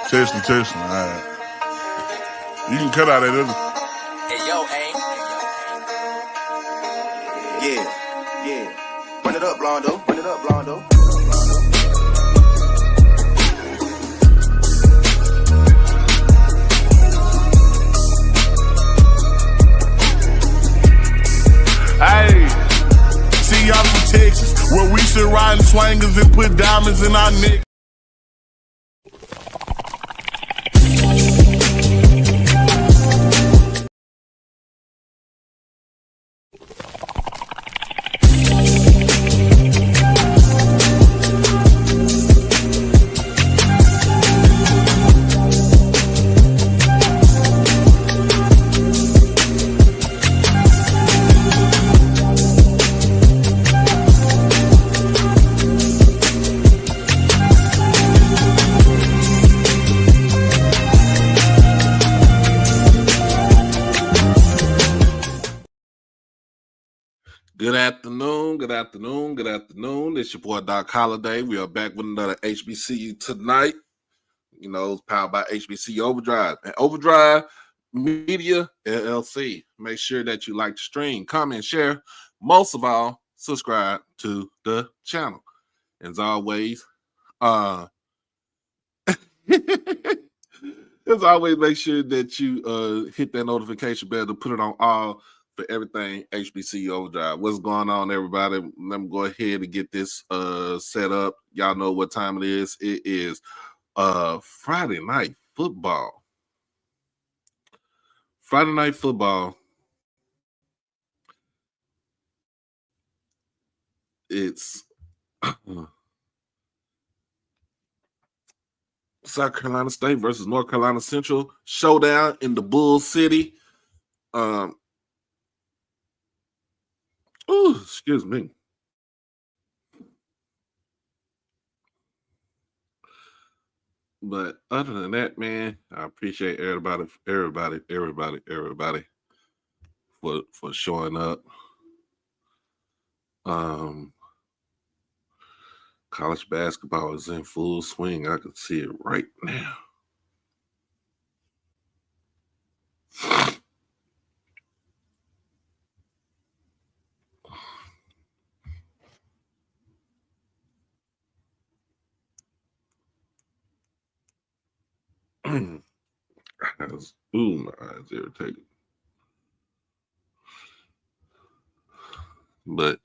Testing. All right. You can cut out that other. Hey, yo, hey. Yeah. Run it up, Blondo. Hey, see y'all from Texas, where we should ride swangers and put diamonds in our neck. Good afternoon. It's your boy Doc Holiday. We are back with another HBCU tonight. You know, it's powered by HBCU Overdrive and Overdrive Media LLC. Make sure that you like the stream, comment, share. Most of all, subscribe to the channel. As always, make sure that you hit that notification bell to put it on all for everything HBCU Overdrive. What's going on, everybody? Let me go ahead and get this set up. Y'all know what time it is. It is Friday night football. It's South Carolina State versus North Carolina Central. Showdown in the Bull City. Excuse me. But other than that, man, I appreciate everybody for showing up. College basketball is in full swing. I can see it right now. My eyes irritated. But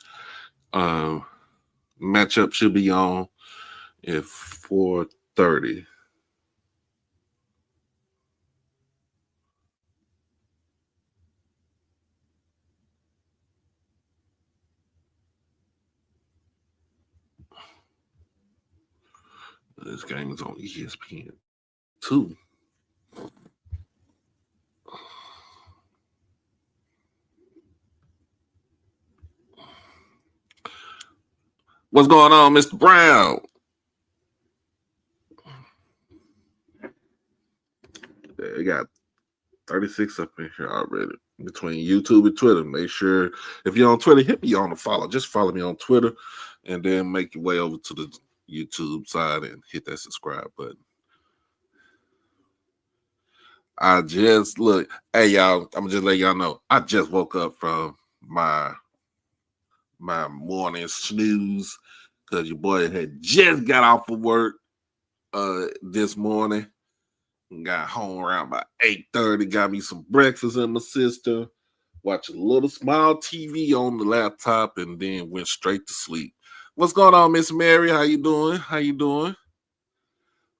matchup should be on at 4:30. This game is on ESPN 2. What's going on, Mr. Brown? They got 36 up in here already between YouTube and Twitter. Make sure if you're on Twitter, hit me on the follow. Just follow me on Twitter and then make your way over to the YouTube side and hit that subscribe button. I just look, hey y'all, I'm just let y'all know. I just woke up from my morning snooze because your boy had just got off of work this morning. Got home around about 8:30, got me some breakfast in my system, watched a little small TV on the laptop, and then went straight to sleep. What's going on, Miss Mary? How you doing?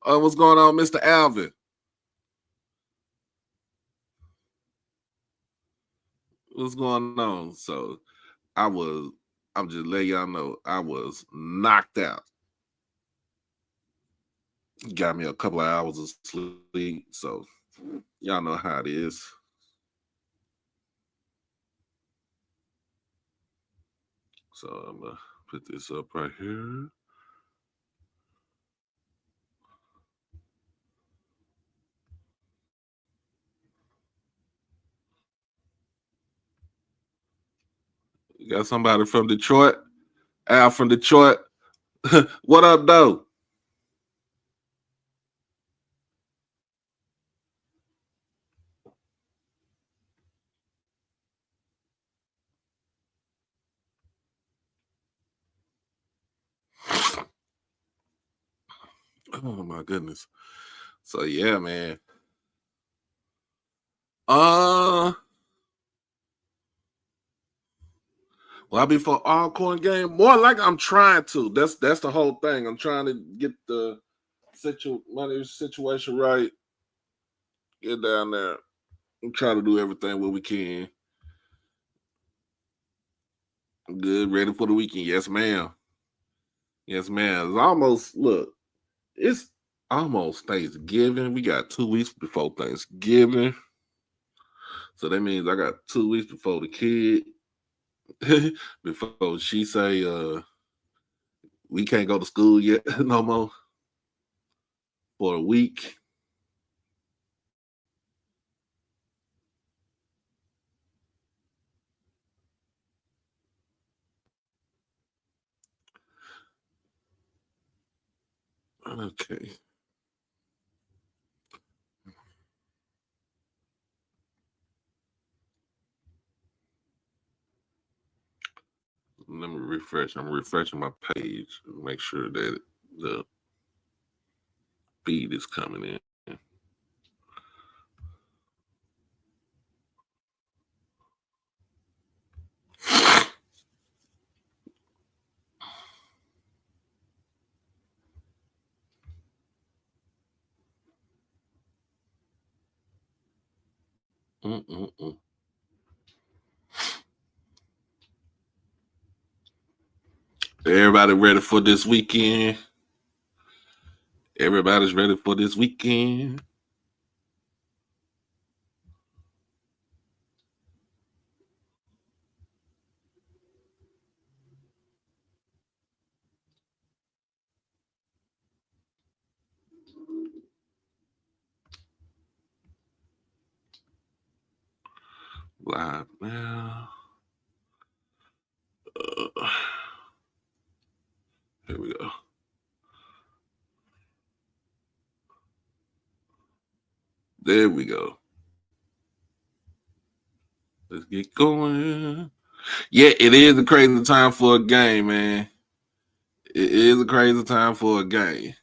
What's going on, Mr. Alvin? What's going on? So I'm just letting y'all know I was knocked out. Got me a couple of hours of sleep, so y'all know how it is. So I'm gonna put this up right here. You got somebody from Detroit? Al from Detroit. What up, though? Oh my goodness. So yeah, man. Will I be for Alcorn game? More like I'm trying to. That's the whole thing. I'm trying to get the money situation right. Get down there. I'm trying to do everything what we can. I'm good, ready for the weekend. Yes, ma'am. Yes, ma'am. It's almost Thanksgiving. We got 2 weeks before Thanksgiving. So that means I got 2 weeks before the kid. Before she say we can't go to school yet no more for a week. Okay. Let me refresh. I'm refreshing my page. Make sure that the feed is coming in. Mm-mm-mm. Everybody ready for this weekend? Everybody's ready for this weekend. Live now. Here we go. There we go. Let's get going. Yeah, it is a crazy time for a game, man. It is a crazy time for a game.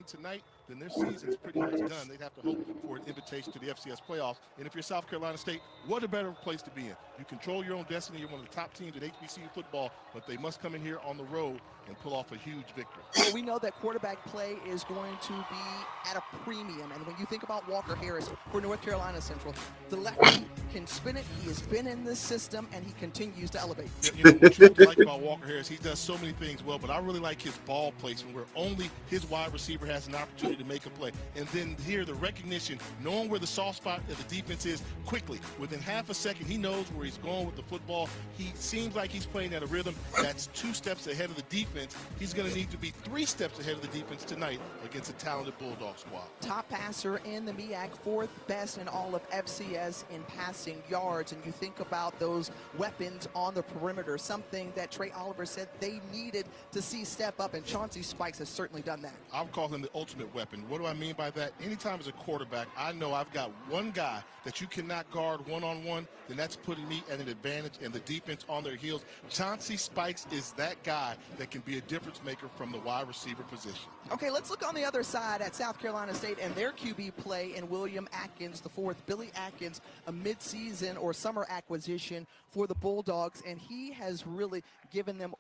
Tonight, then their season's pretty much done. They'd have to hope for an invitation to the FCS playoffs. And if you're South Carolina State, what a better place to be in. You control your own destiny. You're one of the top teams in HBCU football, but they must come in here on the road and pull off a huge victory. Well, we know that quarterback play is going to be at a premium. And when you think about Walker Harris for North Carolina Central, the lefty can spin it. He has been in this system, and he continues to elevate. You know, what you have to like about Walker Harris, he does so many things well, but I really like his ball placement where only his wide receiver has an opportunity to make a play. And then here, the recognition, knowing where the soft spot of the defense is quickly. Within half a second, he knows where he's going with the football. He seems like he's playing at a rhythm that's 2 steps ahead of the defense. He's going to need to be 3 steps ahead of the defense tonight against a talented Bulldog squad. Top passer in the MEAC, 4th best in all of FCS in passing yards. And you think about those weapons on the perimeter, something that Trey Oliver said they needed to see step up, and Chauncey Spikes has certainly done that. I would call him the ultimate weapon. What do I mean by that? Anytime as a quarterback, I know I've got one guy that you cannot guard one-on-one, then that's putting me at an advantage and the defense on their heels. Chauncey Spikes is that guy that can be a difference maker from the wide receiver position. Okay, let's look on the other side at South Carolina State and their QB play in William Atkins, the 4th. Billy Atkins, a mid-season or summer acquisition for the Bulldogs, and he has really given them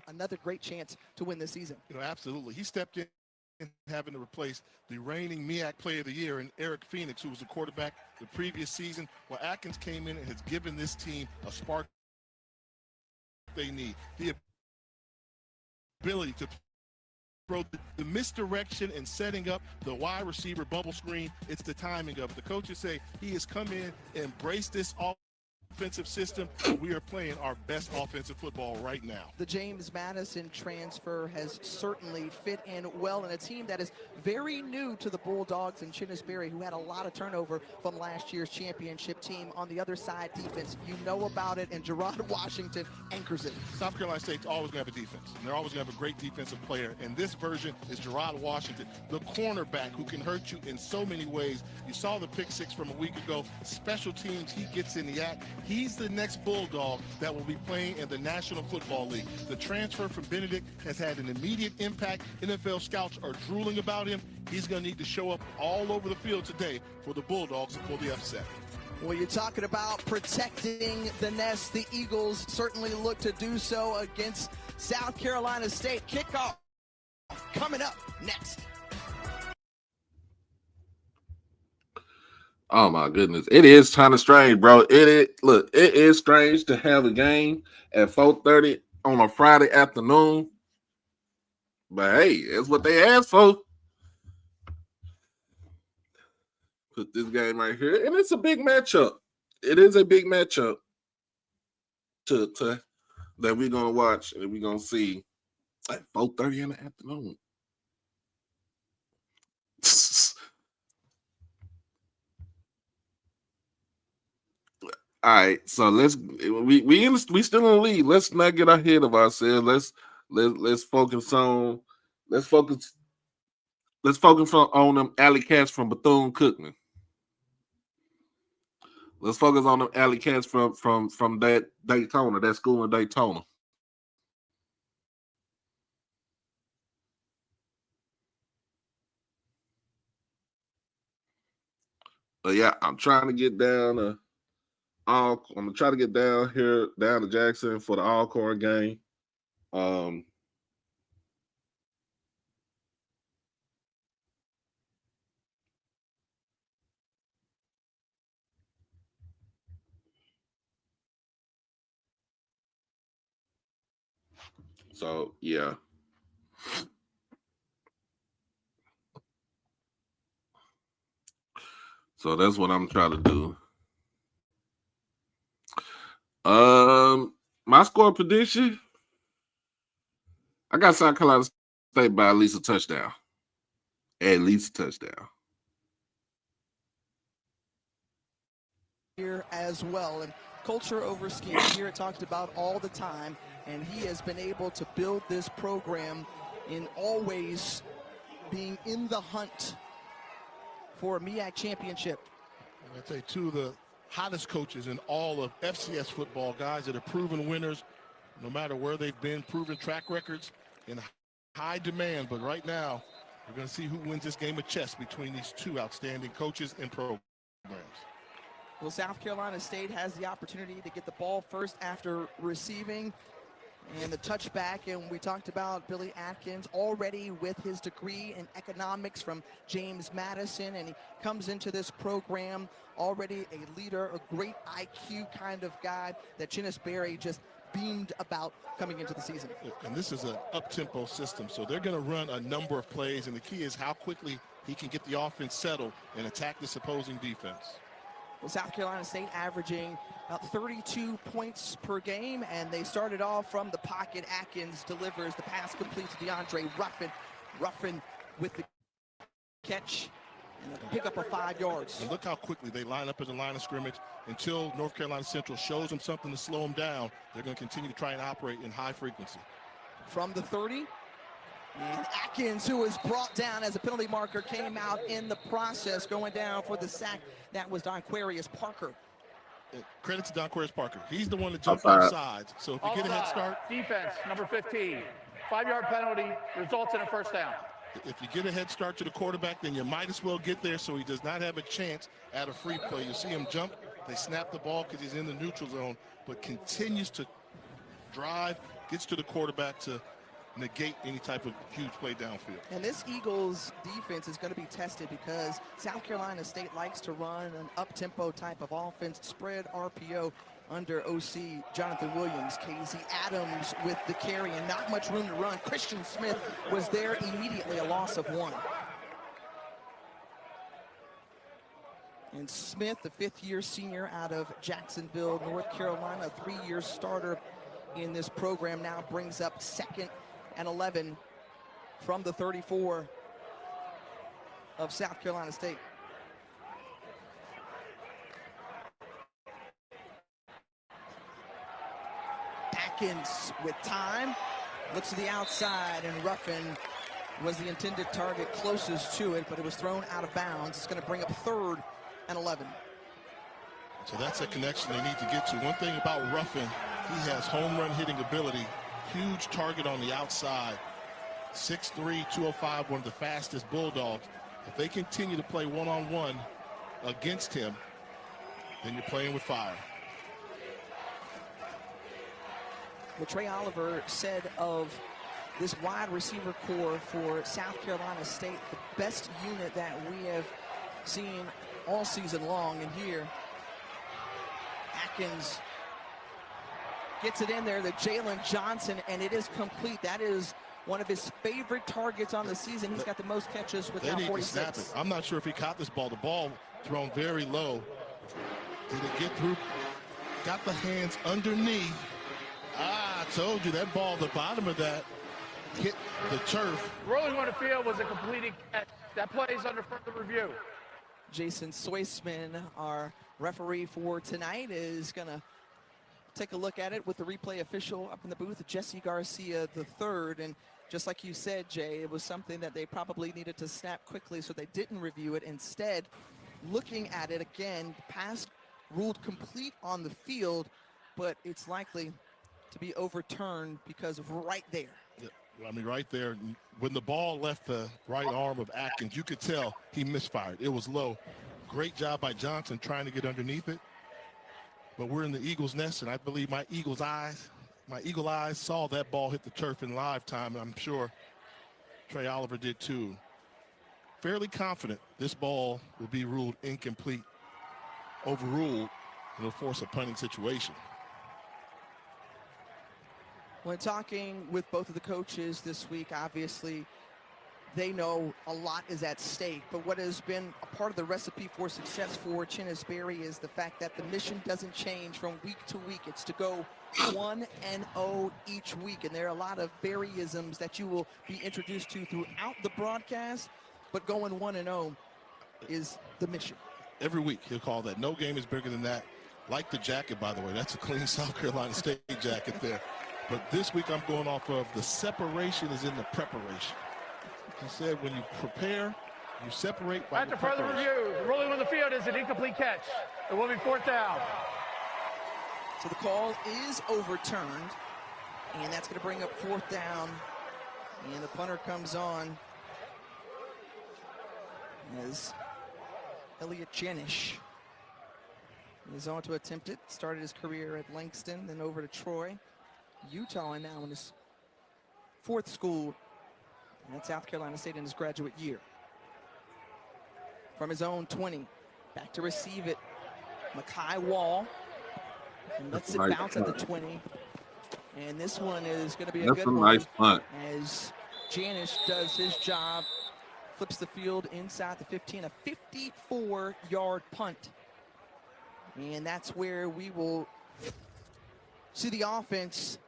another great chance to win this season. You know, absolutely. He stepped in having to replace the reigning MEAC Player of the Year in Eric Phoenix, who was the quarterback the previous season. Well, Atkins came in and has given this team a spark they need. The ability to throw the misdirection and setting up the wide receiver bubble screen, it's the timing of it. The coaches say he has come in, embraced this offensive system. We are playing our best offensive football right now. The James Madison transfer has certainly fit in well in a team that is very new to the Bulldogs and Chinnis Berry, who had a lot of turnover from last year's championship team. On the other side, defense, you know about it, and Gerard Washington anchors it. South Carolina State's always going to have a defense, and they're always going to have a great defensive player, and this version is Gerard Washington, the cornerback who can hurt you in so many ways. You saw the pick six from a week ago. Special teams, he gets in the act. He's the next Bulldog that will be playing in the National Football League. The transfer from Benedict has had an immediate impact. NFL scouts are drooling about him. He's going to need to show up all over the field today for the Bulldogs to pull the upset. Well, you're talking about protecting the nest. The Eagles certainly look to do so against South Carolina State. Kickoff coming up next. Oh my goodness. It is kind of strange, bro. It is strange to have a game at 4:30 on a Friday afternoon. But hey, that's what they asked for. Put this game right here. And it's a big matchup. It is a big matchup to that we're gonna watch and we're gonna see at 4:30 in the afternoon. All right, so we still in the lead. Let's not get ahead of ourselves. Let's focus on on them alley cats from Bethune-Cookman. Let's focus on them alley cats from that Daytona, that school in Daytona. But yeah, I'm trying to get down I'm gonna try to get down to Jackson for the Alcorn game. So yeah. So that's what I'm trying to do. My score prediction, I got South Carolina State by at least a touchdown. At least a touchdown. Here as well, and culture over scheme. Here it talked about all the time, and he has been able to build this program in always being in the hunt for a MEAC championship. And I tell you, two of the hottest coaches in all of FCS football, guys that are proven winners, no matter where they've been, proven track records in high demand. But right now, we're going to see who wins this game of chess between these two outstanding coaches and programs. Well, South Carolina State has the opportunity to get the ball first after receiving and the touchback, and we talked about Billy Atkins already with his degree in economics from James Madison, and he comes into this program already a leader, a great IQ kind of guy that Chinnis Berry just beamed about coming into the season. And this is an up-tempo system, so they're going to run a number of plays, and the key is how quickly he can get the offense settled and attack this opposing defense. Well, South Carolina State averaging about 32 points per game, and they started off from the pocket. Atkins delivers the pass complete to DeAndre Ruffin. Ruffin with the catch and a pickup of 5 yards. And look how quickly they line up in the line of scrimmage. Until North Carolina Central shows them something to slow them down, they're going to continue to try and operate in high frequency. From the 30, and Atkins, who was brought down as a penalty marker, came out in the process, going down for the sack. That was Donquarius Parker. Credit to Donquarius Parker. He's the one that jumped off sides. So if you get a head start. Defense, number 15. 5-yard penalty results in a first down. If you get a head start to the quarterback, then you might as well get there so he does not have a chance at a free play. You see him jump. They snap the ball because he's in the neutral zone, but continues to drive, gets to the quarterback to negate any type of huge play downfield. And this Eagles defense is going to be tested because South Carolina State likes to run an up-tempo type of offense, spread RPO under OC Jonathan Williams. Casey Adams with the carry and not much room to run. Christian Smith was there immediately, a loss of 1. And Smith, the fifth-year senior out of Jacksonville, North Carolina, a 3-year starter in this program, now brings up 2nd and 11 from the 34 of South Carolina State. Atkins with time, looks to the outside, and Ruffin was the intended target closest to it, but it was thrown out of bounds. It's going to bring up 3rd and 11. So that's a connection they need to get to. One thing about Ruffin, he has home run hitting ability, huge target on the outside. 6'3", 205, one of the fastest Bulldogs. If they continue to play one-on-one against him, then you're playing with fire. What Trey Oliver said of this wide receiver core for South Carolina State, the best unit that we have seen all season long. And here, Atkins gets it in there to Jalen Johnson, and it is complete. That is one of his favorite targets on the season. He's got the most catches with now 46. I'm not sure if he caught this ball. The ball thrown very low. Did it get through? Got the hands underneath. I told you that ball, the bottom of that, hit the turf. Rolling on the field was a completed catch. That play is under further review. Jason Soisman, our referee for tonight, is going to take a look at it with the replay official up in the booth, Jesse Garcia III. And just like you said, Jay, it was something that they probably needed to snap quickly, so they didn't review it. Instead, looking at it again, the pass ruled complete on the field, but it's likely to be overturned because of right there. Yeah, I mean, right there, when the ball left the right arm of Atkins, you could tell he misfired. It was low. Great job by Johnson trying to get underneath it. But we're in the Eagles' nest, and I believe my eagle eyes saw that ball hit the turf in live time, and I'm sure Trey Oliver did too. Fairly confident this ball will be ruled incomplete, overruled, and it'll force a punting situation. When talking with both of the coaches this week, obviously they know a lot is at stake, but what has been a part of the recipe for success for Chinnis Berry is the fact that the mission doesn't change from week to week. It's to go 1-0 each week, and there are a lot of Berryisms that you will be introduced to throughout the broadcast, but going 1-0 is the mission. Every week he'll call that. No game is bigger than that. Like the jacket, by the way. That's a clean South Carolina State jacket there. But this week I'm going off of the separation is in the preparation. He said when you prepare, you separate by After further review, the ruling on the field is an incomplete catch. It will be 4th down. So the call is overturned, and that's going to bring up 4th down. And the punter comes on as Elliot Janish is on to attempt it. Started his career at Langston, then over to Troy, Utah, and now in his 4th school at South Carolina State in his graduate year. From his own 20, back to receive it, Makai Wall, and lets it bounce at the 20. And this one is going to be a good one. Nice punt. As Janish does his job, flips the field inside the 15, a 54-yard punt. And that's where we will see the offense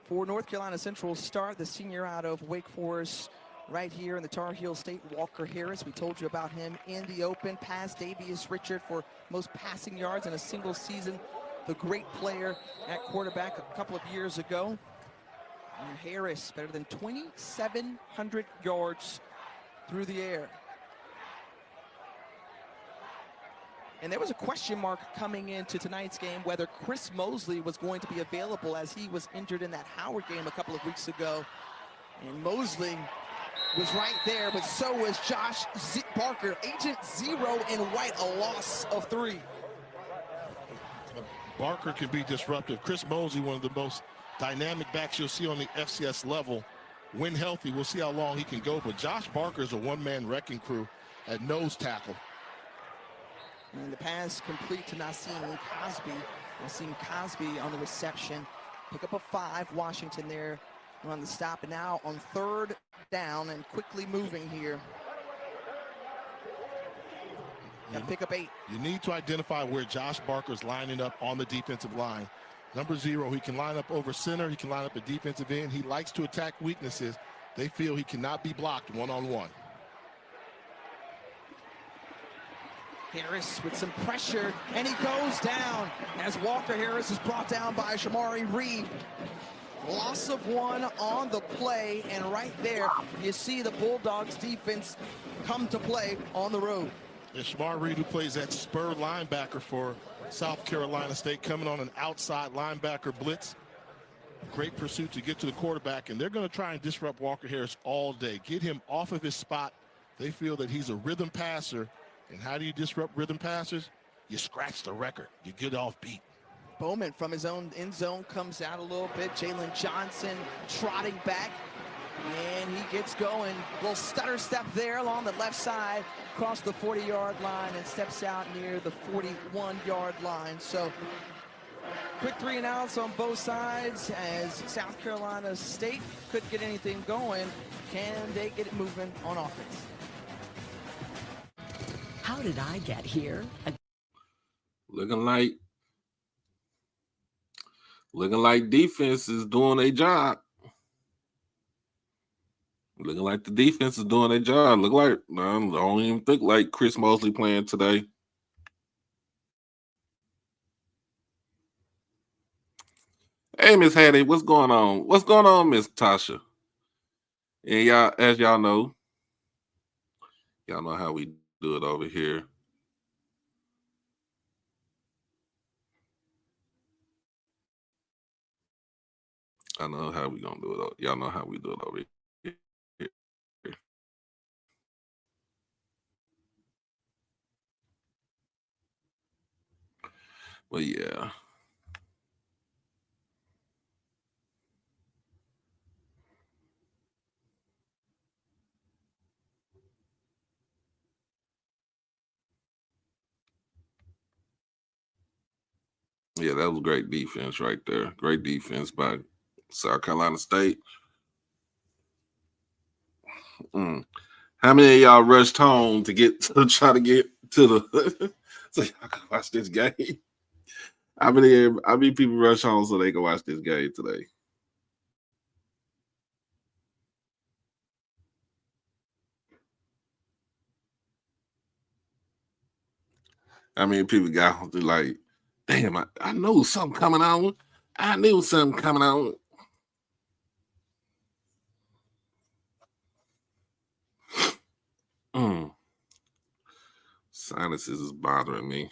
for North Carolina Central start. The senior out of Wake Forest right here in the Tar Heel State, Walker Harris. We told you about him in the open. Passed Davius Richard for most passing yards in a single season. The great player at quarterback a couple of years ago. And Harris, better than 2,700 yards through the air. And there was a question mark coming into tonight's game whether Chris Mosley was going to be available, as he was injured in that Howard game a couple of weeks ago. And Mosley was right there, but so was Josh Barker. Agent Zero in white, a loss of 3. Barker can be disruptive. Chris Mosley, one of the most dynamic backs you'll see on the FCS level. When healthy, we'll see how long he can go. But Josh Barker is a one-man wrecking crew at nose tackle. And the pass complete to Nassim Cosby. Nassim Cosby on the reception. Pick up a 5, Washington there on the stop. And now on 3rd down and quickly moving here. pick up 8. You need to identify where Josh Barker's lining up on the defensive line. Number 0, he can line up over center. He can line up at defensive end. He likes to attack weaknesses. They feel he cannot be blocked one-on-one. Harris with some pressure, and he goes down as Walker Harris is brought down by Shamari Reed. Loss of 1 on the play, and right there you see the Bulldogs defense come to play on the road. And Shamari Reed, who plays that spur linebacker for South Carolina State, coming on an outside linebacker blitz. Great pursuit to get to the quarterback, and they're going to try and disrupt Walker Harris all day. Get him off of his spot. They feel that he's a rhythm passer. And how do you disrupt rhythm passers? You scratch the record. You get off beat. Bowman from his own end zone comes out a little bit. Jalen Johnson trotting back, and he gets going. Little stutter step there along the left side, across the 40-yard line, and steps out near the 41-yard line. So quick 3 and outs on both sides as South Carolina State couldn't get anything going. Can they get it moving on offense? How did I get here? Looking like defense is doing their job. Looking like the defense is doing their job. Look like, I don't even think like Chris Mosley playing today. Hey, Miss Hattie, what's going on? What's going on, Miss Tasha? And y'all, as y'all know how we do it over here. I know how we gonna do it. Y'all know how we do it over here. But yeah. Yeah, that was great defense right there. Great defense by South Carolina State. How many of y'all rushed home to try to get to the so y'all can watch this game? How many people rush home so they can watch this game today? I mean, people got like, damn, I knew something coming on. I knew something coming on. Sinuses is bothering me.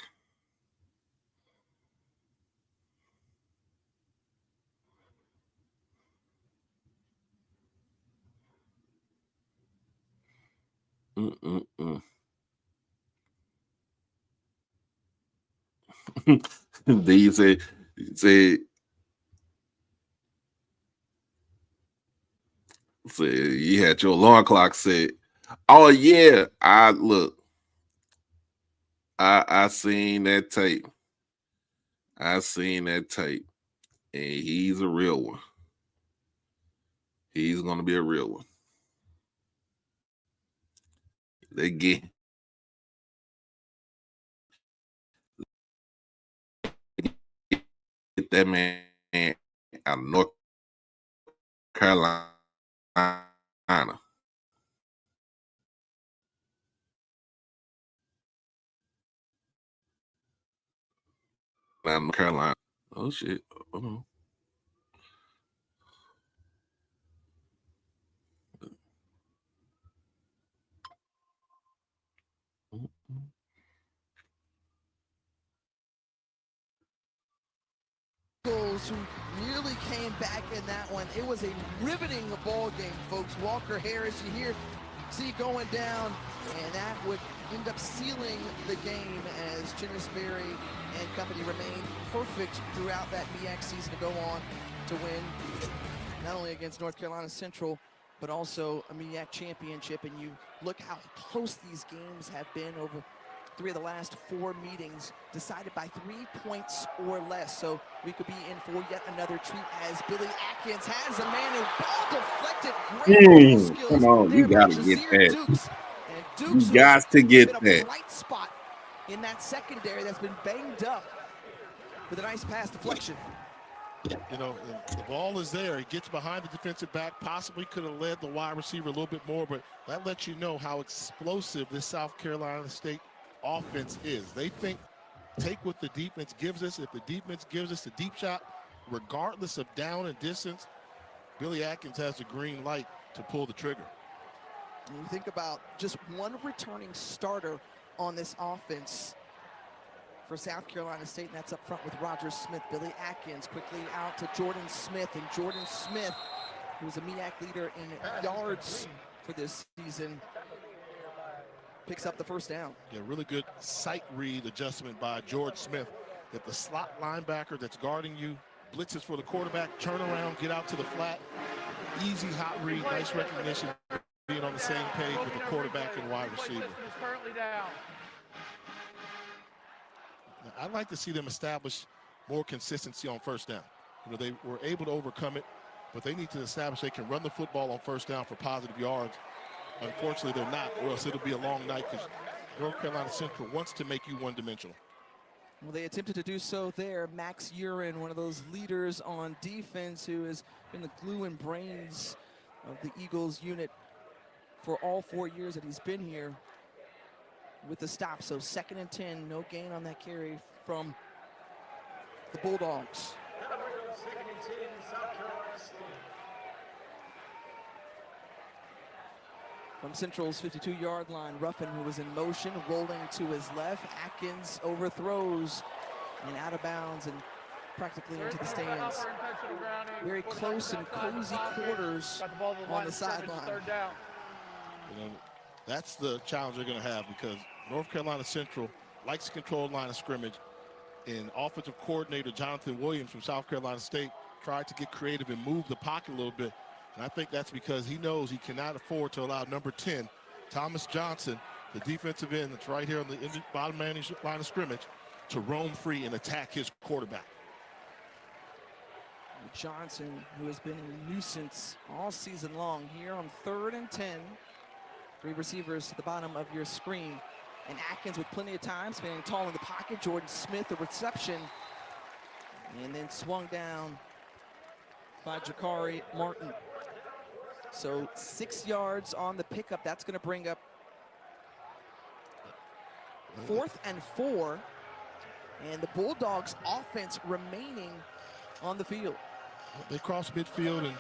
D say you had your alarm clock set. Oh yeah, I seen that tape. And he's a real one. He's gonna be a real one. They get that man out of North Carolina. North Carolina. Oh shit. Uh-oh. Who nearly came back in that one. It was a riveting ball game, folks. Walker Harris, you see going down, and that would end up sealing the game as Chinnisberry and company remained perfect throughout that MEAC season to go on to win not only against North Carolina Central, but also a MEAC championship. And you look how close these games have been over 3 of the last 4 meetings, decided by 3 points or less. So we could be in for yet another treat as Billy Atkins has a man who ball deflected. Great skills. Come on, you gotta get that. Dukes. And Dukes you got to get that. Right spot in that secondary that's been banged up with a nice pass deflection. You know, the ball is there. He gets behind the defensive back, possibly could have led the wide receiver a little bit more, but that lets you know how explosive this South Carolina State offense is. They think, take what the defense gives us. If the defense gives us the deep shot, regardless of down and distance, Billy Atkins has the green light to pull the trigger. When you think about just one returning starter on this offense for South Carolina State, and that's up front with Roger Smith. Billy Atkins quickly out to Jordan Smith, and Jordan Smith, who was a MEAC leader in yards for this season, picks up the first down. Yeah, really good sight read adjustment by George Smith. If the slot linebacker that's guarding you blitzes for the quarterback, turn around, get out to the flat, easy hot read, nice recognition, being on the same page with the quarterback and wide receiver. I'd like to see them establish more consistency on first down. You know, they were able to overcome it, but they need to establish they can run the football on first down for positive yards. Unfortunately, they're not, or else it'll be a long night because North Carolina Central wants to make you one-dimensional. Well, they attempted to do so there. Max Urin, one of those leaders on defense who has been the glue and brains of the Eagles unit for all 4 years that he's been here, with the stop. So 2nd and 10, no gain on that carry from the Bulldogs. From Central's 52-yard line, Ruffin, who was in motion, rolling to his left. Atkins overthrows and out of bounds and practically into the stands. Very close and cozy quarters on the sideline. You know, that's the challenge they're going to have, because North Carolina Central likes to control line of scrimmage, and offensive coordinator Jonathan Williams from South Carolina State tried to get creative and move the pocket a little bit. And I think that's because he knows he cannot afford to allow number 10, Thomas Johnson, the defensive end that's right here on the bottom line of scrimmage, to roam free and attack his quarterback. Johnson, who has been a nuisance all season long, here on 3rd and 10. 3 receivers to the bottom of your screen. And Atkins with plenty of time, standing tall in the pocket. Jordan Smith, the reception, and then swung down by Jakari Martin. So 6 yards on the pickup. That's going to bring up 4th and 4. And the Bulldogs offense remaining on the field. They cross midfield and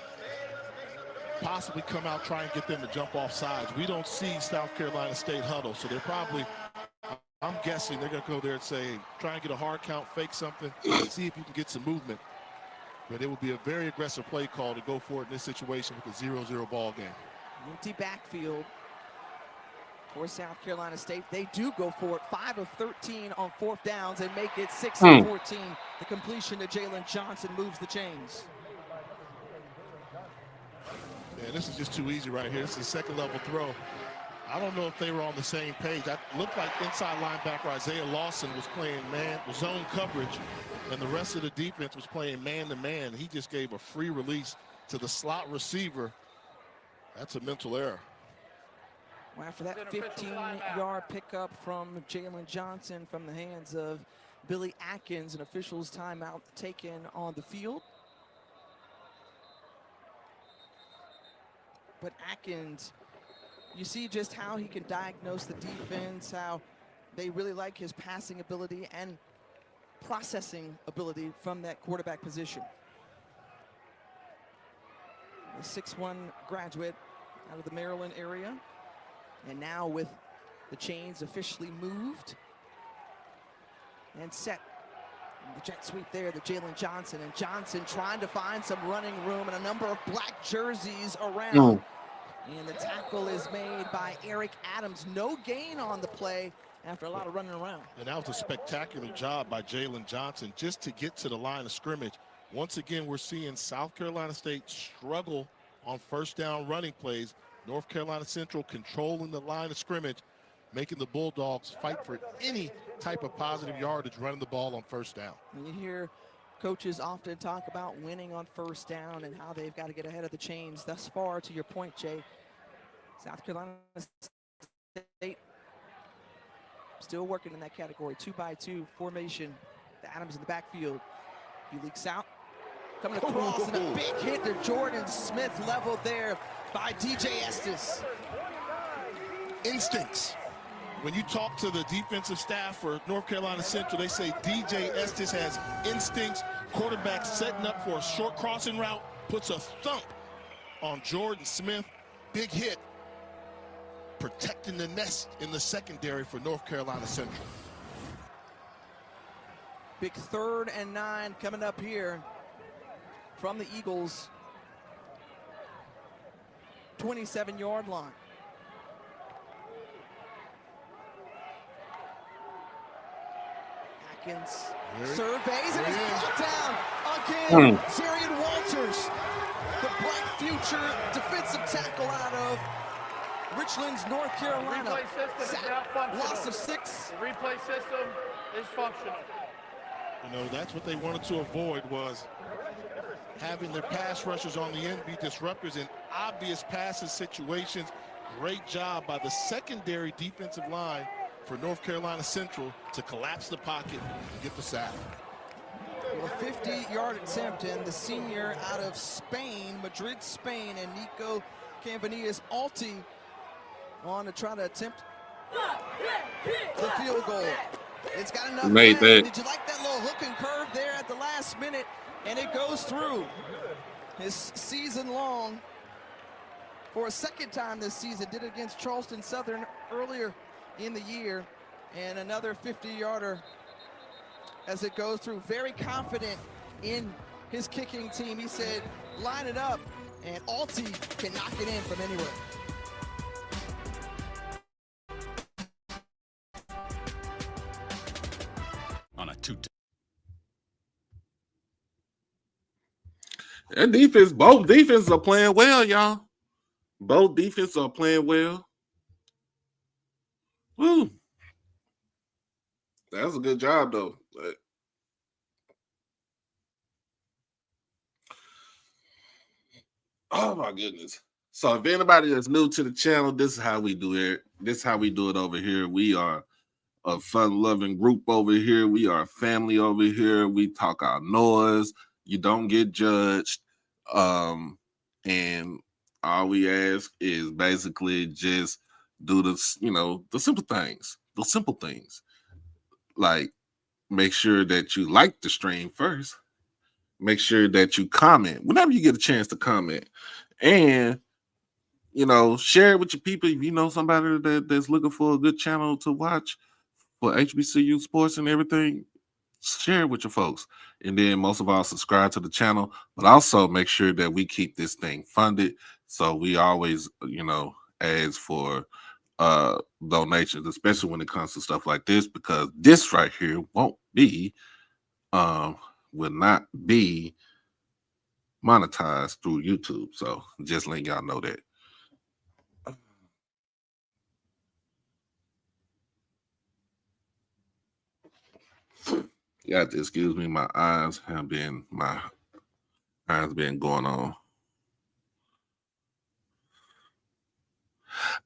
possibly come out, try and get them to jump off sides. We don't see South Carolina State huddle, so they're probably, I'm guessing they're going to go there and say, try and get a hard count, fake something, see if you can get some movement. But it will be a very aggressive play call to go for it in this situation with a 0-0 ball game. Empty backfield for South Carolina State. They do go for it. 5 of 13 on 4th downs and make it 6 of 14. The completion to Jalen Johnson moves the chains. Yeah, this is just too easy right here. This is a 2nd level throw. I don't know if they were on the same page. It looked like inside linebacker Isaiah Lawson was playing zone coverage, and the rest of the defense was playing man-to-man. He just gave a free release to the slot receiver. That's a mental error. Well, after that 15-yard pickup from Jalen Johnson from the hands of Billy Atkins, an official's timeout taken on the field. But Atkins, you see just how he can diagnose the defense, how they really like his passing ability and processing ability from that quarterback position. A 6'1" graduate out of the Maryland area. And now with the chains officially moved and set. And the jet sweep there, the Jalen Johnson. And Johnson trying to find some running room and a number of black jerseys around. And the tackle is made by Eric Adams. No gain on the play after a lot of running around. And that was a spectacular job by Jalen Johnson just to get to the line of scrimmage. Once again, we're seeing South Carolina State struggle on first down running plays. North Carolina Central controlling the line of scrimmage, making the Bulldogs fight for any type of positive yardage running the ball on first down. And you hear coaches often talk about winning on first down and how they've got to get ahead of the chains. Thus far, to your point, Jay, South Carolina State Still working in that category. 2-by-2 formation. The Adams in the backfield. He leaks out. Coming across and a big hit to Jordan Smith, leveled there by DJ Estes. Instincts. When you talk to the defensive staff for North Carolina Central, they say DJ Estes has instincts. Quarterback setting up for a short crossing route, puts a thump on Jordan Smith. Big hit, protecting the nest in the secondary for North Carolina Central. Big 3rd and 9 coming up here from the Eagles' 27-yard line. Atkins surveys and is brought down again. Zarian Walters, the bright future defensive tackle out of Richlands, North Carolina. The replay system is now functional. Loss of 6. The replay system is functional. You know, that's what they wanted to avoid, was having their pass rushers on the end be disruptors in obvious passing situations. Great job by the secondary defensive line for North Carolina Central to collapse the pocket and get the sack. Well, a 50-yard attempt, and the senior out of Spain, Madrid, Spain, and Nico Campanillas Alti on to try to attempt the field goal. It's got enough. Made that. Did you like that little hook and curve there at the last minute? And it goes through. His season long, for a second time this season, did it against Charleston Southern earlier in the year, and another 50-yarder as it goes through. Very confident in his kicking team. He said, line it up, and Alti can knock it in from anywhere. On a 2. That defense, both defenses are playing well, y'all. Both defenses are playing well. Woo. That's a good job, though. Oh my goodness. So if anybody that's new to the channel, this is how we do it. This is how we do it over here. We are a fun-loving group over here. We are a family over here. We talk our noise. You don't get judged. And all we ask is basically just do this, the simple things. The simple things. Like, make sure that you like the stream first. Make sure that you comment whenever you get a chance to comment. And, share it with your people. If you know somebody that's looking for a good channel to watch for HBCU sports and everything, share it with your folks. And then most of all, subscribe to the channel, but also make sure that we keep this thing funded. So we always, ask for donations, especially when it comes to stuff like this, because this right here will not be monetized through YouTube. So just letting y'all know that. You have to excuse me, my eyes been going on.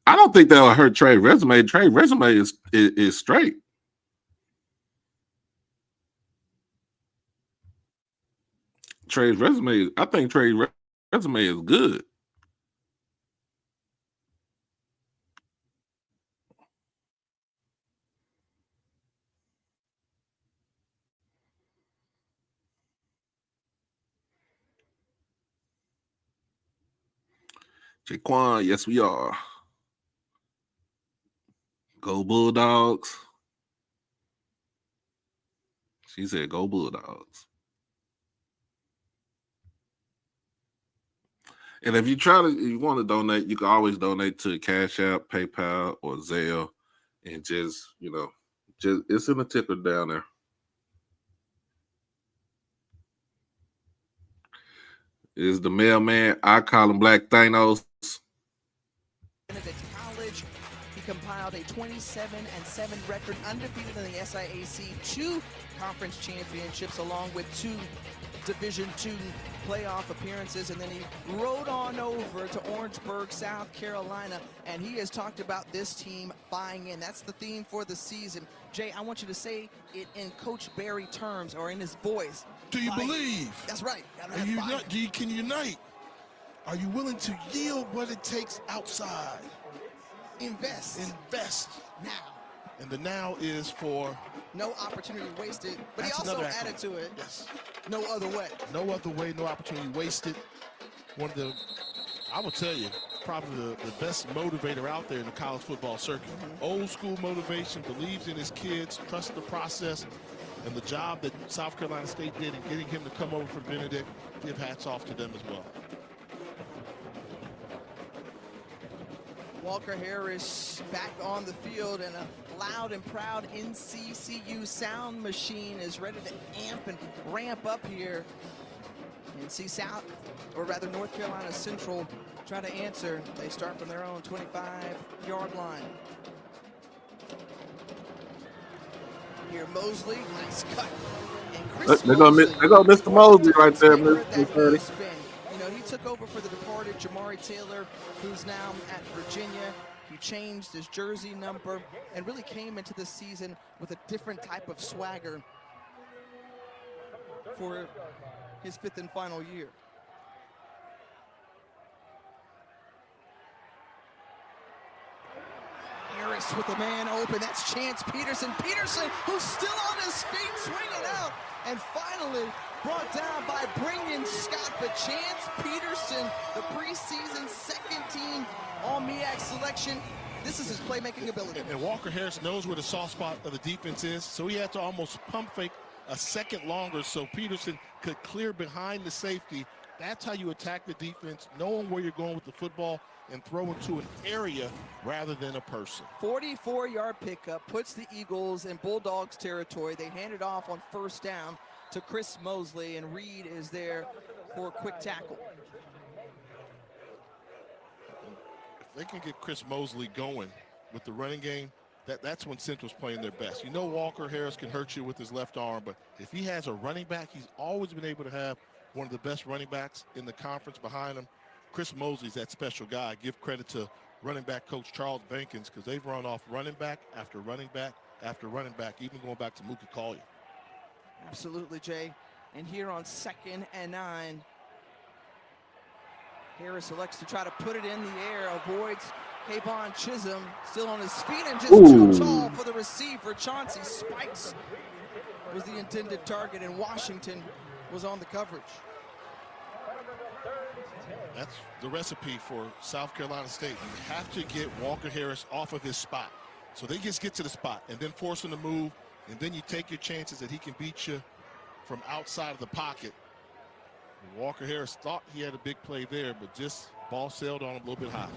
I don't think that'll hurt Trey's resume. Trey's resume is straight. Trey's resume, I think Trey's resume is good. Jaquan, yes, we are. Go Bulldogs. She said, go Bulldogs. And if you want to donate, you can always donate to Cash App, PayPal, or Zelle. And just it's in the ticker down there. Is the mailman. I call him Black Thanos. At college, he compiled a 27-7 record, undefeated in the SIAC, 2 conference championships, along with 2 Division II playoff appearances, and then he rode on over to Orangeburg, South Carolina, and he has talked about this team buying in. That's the theme for the season. Jay, I want you to say it in Coach Barry terms, or in his voice. Do you Buy in. believe? That's right. Can you unite? Are you willing to yield what it takes outside? Invest Now. And the now is for no opportunity wasted, but he That's also another added to it. yes. No other way. No other way, no opportunity wasted. One of the, I will tell you, probably the best motivator out there in the college football circuit. Old school motivation, believes in his kids, trusts the process, and the job that South Carolina State did in getting him to come over for Benedict. Give hats off to them as well. Walker Harris back on the field, and a loud and proud NCCU sound machine is ready to amp and ramp up here. NC South, or rather North Carolina Central, try to answer. They start from their own 25-yard line. Here Mosley, nice cut. And Chris They're gonna miss the Mosley right there, Mr. 30. You know, he took over for the departed Jamari Taylor, who's now at Virginia. He changed his jersey number and really came into this season with a different type of swagger for his fifth and final year. Harris with the man open. That's Chance Peterson. Peterson, who's still on his feet, swinging out, and finally brought down by Brendan Scott. But Chance Peterson, the preseason second team All-MEAC selection, this is his playmaking ability. And Walker Harris knows where the soft spot of the defense is, so he had to almost pump fake a second longer so Peterson could clear behind the safety. That's how you attack the defense, knowing where you're going with the football and throw into an area rather than a person. 44-yard pickup puts the Eagles in Bulldogs territory. They hand it off on first down to Chris Mosley, and Reed is there for a quick tackle. If they can get Chris Mosley going with the running game, that's when Central's playing their best. You know Walker Harris can hurt you with his left arm, but if he has a running back, he's always been able to have one of the best running backs in the conference behind him. Chris Mosley's that special guy. Give credit to running back coach Charles Bankins, because they've run off running back after running back after running back, even going back to Mookie Collier. Absolutely, Jay. And here on 2nd and 9, Harris elects to try to put it in the air, avoids Kayvon Chisholm, still on his feet and just too tall for the receiver. Chauncey Spikes was the intended target, and Washington was on the coverage. That's the recipe for South Carolina State. You have to get Walker Harris off of his spot. So they just get to the spot and then force him to move, and then you take your chances that he can beat you from outside of the pocket. And Walker Harris thought he had a big play there, but just ball sailed on him a little bit high.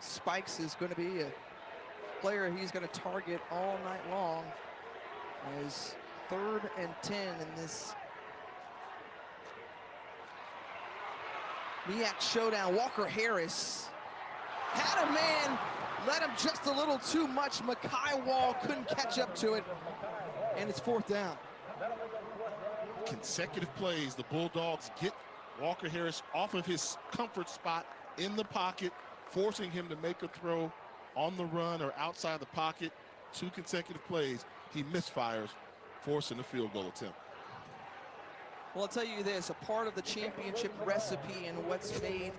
Spikes is going to be a player he's going to target all night long. As 3rd and 10 in this MEAC showdown. Walker Harris had a man, led him just a little too much. Makai Wall couldn't catch up to it, and it's 4th down. Consecutive plays, the Bulldogs get Walker Harris off of his comfort spot in the pocket, forcing him to make a throw on the run or outside the pocket. 2 consecutive plays, he misfires, forcing a field goal attempt. Well, I'll tell you this, a part of the championship recipe and what's made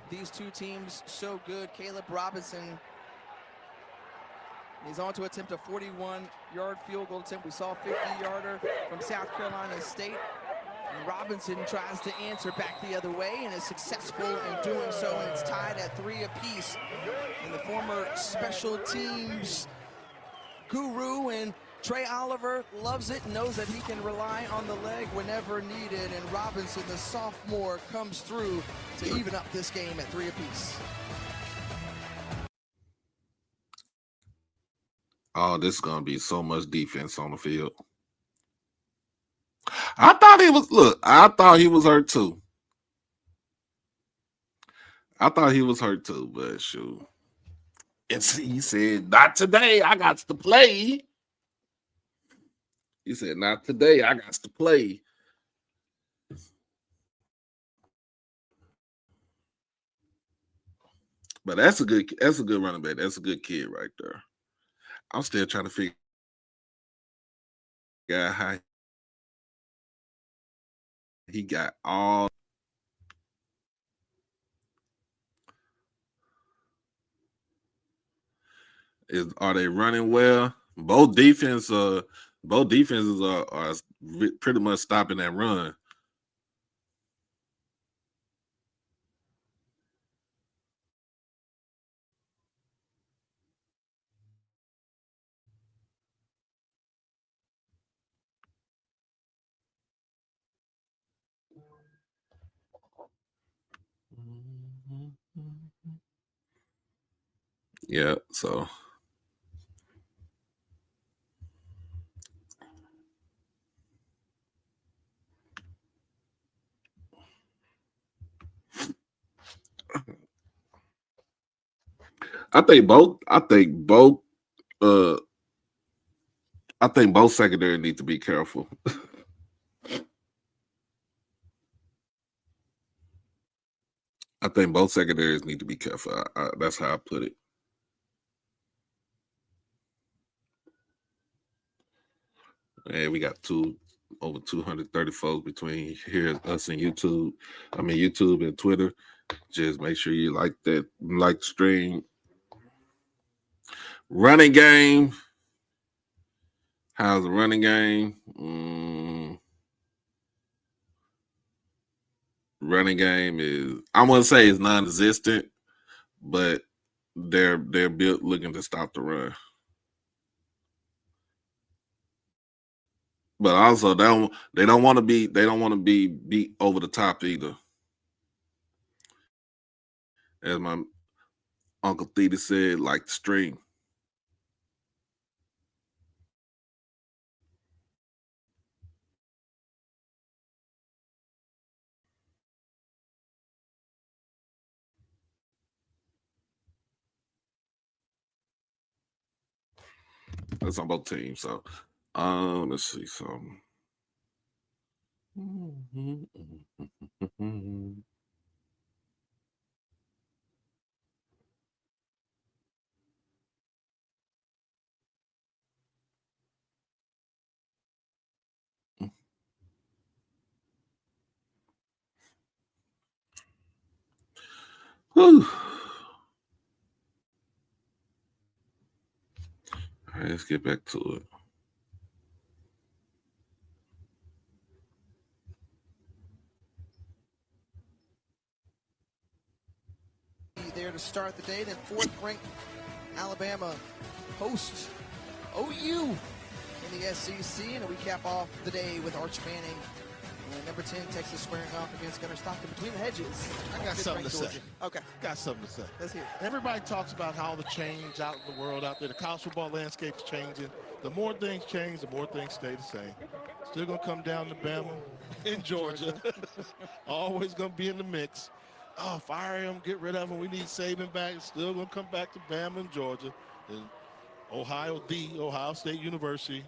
these two teams so good, Caleb Robinson is on to attempt a 41-yard field goal attempt. We saw a 50-yarder from South Carolina State. And Robinson tries to answer back the other way and is successful in doing so, and it's tied at 3 apiece. And the former special teams guru and Trey Oliver loves it, knows that he can rely on the leg whenever needed, and Robinson, the sophomore, comes through to even up this game at 3 apiece. Oh, this is going to be so much defense on the field. I thought he was hurt too. But shoot. And he said, not today, I got to play. He said, "Not today. I got to play." But that's a good running back. That's a good kid right there. I'm still trying to figure out how he got all. Are they running well? Both defenses are pretty much stopping that run. Yeah, so I think both secondary need to be careful. I think both secondaries need to be careful. That's how I put it. And we got over 230 folks between here, us and YouTube. I mean, YouTube and Twitter. Just make sure you like the stream. Running game. How's the running game? Running game is, I wouldn't say it's non-existent, but they're built looking to stop the run. But also they don't want to be beat over the top either. As my Uncle Theta said, like the string. That's on both teams. So let's see some. Whew. All right, let's get back to it. There to start the day, then fourth-ranked Alabama hosts OU in the SEC, and we cap off the day with Arch Manning. And number 10, Texas squaring off against Gunnar Stockton between the hedges. I got something to say. Okay. Got something to say. Let's hear it. Everybody talks about how the change out in the world out there, the college football landscape's changing. The more things change, the more things stay the same. Still going to come down to Bama in Georgia. Always going to be in the mix. Oh, fire him, get rid of him. We need Saban back. Still going to come back to Bama and Georgia. And Ohio State University.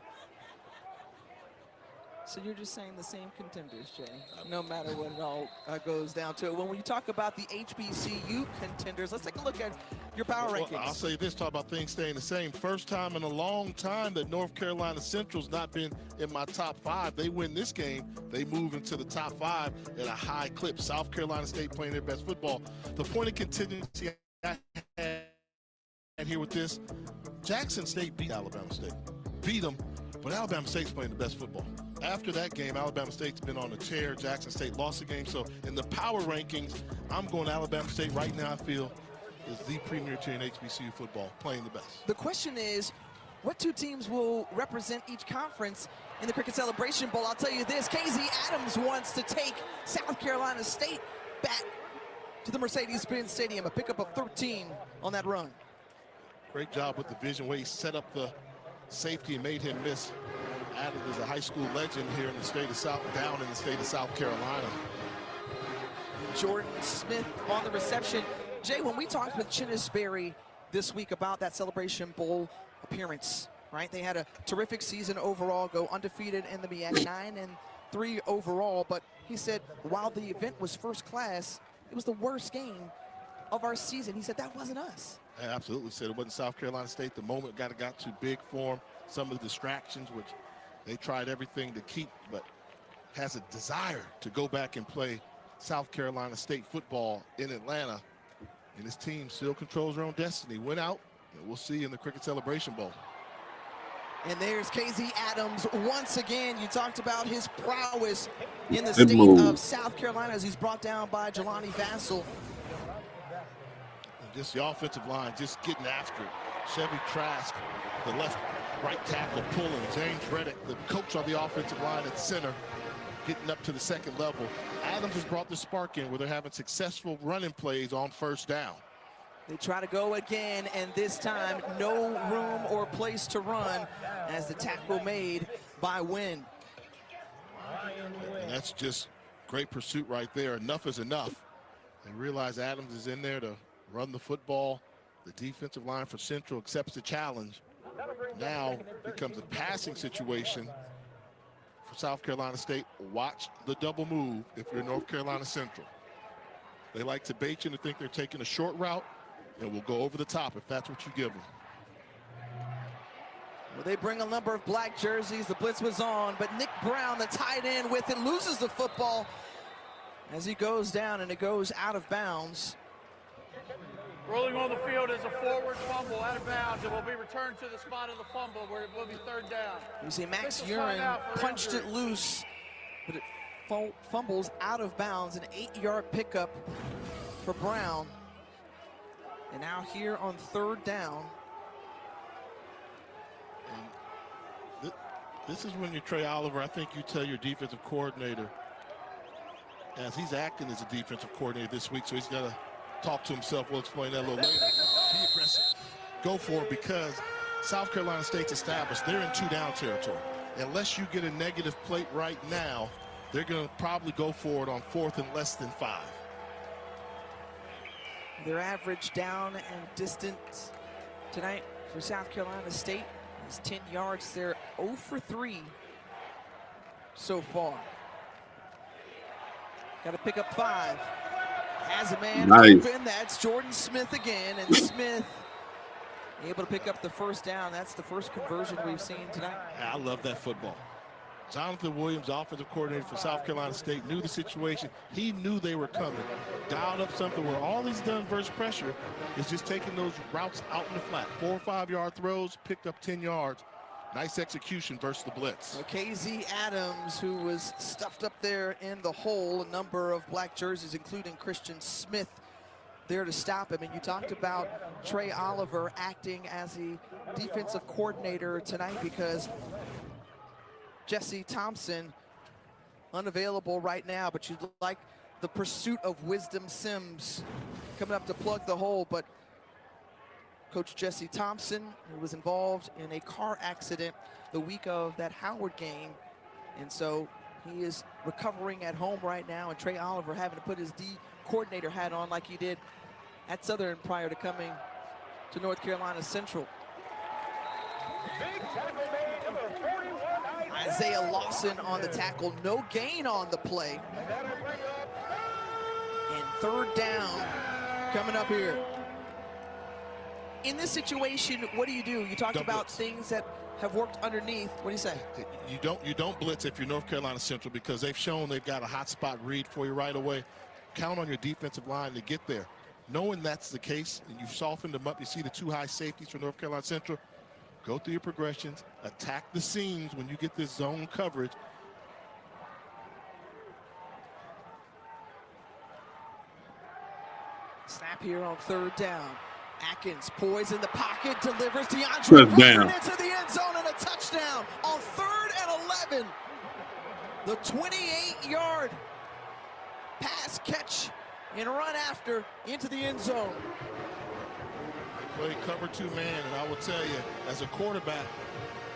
So you're just saying the same contenders, Jay, no matter what it all goes down to. When you talk about the HBCU contenders, let's take a look at your power rankings. I'll say this, talk about things staying the same. First time in a long time that North Carolina Central's not been in my top 5. They win this game, they move into the top 5 at a high clip. South Carolina State playing their best football. The point of contingency I had here with this, Jackson State beat Alabama State. Beat them, but Alabama State's playing the best football. After that game, Alabama State's been on a tear. Jackson State lost the game. So in the power rankings, I'm going Alabama State right now, I feel, is the premier team in HBCU football, playing the best. The question is, what two teams will represent each conference in the Cricket Celebration Bowl? I'll tell you this, KZ Adams wants to take South Carolina State back to the Mercedes-Benz Stadium, a pickup of 13 on that run. Great job with the vision, where he set up the safety and made him miss. Adams is a high school legend here in the state of down in the state of South Carolina. Jordan Smith on the reception. Jay, when we talked with Chinnis Berry this week about that Celebration Bowl appearance, right? They had a terrific season overall, go undefeated in the MEAC, 9-3 overall. But he said while the event was first class, it was the worst game of our season. He said that wasn't us. I absolutely said it wasn't South Carolina State. The moment got too big for them. Some of the distractions, which they tried everything to keep, but has a desire to go back and play South Carolina State football in Atlanta. And his team still controls their own destiny. Went out, and we'll see in the Cricket Celebration Bowl. And there's KZ Adams once again. You talked about his prowess in the state of South Carolina as he's brought down by Jelani Vassell. And just the offensive line just getting after it. Chevy Trask, the right tackle pulling. James Reddick, the coach on the offensive line at center, getting up to the second level. Adams has brought the spark in where they're having successful running plays on first down. They try to go again, and this time no room or place to run as the tackle made by Wynn. And that's just great pursuit right there. Enough is enough. They realize Adams is in there to run the football. The defensive line for Central accepts the challenge. Now becomes a passing situation for South Carolina State. Watch the double move if you're North Carolina Central. They like to bait you to think they're taking a short route, and we'll go over the top if that's what you give them. Well, they bring a number of black jerseys. The blitz was on, but Nick Brown, the tight end with it, loses the football as he goes down, and it goes out of bounds. Rolling on the field is a forward fumble out of bounds. It will be returned to the spot of the fumble where it will be third down. You see Max Urin punched it loose, but it fumbles out of bounds. An 8-yard pickup for Brown. And now here on third down. And this is when you're Trey Oliver. I think you tell your defensive coordinator, as he's acting as a defensive coordinator this week, so he's got to talk to himself. We'll explain that a little later. Be aggressive. Go for it, because South Carolina State's established. They're in 2-down territory. Unless you get a negative plate right now, they're going to probably go for it on 4th and less than 5. Their average down and distance tonight for South Carolina State is 10 yards. They're 0 for 3 so far. Got to pick up 5. Has a man open. That's Jordan Smith again, and Smith able to pick up the first down. That's the first conversion we've seen tonight. I love that football. Jonathan Williams, offensive coordinator for South Carolina State, knew the situation. He knew they were coming. Dialed up something where all he's done versus pressure is just taking those routes out in the flat. 4 or 5-yard throws, picked up 10 yards. Nice execution versus the blitz. KZ Adams, who was stuffed up there in the hole, a number of black jerseys, including Christian Smith, there to stop him. And you talked about Trey Oliver acting as the defensive coordinator tonight because Jesse Thompson unavailable right now, but you'd like the pursuit of Wisdom Sims coming up to plug the hole. But Coach Jesse Thompson, who was involved in a car accident the week of that Howard game, and so he is recovering at home right now, and Trey Oliver having to put his D coordinator hat on like he did at Southern prior to coming to North Carolina Central. Isaiah Lawson on the tackle, no gain on the play. And third down coming up here. In this situation, what do? You talked about things that have worked underneath. What do you say? You don't blitz if you're North Carolina Central, because they've shown they've got a hot spot read for you right away. Count on your defensive line to get there. Knowing that's the case, and you've softened them up, you see the 2 high safeties for North Carolina Central. Go through your progressions, attack the seams when you get this zone coverage. Snap here on third down. Atkins poised in the pocket, delivers DeAndre Bowman into the end zone, and a touchdown on 3rd and 11. The 28-yard pass catch and run after into the end zone. Play cover 2 man, and I will tell you, as a quarterback,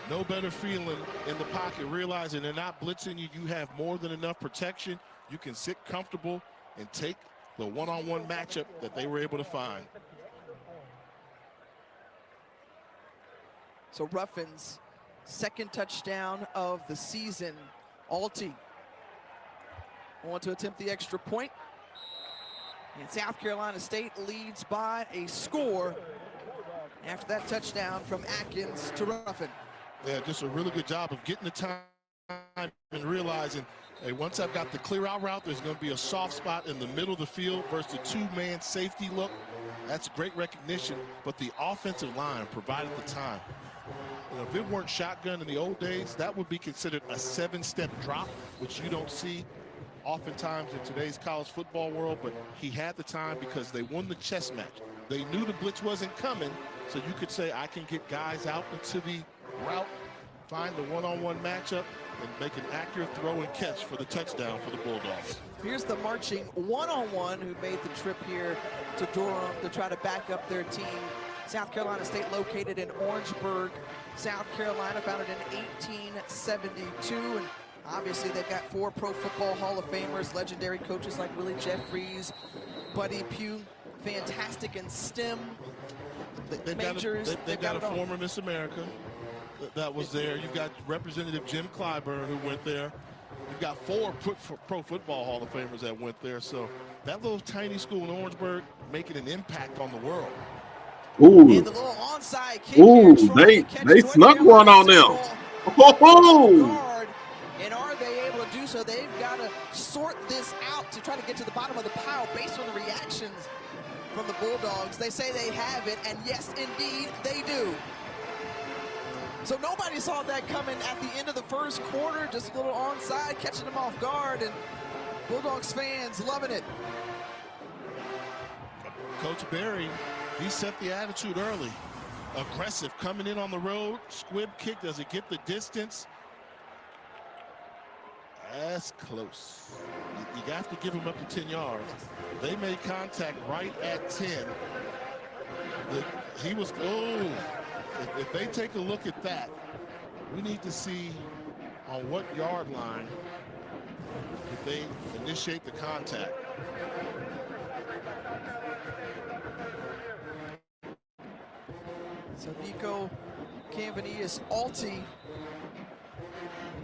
no better feeling in the pocket, realizing they're not blitzing you. You have more than enough protection. You can sit comfortable and take the one-on-one matchup that they were able to find. So Ruffin's second touchdown of the season. Alty want to attempt the extra point. And South Carolina State leads by a score after that touchdown from Atkins to Ruffin. Yeah, just a really good job of getting the time and realizing, hey, once I've got the clear out route, there's going to be a soft spot in the middle of the field versus the two-man safety look. That's great recognition, but the offensive line provided the time. You know, if it weren't shotgun in the old days, that would be considered a 7-step drop, which you don't see oftentimes in today's college football world, but he had the time because they won the chess match. They knew the blitz wasn't coming, so you could say, I can get guys out into the route, find the one-on-one matchup, and make an accurate throw and catch for the touchdown for the Bulldogs. Here's the marching one-on-one who made the trip here to Durham to try to back up their team. South Carolina State, located in Orangeburg, South Carolina, founded in 1872. And obviously they've got 4 Pro Football Hall of Famers, legendary coaches like Willie Jeffries, Buddy Pugh, fantastic in STEM majors. They've got a former Miss America that was there. You've got Representative Jim Clyburn who went there. You've got 4 Pro Football Hall of Famers that went there. So that little tiny school in Orangeburg making an impact on the world. Ooh. And the little onside kick. Ooh, they snuck one on them. Oh. And are they able to do so? They've got to sort this out to try to get to the bottom of the pile based on the reactions from the Bulldogs. They say they have it, and yes, indeed, they do. So nobody saw that coming at the end of the first quarter. Just a little onside, catching them off guard, and Bulldogs fans loving it. Coach Berry, he set the attitude early. Aggressive, coming in on the road. Squib kick, does it get the distance? That's close. You have to give them up to 10 yards. They made contact right at 10. He was, if they take a look at that, we need to see on what yard line did they initiate the contact. So Nico Canvanius Alty,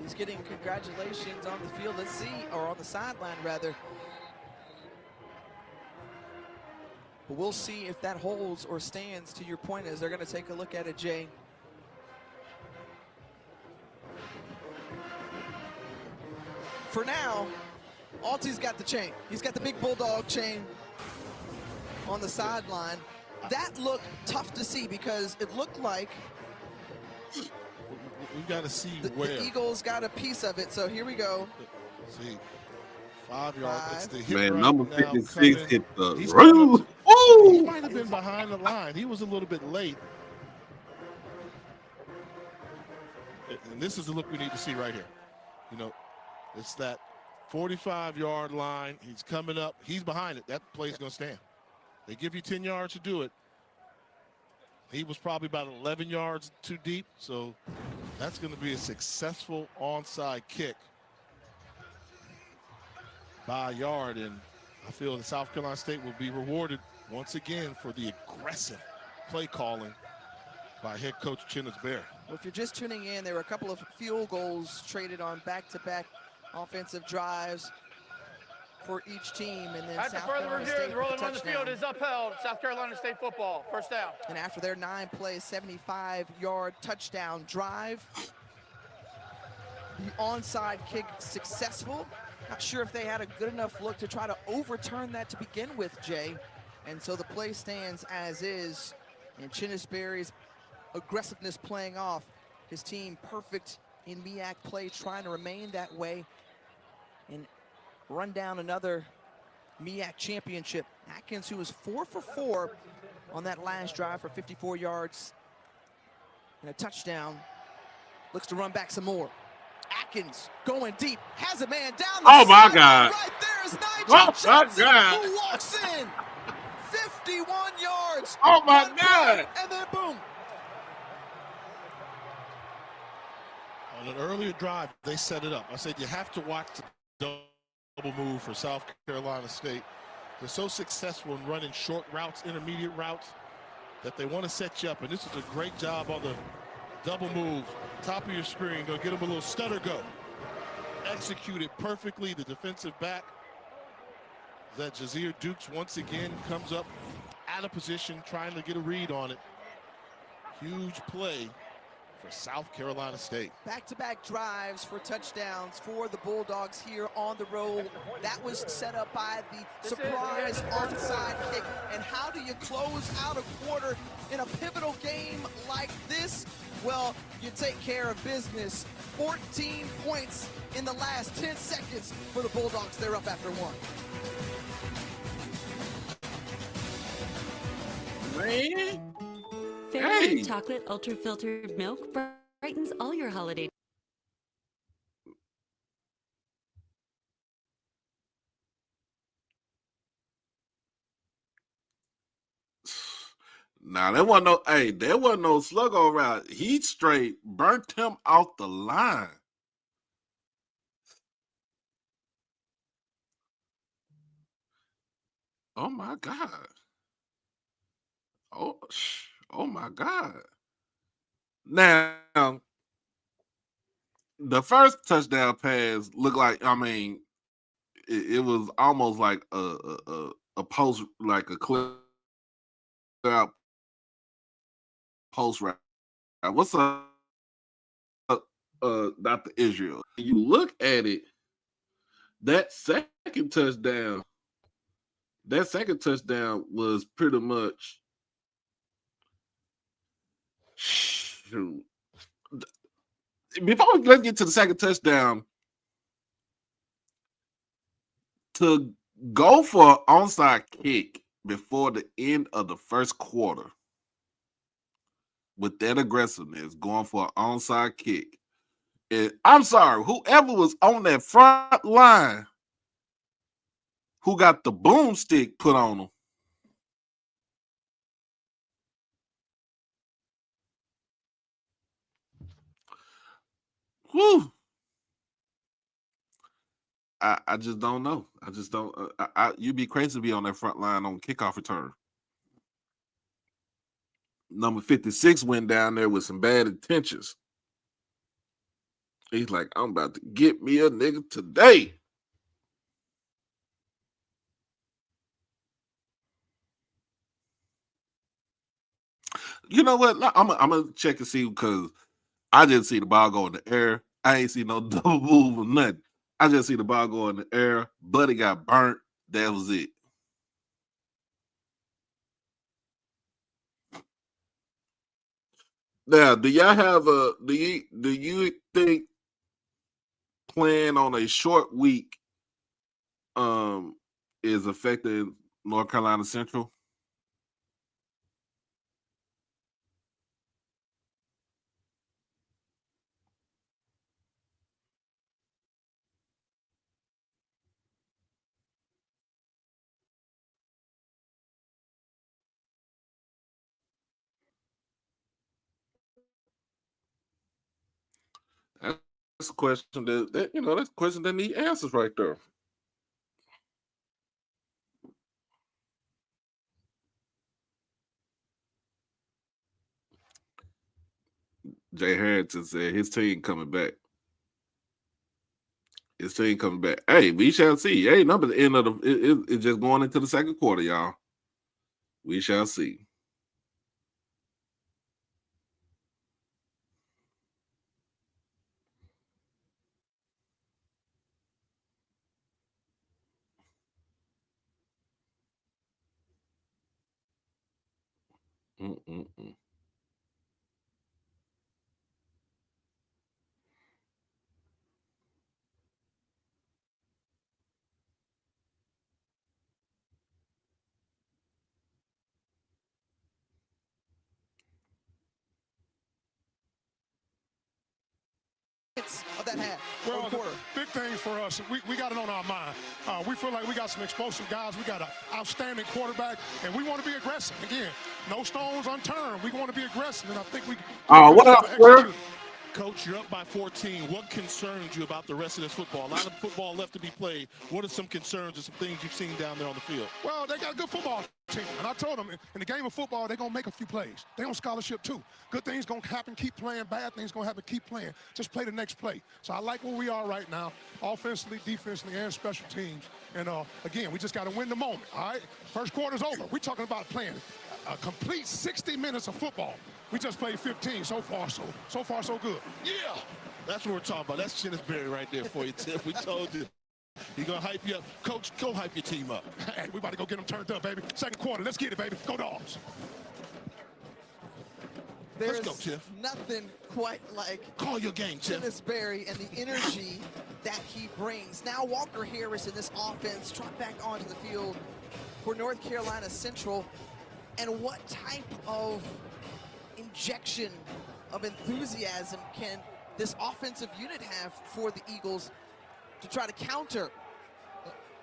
he's getting congratulations on the field. Let's see, or on the sideline rather. But we'll see if that holds or stands, to your point, as they're going to take a look at it, Jay. For now, Alty's got the chain. He's got the big Bulldog chain on the sideline. That looked tough to see because it looked like we've got to see where the Eagles got a piece of it. So here we go. See, 5 yards. It's the hit. Man, right number now 56 hit the roof. Ooh! He might have been behind the line. He was a little bit late. And this is the look we need to see right here. You know, it's that 45-yard line. He's coming up. He's behind it. That play's going to stand. They give you 10 yards to do it. He was probably about 11 yards too deep, so that's going to be a successful onside kick by a yard, and I feel that South Carolina State will be rewarded once again for the aggressive play calling by head coach Chennis Berry. Well, if you're just tuning in, there were a couple of field goals traded on back-to-back offensive drives for each team, and then after South further Carolina reviews, State rolling on the field is upheld. South Carolina State football, first down. And after their 9-play, 75-yard touchdown drive, the onside kick successful. Not sure if they had a good enough look to try to overturn that to begin with, Jay. And so the play stands as is, and Chennis Berry's aggressiveness playing off. His team perfect in MEAC play, trying to remain that way and run down another MEAC championship. Atkins, who was 4 for 4 on that last drive for 54 yards and a touchdown, looks to run back some more. Atkins going deep, has a man down the Oh my God. Right there is Nigel Oh my Johnson, God. who walks in. 51 yards. Oh my one God. play, and then boom. On an earlier drive, they set it up. I said you have to watch the double move for South Carolina State. They're so successful in running short routes, intermediate routes, that they want to set you up. And this is a great job on the Double move, top of your screen. Go get him a little stutter go. Executed perfectly. The defensive back, that Jazir Dukes once again comes up out of position, trying to get a read on it. Huge play for South Carolina State. Back-to-back drives for touchdowns for the Bulldogs here on the road. That was set up by the surprise onside kick. And how do you close out a quarter in a pivotal game like this? Well, you take care of business. 14 points in the last 10 seconds for the Bulldogs. They're up after one. Man. Fairy chocolate ultra filtered milk brightens all your holiday. Nah, there wasn't no slug on route. He straight burnt him off the line. Oh my God. Oh my God. Now, the first touchdown pass looked like, it was almost like a post, like a clear out post route. What's up, Dr. Israel? You look at it, that second touchdown was pretty much, shoot. Let's get to the second touchdown. To go for an onside kick before the end of the first quarter with that aggressiveness, going for an onside kick. And I'm sorry, whoever was on that front line who got the boomstick put on them. Whew. I just don't know. I just don't. You'd be crazy to be on that front line on kickoff return. Number 56 went down there with some bad intentions. He's like, I'm about to get me a nigga today. You know what? I'm gonna check and see, because I didn't see the ball go in the air. I ain't see no double move or nothing. I just see the ball go in the air. Buddy got burnt. That was it. Now, do y'all have do you think playing on a short week is affecting North Carolina Central? That's a question that's a question that needs answers right there. Jay Harrington said his team coming back. His team coming back. Hey, we shall see. Hey, number the end of it's just going into the second quarter, y'all. We shall see. Mm-mm-mm. Of that half. Well, the big things for us, we got it on our mind. We feel like we got some explosive guys. We got an outstanding quarterback, and we want to be aggressive. Again, no stones unturned. We want to be aggressive, and I think we. What up, sir? Coach, you're up by 14. What concerns you about the rest of this football? A lot of football left to be played. What are some concerns or some things you've seen down there on the field? Well, they got a good football team. And I told them, in the game of football, they're going to make a few plays. They're on scholarship, too. Good things going to happen, keep playing. Bad things going to happen, keep playing. Just play the next play. So I like where we are right now, offensively, defensively, and special teams. And, again, we just got to win the moment, all right? First quarter's over. We're talking about playing a complete 60 minutes of football. We just played 15 so far, so good. Yeah, that's what we're talking about. That's Chinnisberry right there for you, Tim. We told you. He's going to hype you up. Coach, go hype your team up. Hey, we about to go get them turned up, baby. Second quarter, let's get it, baby. Go Dogs. There's Let's go, Tiff. nothing quite like Call your game, Tiff. Chinnisberry and the energy that he brings. Now Walker Harris in this offense trot back onto the field for North Carolina Central. And what type of injection of enthusiasm can this offensive unit have for the Eagles to try to counter?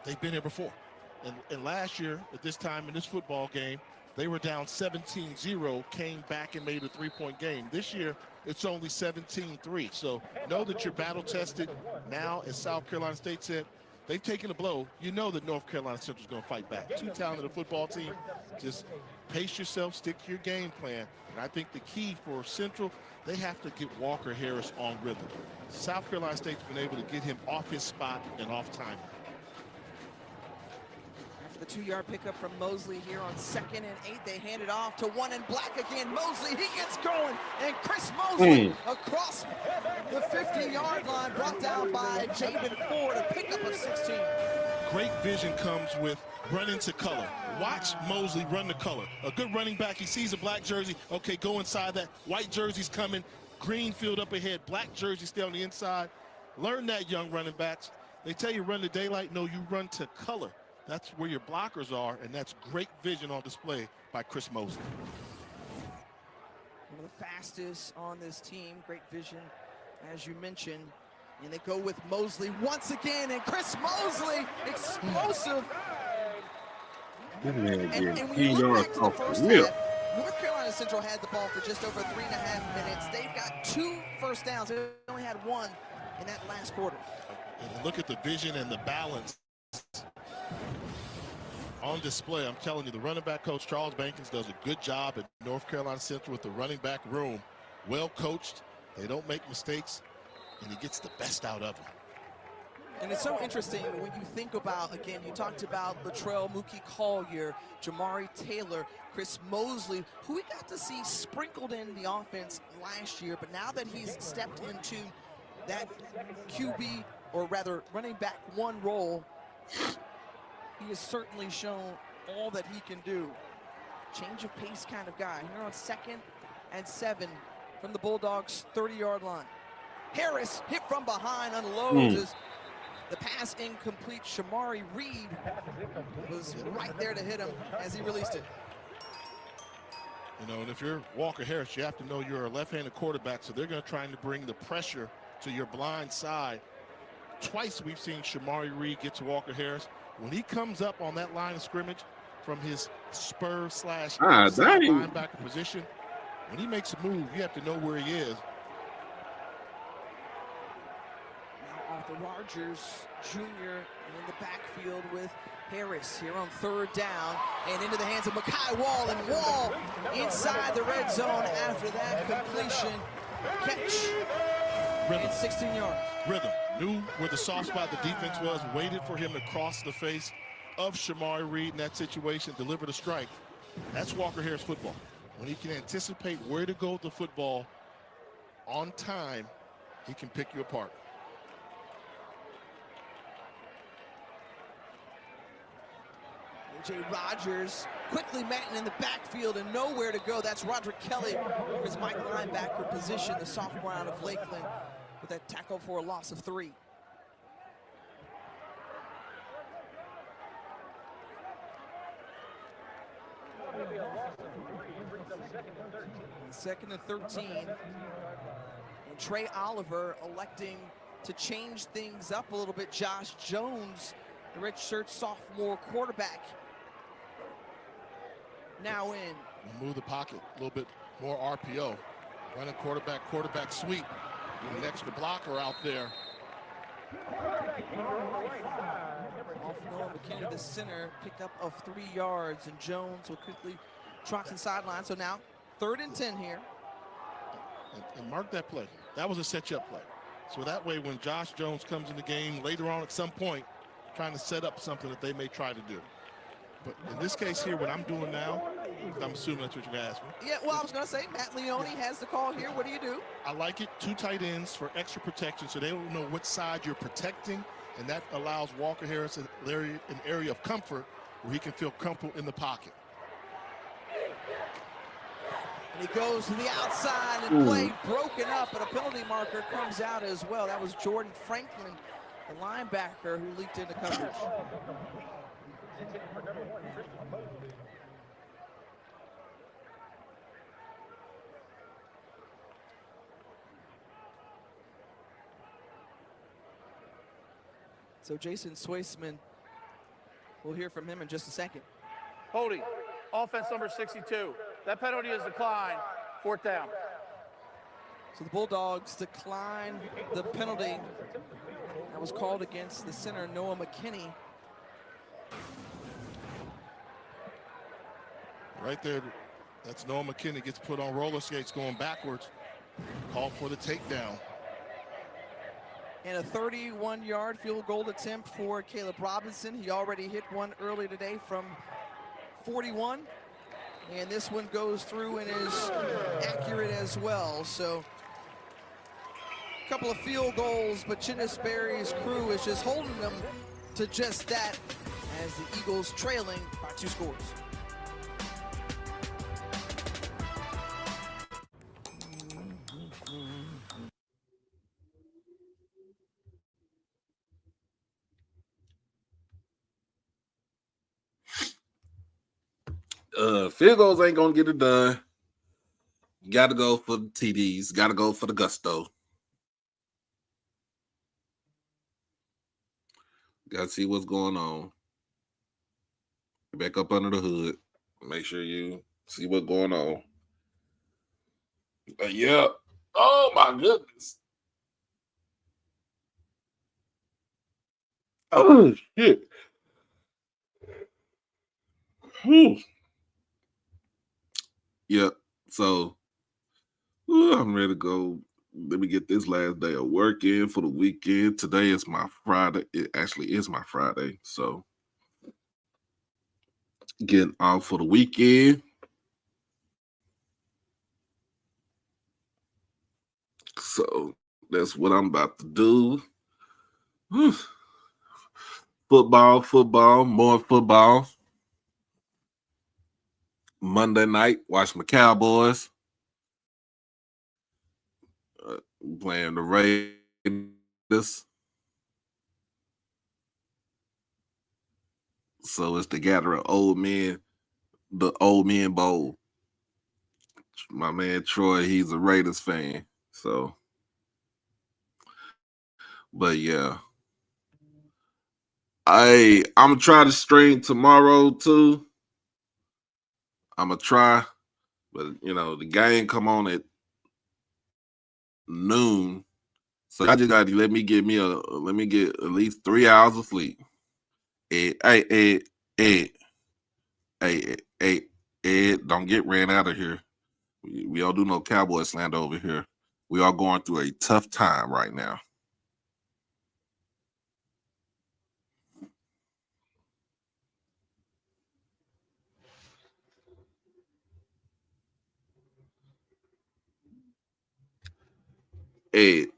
They've been here before. And last year, at this time in this football game, they were down 17-0, came back and made a three-point game. This year, it's only 17-3. So know that you're battle-tested. Now, as South Carolina State said, they've taken a blow. You know that North Carolina Central is going to fight back. Too talented a football team. Just pace yourself, stick to your game plan. And I think the key for Central, they have to get Walker Harris on rhythm. South Carolina State's been able to get him off his spot and off time. After the 2-yard pickup from Mosley here on 2nd and 8, they hand it off to one and black again. Mosley, he gets going, and Chris Mosley across the 50-yard line, brought down by Jabin Ford, a pickup of 16. Great vision comes with running to color. Watch Mosley run the color. A good running back, he sees a black jersey. Okay, go inside that. White jersey's coming. Green field up ahead. Black jersey stay on the inside. Learn that, young running backs. They tell you run to daylight. No, you run to color. That's where your blockers are, and that's great vision on display by Chris Mosley. One of the fastest on this team. Great vision, as you mentioned. And they go with Mosley once again, and Chris Mosley, explosive. And when you look back to the first half, North Carolina Central had the ball for just over 3.5 minutes. They've got 2 first downs. They only had 1 in that last quarter. And look at the vision and the balance on display. I'm telling you, the running back coach, Charles Bankins, does a good job at North Carolina Central with the running back room. Well coached. They don't make mistakes, and he gets the best out of them. And it's so interesting when you think about, again, you talked about Latrell Mookie Collier, Jamari Taylor, Chris Mosley, who we got to see sprinkled in the offense last year, but now that he's stepped into that QB, or rather running back 1 role, he has certainly shown all that he can do. Change of pace kind of guy. Here on 2nd and 7 from the Bulldogs' 30-yard line. Harris hit from behind, unloads as the pass incomplete. Shamari Reed was right there to hit him as he released it. You know, and if you're Walker Harris, you have to know you're a left-handed quarterback, so they're going to try to bring the pressure to your blind side. Twice we've seen Shamari Reed get to Walker Harris. When he comes up on that line of scrimmage from his spur slash linebacker position, when he makes a move, you have to know where he is. Now Arthur Rogers Jr. in the backfield with Harris here on 3rd down, and into the hands of Mekhi Wall, and Wall inside the red zone after that completion. Catch. Rhythm. And 16 yards. Rhythm. Knew where the soft spot the defense was, waited for him to cross the face of Shamari Reed in that situation, delivered a strike. That's Walker Harris football. When he can anticipate where to go with the football on time, he can pick you apart. A.J. Rogers quickly met in the backfield and nowhere to go. That's Roderick Kelly from his Mike linebacker position, the sophomore out of Lakeland, with that tackle for a loss of 3. Second and 13. And Trey Oliver electing to change things up a little bit. Josh Jones, the redshirt sophomore quarterback, now in. Move the pocket a little bit more RPO. Running quarterback sweep. An extra blocker out there. Off Noah McKinney, the center, pickup of 3 yards, and Jones will quickly trot to the sideline. So now 3rd and 10 here. And mark that play. That was a set-you-up play. So that way when Josh Jones comes in the game later on at some point, trying to set up something that they may try to do. But in this case here, what I'm doing now, I'm assuming that's what you're going to ask me. Yeah, well, I was going to say, Matt Leone has the call here. What do you do? I like it. 2 tight ends for extra protection so they don't know what side you're protecting, and that allows Walker Harris an area of comfort where he can feel comfortable in the pocket. And he goes to the outside and play broken up, but a penalty marker comes out as well. That was Jordan Franklin, the linebacker, who leaked into coverage. So Jason Swaisman, we'll hear from him in just a second. Holding, offense number 62. That penalty is declined. 4th down. So the Bulldogs decline the penalty that was called against the center, Noah McKinney. Right there, that's Noah McKinney gets put on roller skates going backwards. Called for the takedown. And a 31-yard field goal attempt for Caleb Robinson. He already hit one early today from 41. And this one goes through and is accurate as well. So a couple of field goals, but Chinnis Berry's crew is just holding them to just that as the Eagles trailing by 2 scores. Field goals ain't gonna get it done. Got to go for the TDs. Got to go for the gusto. Got to see what's going on. Back up under the hood. Make sure you see what's going on. Yeah. Oh my goodness. Oh shit. Whew. Yep. So I'm ready to go. Let me get this last day of work in for the weekend. Today is my Friday. It actually is my Friday. So getting off for the weekend. So that's what I'm about to do. Whew. Football, more football. Monday night, watch my Cowboys playing the Raiders. So it's the gather of old men, the Old Men Bowl. My man Troy, he's a Raiders fan. So, but yeah. I'm gonna try to stream tomorrow too. I'm gonna try, but you know the game come on at noon, so I just got to let me get at least 3 hours of sleep. Ed, don't get ran out of here. We don't do no Cowboy slander over here. We are going through a tough time right now. Ed,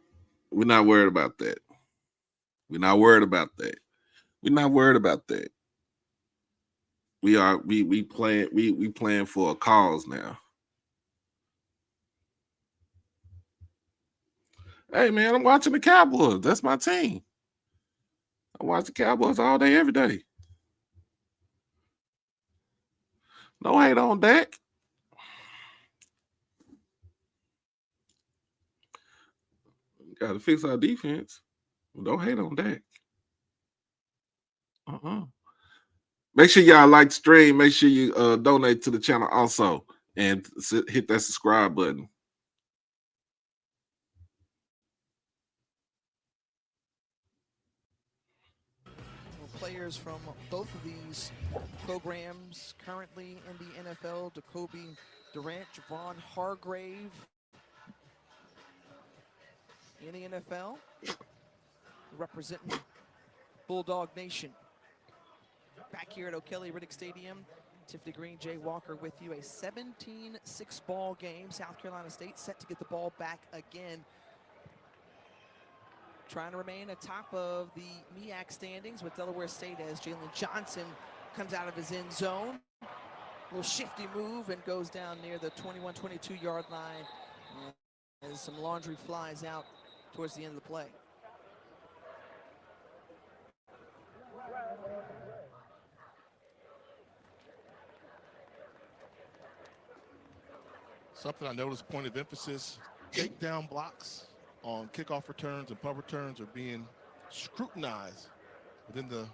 we're not worried about that. We're not worried about that. We're not worried about that. We playing for a cause now. Hey man, I'm watching the Cowboys. That's my team. I watch the Cowboys all day, every day. No hate on Dak. Got to fix our defense. Don't hate on Dak. Make sure y'all like the stream. Make sure you donate to the channel also. And hit that subscribe button. players from both of these programs currently in the NFL. Jacoby Durant, Javon Hargrave in the NFL, representing Bulldog Nation. Back here at O'Kelly Riddick Stadium, Tiffany Green, Jay Walker with you. A 17-6 ball game. South Carolina State set to get the ball back again. Trying to remain atop of the MEAC standings with Delaware State as Jalen Johnson comes out of his end zone. A little shifty move and goes down near the 21-22 yard line as some laundry flies out towards the end of the play. Something I noticed, point of emphasis, takedown blocks on kickoff returns and punt returns are being scrutinized within the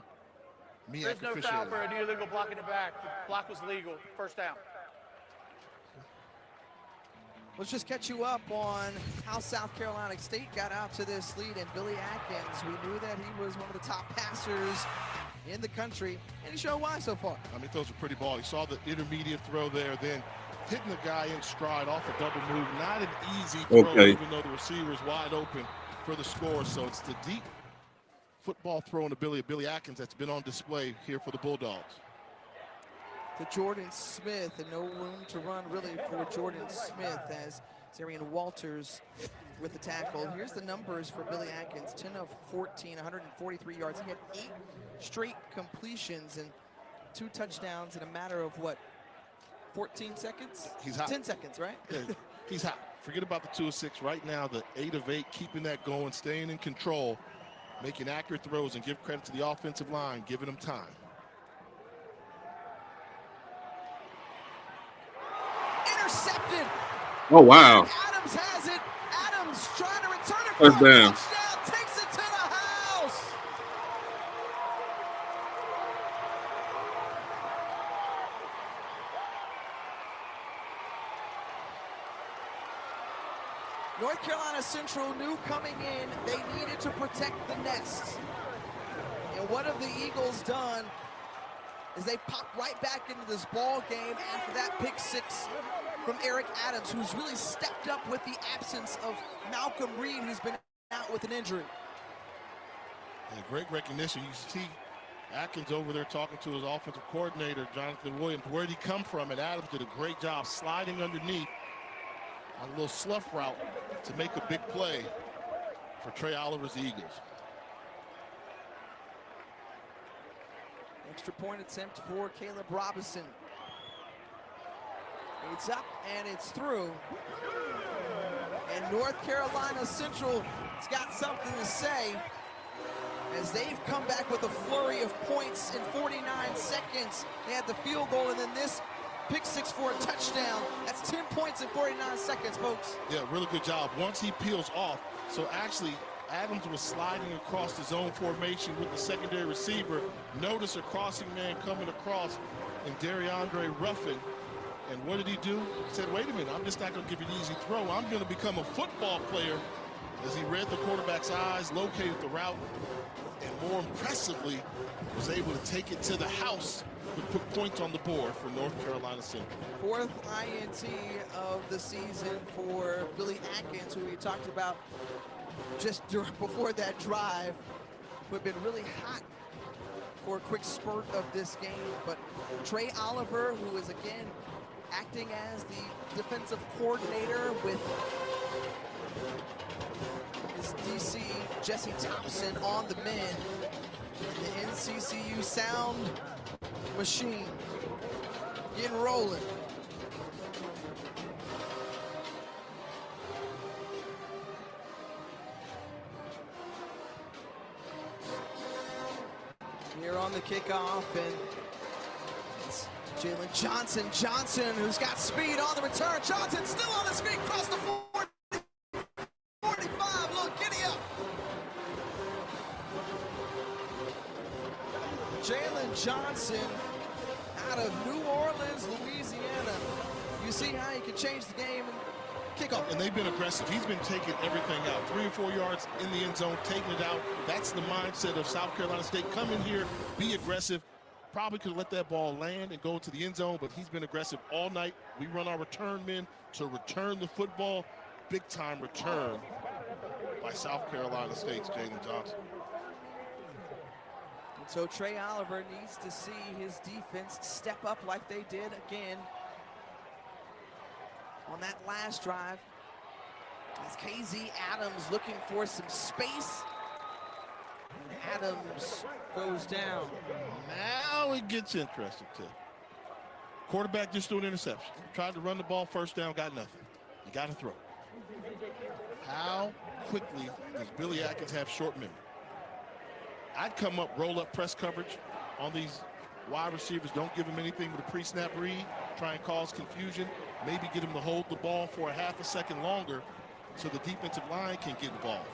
MEAC There's no foul for an illegal block in the back. The block was legal. First down. Let's just catch you up on how South Carolina State got out to this lead, and Billy Atkins, we knew that he was one of the top passers in the country, and he showed why so far. I mean, those are pretty ball. You saw the intermediate throw there, then hitting the guy in stride off a double move. Not an easy throw, even though the receiver is wide open for the score. So it's the deep football throwing ability of Billy Atkins that's been on display here for the Bulldogs. To Jordan Smith, and no room to run really for Jordan Smith as Zarian Walters with the tackle. Here's the numbers for Billy Atkins: 10 of 14, 143 yards. He had 8 straight completions and 2 touchdowns in a matter of what, 14 seconds? He's hot. 10 seconds, right? Yeah, he's hot. Forget about the 2 of 6 right now. The 8 of 8, keeping that going, staying in control, making accurate throws, and give credit to the offensive line, giving them time. Intercepted. Oh, wow. Adams has it. Adams trying to return it. First down. Touchdown, takes it to the house. North Carolina Central knew coming in they needed to protect the nest. And what have the Eagles done is they popped right back into this ball game after that pick 6 from Eric Adams, who's really stepped up with the absence of Malcolm Reed, who's been out with an injury. And great recognition. You see Atkins over there talking to his offensive coordinator, Jonathan Williams. Where did he come from? And Adams did a great job sliding underneath on a little slough route to make a big play for Trey Oliver's Eagles. Extra point attempt for Caleb Robinson. It's up and it's through. And North Carolina Central has got something to say as they've come back with a flurry of points in 49 seconds. They had the field goal and then this pick 6 for a touchdown. That's 10 points in 49 seconds, folks. Yeah, really good job. Once he peels off, so actually Adams was sliding across the zone formation with the secondary receiver. Notice a crossing man coming across and DeAndre Ruffin. And what did he do? He said, wait a minute, I'm just not going to give you an easy throw. I'm going to become a football player. As he read the quarterback's eyes, located the route, and more impressively, was able to take it to the house to put points on the board for North Carolina Central. 4th INT of the season for Billy Atkins, who we talked about just before that drive, who had been really hot for a quick spurt of this game. But Trey Oliver, who is again acting as the defensive coordinator with his DC Jesse Thompson on the men. The NCCU sound machine getting rolling. Here on the kickoff, and it's Jalen Johnson, who's got speed on the return. Johnson still on his feet, across the 40, 45, look, giddy up. Jalen Johnson out of New Orleans, Louisiana. You see how he can change the game and kickoff. And they've been aggressive. He's been taking everything out. 3 or 4 yards in the end zone, taking it out. That's the mindset of South Carolina State. Come in here, be aggressive. Probably could let that ball land and go into the end zone, but he's been aggressive all night. We run our return men to return the football. Big time return by South Carolina State's Jalen Johnson. And so Trey Oliver needs to see his defense step up like they did again on that last drive. As KZ Adams looking for some space. And Adams goes down. Now it gets interesting, too. Quarterback just threw an interception. Tried to run the ball, first down, got nothing. You got to throw. How quickly does Billy Atkins have short memory? I'd come up, roll up press coverage on these wide receivers. Don't give them anything with a pre-snap read. Try and cause confusion. Maybe get them to hold the ball for a half a second longer so the defensive line can get involved.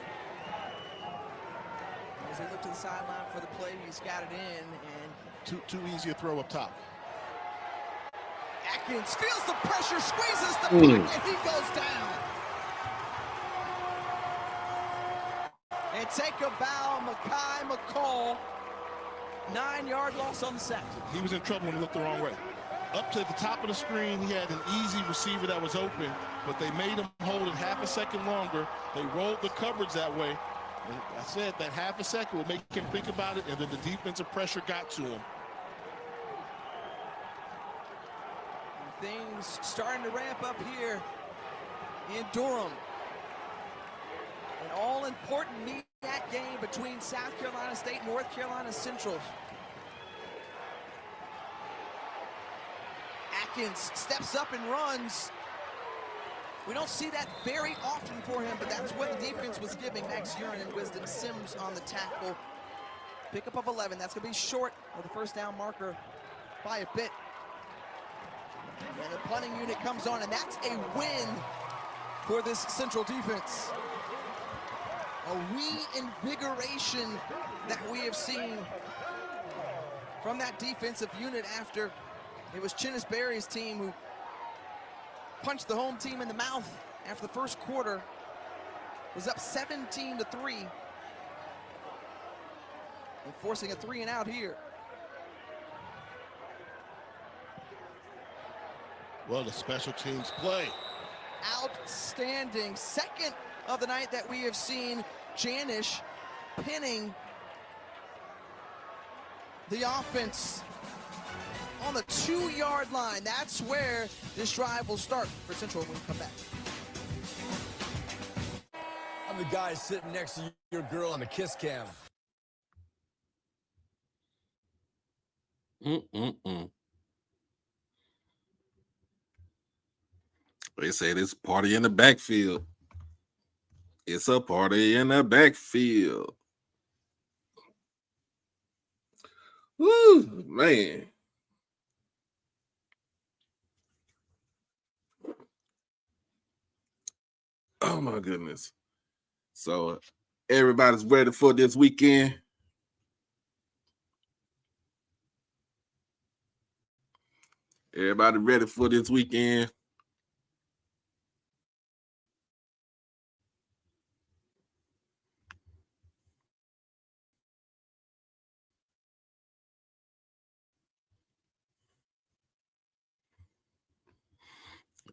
As they look to the sideline for the play, he's got it in, and Too easy a throw up top. Atkins feels the pressure, squeezes the puck, and he goes down. And take a bow, Mekhi McCall. 9-yard loss on the sack. He was in trouble when he looked the wrong way. Up to the top of the screen, he had an easy receiver that was open, but they made him hold it half a second longer. They rolled the coverage that way. And I said that half a second would make him think about it, and then the defensive pressure got to him. Things starting to ramp up here in Durham. An all-important MEAC game between South Carolina State and North Carolina Central. Atkins steps up and runs. We don't see that very often for him, but that's what the defense was giving. Max Urin and Wisdom Sims on the tackle. Pickup of 11. That's going to be short of the first down marker by a bit. And the punting unit comes on, and that's a win for this Central defense. A reinvigoration that we have seen from that defensive unit after it was Chinnis Berry's team who punched the home team in the mouth after the first quarter. Was up 17-3 and forcing a 3-and-out here. Well, the special teams play. Outstanding. Second of the night that we have seen Janish pinning the offense on the 2-yard line. That's where this drive will start for Central when we come back. I'm the guy sitting next to your girl on the kiss cam. They said it's a party in the backfield. It's a party in the backfield. Woo, man. Oh, my goodness. So, everybody's ready for this weekend. Everybody ready for this weekend?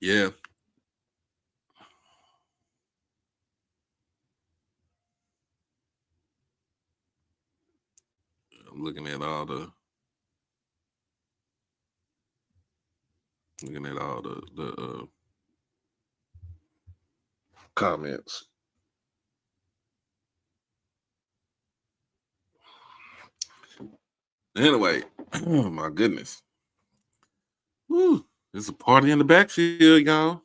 Yeah. I'm looking at all the comments. Anyway, oh my goodness. Woo, it's a party in the backfield, y'all.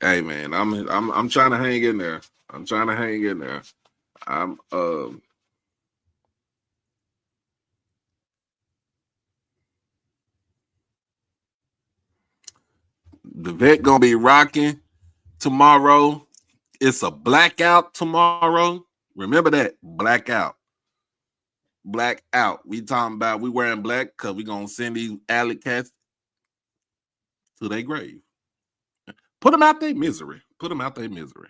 Hey man, I'm trying to hang in there. I'm trying to hang in there. The vet gonna be rocking tomorrow. It's a blackout tomorrow. Remember that, blackout. black out. We talking about we wearing black because we gonna send these alley cats to their grave. Put them out their misery. Put them out their misery.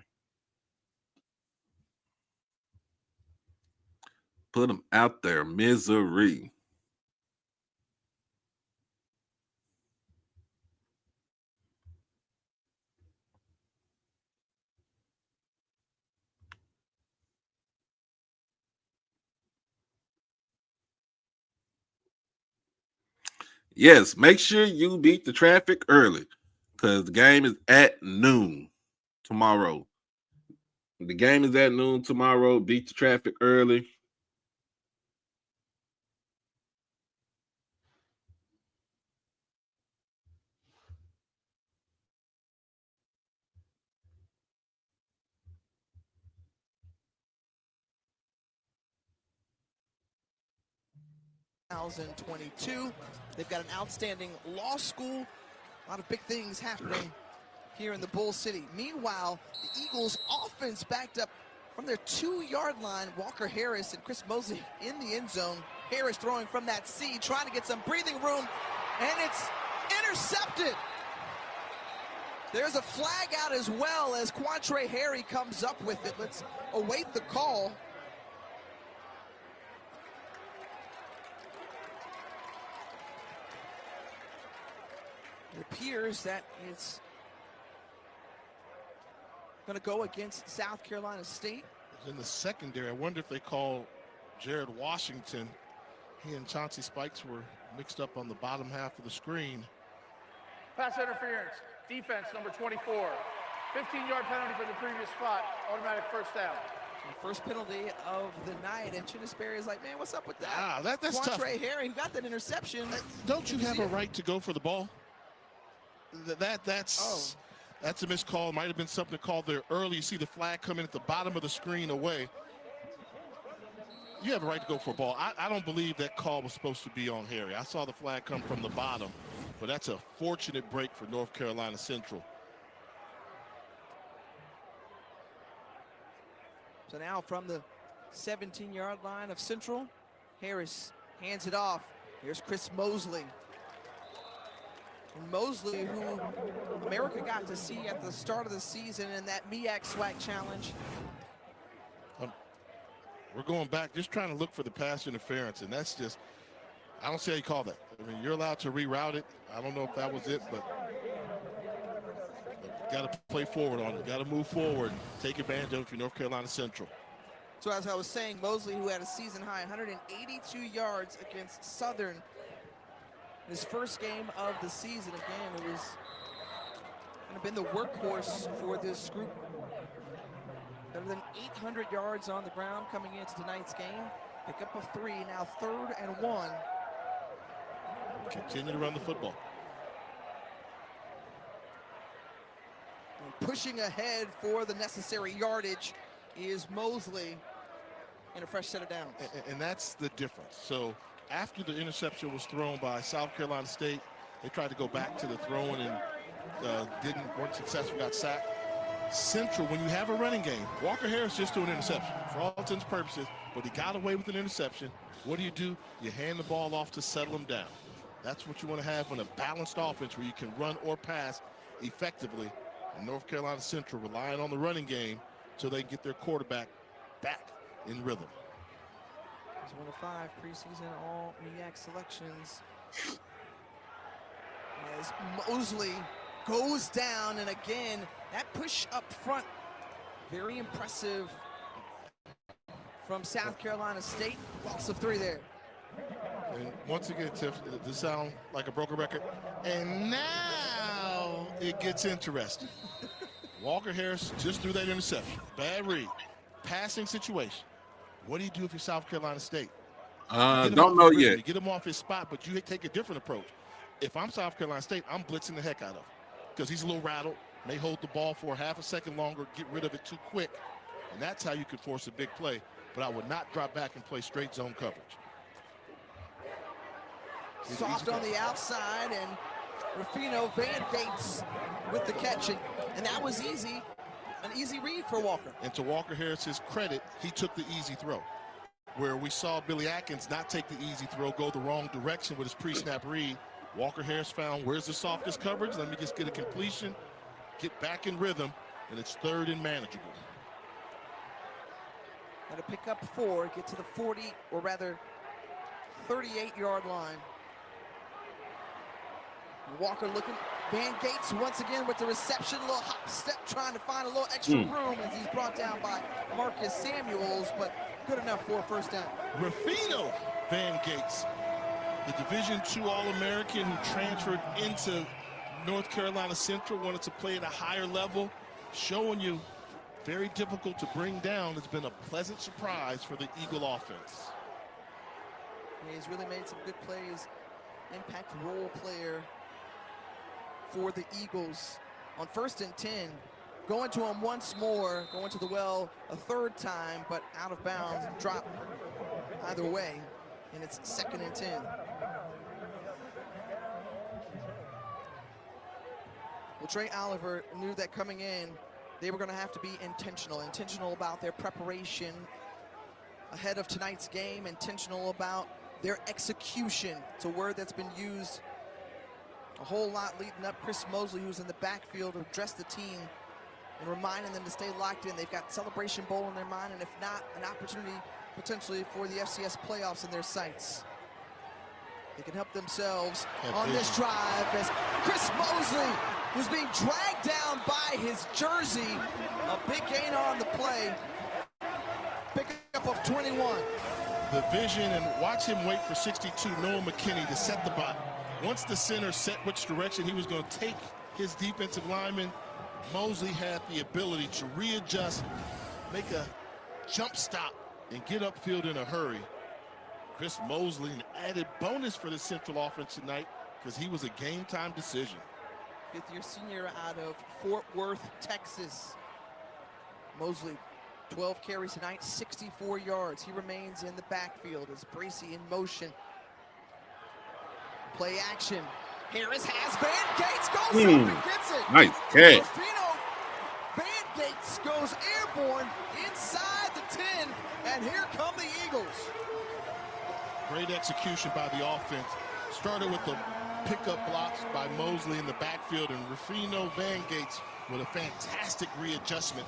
Put them out their misery. Yes, make sure you beat the traffic early because the game is at noon tomorrow. The game is at noon tomorrow. Beat the traffic early. They've got an outstanding law school. A lot of big things happening here in the Bull City. Meanwhile, the Eagles offense backed up from their 2-yard line. Walker Harris and Chris Mosley in the end zone. Harris throwing from that C, trying to get some breathing room, and it's intercepted. There's a flag out as well as Quantre Harry comes up with it. Let's await the call. It appears that it's going to go against South Carolina State. In the secondary, I wonder if they call Jared Washington. He and Chauncey Spikes were mixed up on the bottom half of the screen. Pass interference. Defense, number 24. 15-yard penalty for the previous spot. Automatic first down. First penalty of the night, and Chinnisberry is like, man, what's up with that? That's tough. Quantre Harry, who got that interception. Don't you have a right to go for the ball? That's a missed call. Might have been something called there early. You see the flag coming at the bottom of the screen away. You have a right to go for a ball. I don't believe that call was supposed to be on Harry. I saw the flag come from the bottom, but that's a fortunate break for North Carolina Central. So now from the 17-yard line of Central, Harris hands it off. Here's Chris Mosley. And Mosley, who America got to see at the start of the season in that MEAC SWAC challenge. We're going back, just trying to look for the pass interference, and that's just, I don't see how you call that. I mean, you're allowed to reroute it. I don't know if that was it, but got to play forward on it. Got to move forward, take advantage of it for North Carolina Central. So as I was saying, Mosley, who had a season high 182 yards against Southern, his first game of the season. Again, it was kind of been the workhorse for this group. Better than 800 yards on the ground coming into tonight's game. Pick up a 3, now 3rd and 1. Continue to run the football. And pushing ahead for the necessary yardage is Mosley in a fresh set of downs. And that's the difference. So after the interception was thrown by South Carolina State, they tried to go back to the throwing and weren't successful, got sacked. Central, when you have a running game, Walker Harris just threw an interception for all intents and purposes, but he got away with an interception. What do? You hand the ball off to settle him down. That's what you want to have in a balanced offense where you can run or pass effectively. And North Carolina Central relying on the running game so they get their quarterback back in rhythm. He's one of 5 preseason all MEAC selections. As Mosley goes down, and again, that push up front, very impressive from South Carolina State. Lots of 3 there. And once again, Tiff, this sound like a broken record. And now it gets interesting. Walker Harris just threw that interception. Bad read. Passing situation. What do you do if you're South Carolina State? Don't know yet. You get him off his spot, but you take a different approach. If I'm South Carolina State, I'm blitzing the heck out of him because he's a little rattled. May hold the ball for half a second longer, get rid of it too quick, and that's how you could force a big play. But I would not drop back and play straight zone coverage. Soft on the outside, and Rufino Van Gates with the catching, and that was easy, an easy read for Walker. And to Walker Harris's credit, he took the easy throw. where we saw Billy Atkins not take the easy throw, go the wrong direction with his pre-snap read. Walker Harris found, where's the softest coverage? Let me just get a completion, get back in rhythm, and it's 3rd and manageable. Got to pick up 4, get to the 40, or rather 38-yard line. Walker looking. Van Gates once again with the reception, a little hop step, trying to find a little extra room as he's brought down by Marcus Samuels, but good enough for a first down. Rufino Van Gates, the Division II All-American who transferred into North Carolina Central, wanted to play at a higher level, showing you very difficult to bring down. It's been a pleasant surprise for the Eagle offense. Yeah, he's really made some good plays, impact role player for the Eagles. On 1st and 10, going to him once more, going to the well a 3rd time, but out of bounds, drop either way, and it's 2nd and 10. Well, Trey Oliver knew that coming in, they were going to have to be intentional about their preparation ahead of tonight's game, intentional about their execution. It's a word that's been used a whole lot leading up. Chris Mosley, who's in the backfield, addressed the team and reminding them to stay locked in. They've got Celebration Bowl in their mind, and if not, an opportunity potentially for the FCS playoffs in their sights. They can help themselves on this drive as Chris Mosley, who's being dragged down by his jersey. A big gain on the play. Pickup of 21. The vision, and watch him wait for 62, Noah McKinney, to set the bot. Once the center set which direction he was going to take his defensive lineman, Mosley had the ability to readjust, make a jump stop, and get upfield in a hurry. Chris Mosley, an added bonus for the Central offense tonight because he was a game-time decision. 5th-year senior out of Fort Worth, Texas. Mosley, 12 carries tonight, 64 yards. He remains in the backfield as Bracey in motion. Play action. Harris has Van Gates, goes up and gets it. Nice catch. Rufino Van Gates goes airborne inside the 10, and here come the Eagles. Great execution by the offense. Started with the pickup blocks by Mosley in the backfield, and Rufino Van Gates with a fantastic readjustment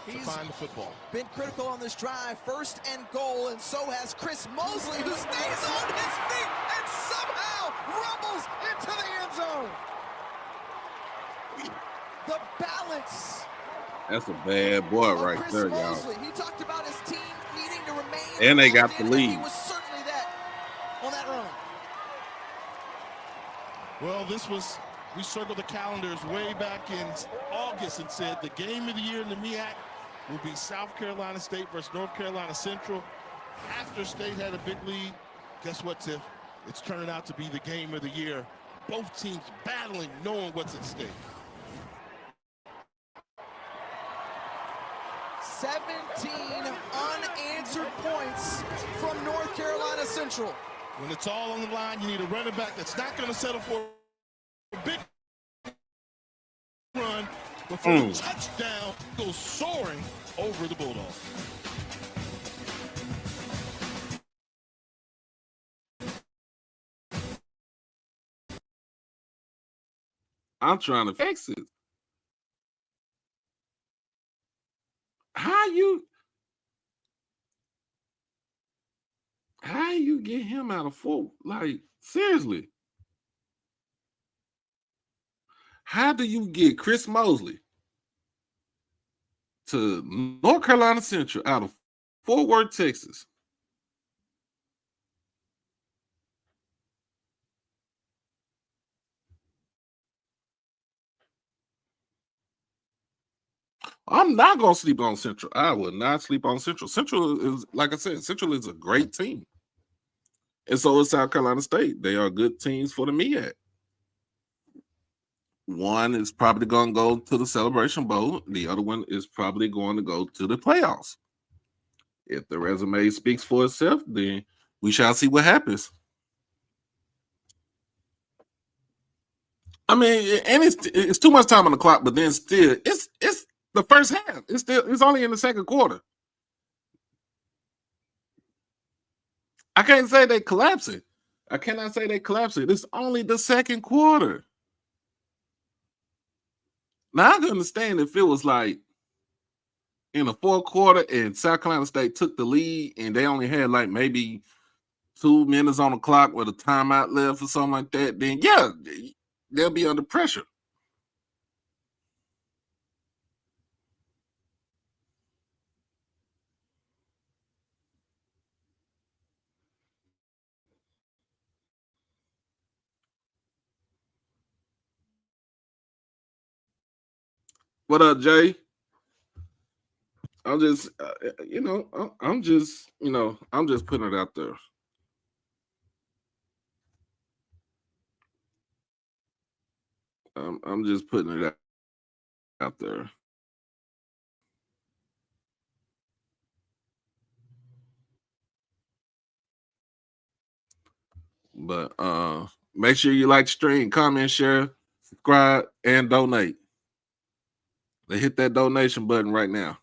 to find the football. Been critical on this drive, 1st and goal, and so has Chris Mosley, who stays on his feet and somehow rumbles into the end zone. The balance. That's a bad boy right Chris there, Mosley. y'all. He talked about his team needing to remain. And they got the and lead. He was certainly that on that run. Well, we circled the calendars way back in August and said the game of the year in the MEAC will be South Carolina State versus North Carolina Central. After State had a big lead, guess what, Tiff? It's turning out to be the game of the year. Both teams battling, knowing what's at stake. 17 unanswered points from North Carolina Central. When it's all on the line, you need a running back that's not going to settle for a big run before the touchdown goes soaring over the Bulldogs. I'm trying to fix it. How you get him out of 4? Like, seriously. How do you get Chris Mosley to North Carolina Central out of Fort Worth, Texas? I'm not going to sleep on Central. I will not sleep on Central. Central is, like I said, Central is a great team. And so is South Carolina State. They are good teams for the MEAC. One is probably going to go to the Celebration Bowl. The other one is probably going to go to the playoffs. If the resume speaks for itself, then we shall see what happens. I mean, and it's too much time on the clock, but then still, it's the first half. It's only in the second quarter. I can't say they collapsing. I cannot say they collapsing. It's only the second quarter. Now I can understand if it was like in the fourth quarter and South Carolina State took the lead and they only had like maybe 2 minutes on the clock with a timeout left or something like that, then yeah, they'll be under pressure. What up, Jay? I'm just, I'm just, I'm just putting it out there. I'm just putting it out there. But make sure you like the stream, comment, share, subscribe, and donate. They hit that donation button right now.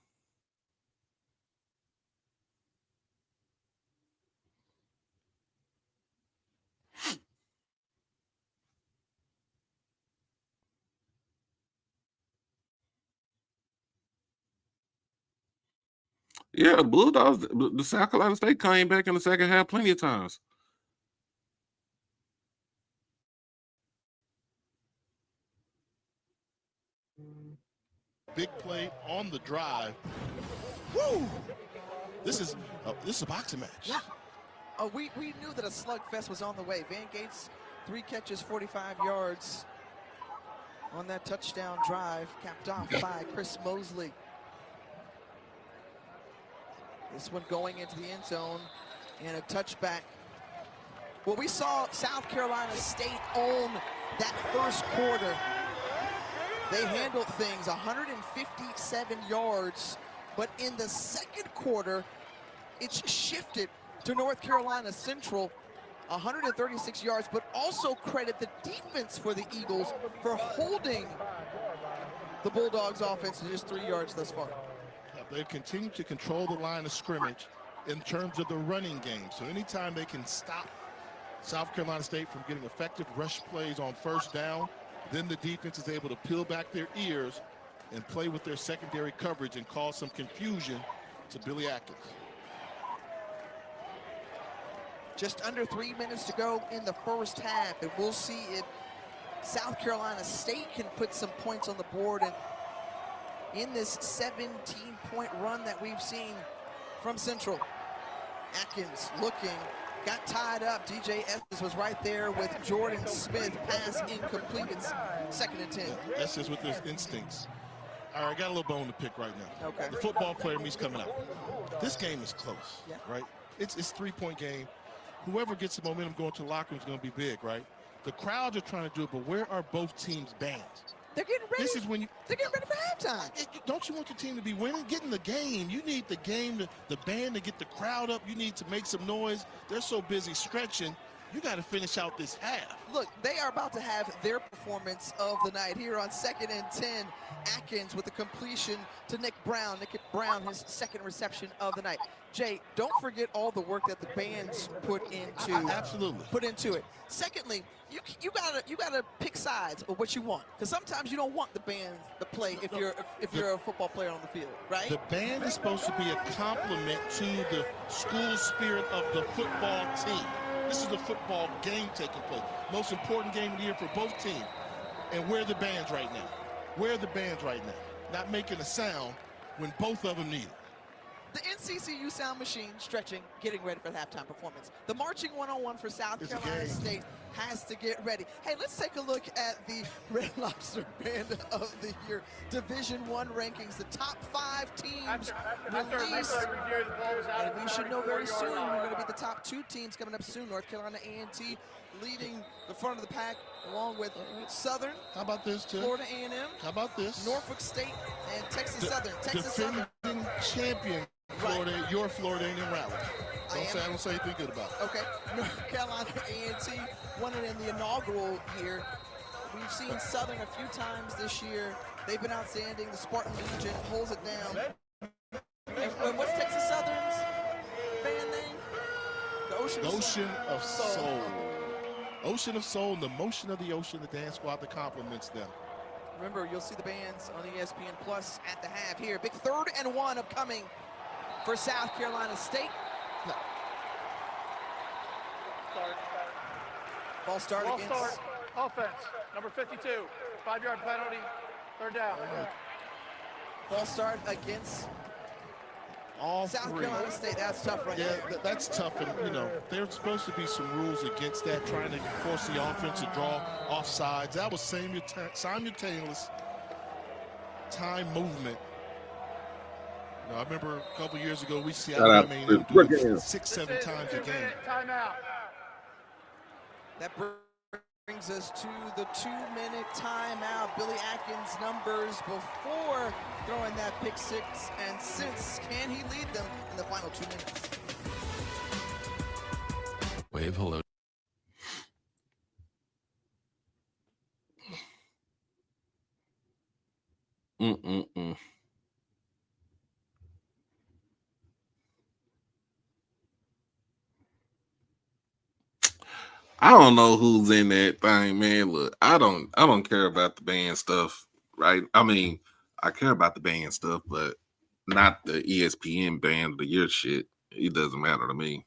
Yeah, the Bulldogs, the South Carolina State came back in the second half plenty of times. Big play on the drive. Woo! This is a boxing match. Yeah. We knew that a slugfest was on the way. Van Gates, 3 catches, 45 yards on that touchdown drive, capped off by Chris Mosley. This one going into the end zone and a touchback. Well, we saw South Carolina State own that first quarter. They handled things, 157 yards, but in the second quarter, it's shifted to North Carolina Central, 136 yards, but also credit the defense for the Eagles for holding the Bulldogs offense to just 3 yards thus far. They've continued to control the line of scrimmage in terms of the running game. So anytime they can stop South Carolina State from getting effective rush plays on first down, then the defense is able to peel back their ears and play with their secondary coverage and cause some confusion to Billy Atkins. Just under 3 minutes to go in the first half, and we'll see if South Carolina State can put some points on the board and in this 17-point run that we've seen from Central. Atkins looking, got tied up. DJ Estes was right there with Jordan Smith. Pass incomplete. It's 2nd and 10. Estes with his instincts. All right, I got a little bone to pick right now. Okay. The football player in me's coming out. This game is close, right? It's a 3-point game. Whoever gets the momentum going to the locker room is going to be big, right? The crowds are trying to do it, but where are both teams' bands? They're getting ready. This is when they're getting ready for halftime. Don't you want your team to be winning? Get in the game. You need the game, the band to get the crowd up. You need to make some noise. They're so busy stretching. You got to finish out this half. Look, they are about to have their performance of the night here on 2nd and 10. Atkins with the completion to Nick Brown. Nick Brown, his 2nd reception of the night. Jay, don't forget all the work that the bands put into it. Secondly, you gotta pick sides of what you want, because sometimes you don't want the band to play if you're a football player on the field, right? The band is supposed to be a complement to the school spirit of the football team. This is a football game taking place. Most important game of the year for both teams. And where are the bands right now? Where are the bands right now? Not making a sound when both of them need it. The NCCU sound machine stretching, getting ready for the halftime performance. The marching 101 for South Carolina State has to get ready. Hey, let's take a look at the Red Lobster Band of the Year Division I rankings. The top 5 teams released, and we should know very soon we're going to be the top 2 teams coming up soon. North Carolina A&T leading the front of the pack, along with Southern. How about this, too? Florida A&M. How about this? Norfolk State and Texas Southern. Texas Southern. Champion. Florida, right. Your Florida A&M rally. I don't say anything good about it. Okay, North Carolina A&T won it in the inaugural here. We've seen Southern a few times this year. They've been outstanding. The Spartan Legion holds it down. And what's Texas Southern's band name? The Ocean of Soul. Ocean of Soul, the motion of the ocean, the dance squad that complements them. Remember, you'll see the bands on ESPN Plus at the half here. Big 3rd and 1 upcoming for South Carolina State. False start against. Start. Offense. Number 52. 5-yard penalty. 3rd down. False start against All South three. Carolina State. That's tough right Yeah, there. that's tough. And, you know, there's supposed to be some rules against that, trying to force the offense to draw offsides. That was simultaneous time movement. You know, I remember a couple years ago, we see Alabama do it 6-7 times a game. Timeout. That brings us to the 2-minute timeout. Billy Atkins' numbers before throwing that pick 6, and since, can he lead them in the final 2 minutes? Wave hello. I don't know who's in that thing, man. Look, I don't care about the band stuff, right? I mean, I care about the band stuff, but not the ESPN band of the year shit. It doesn't matter to me.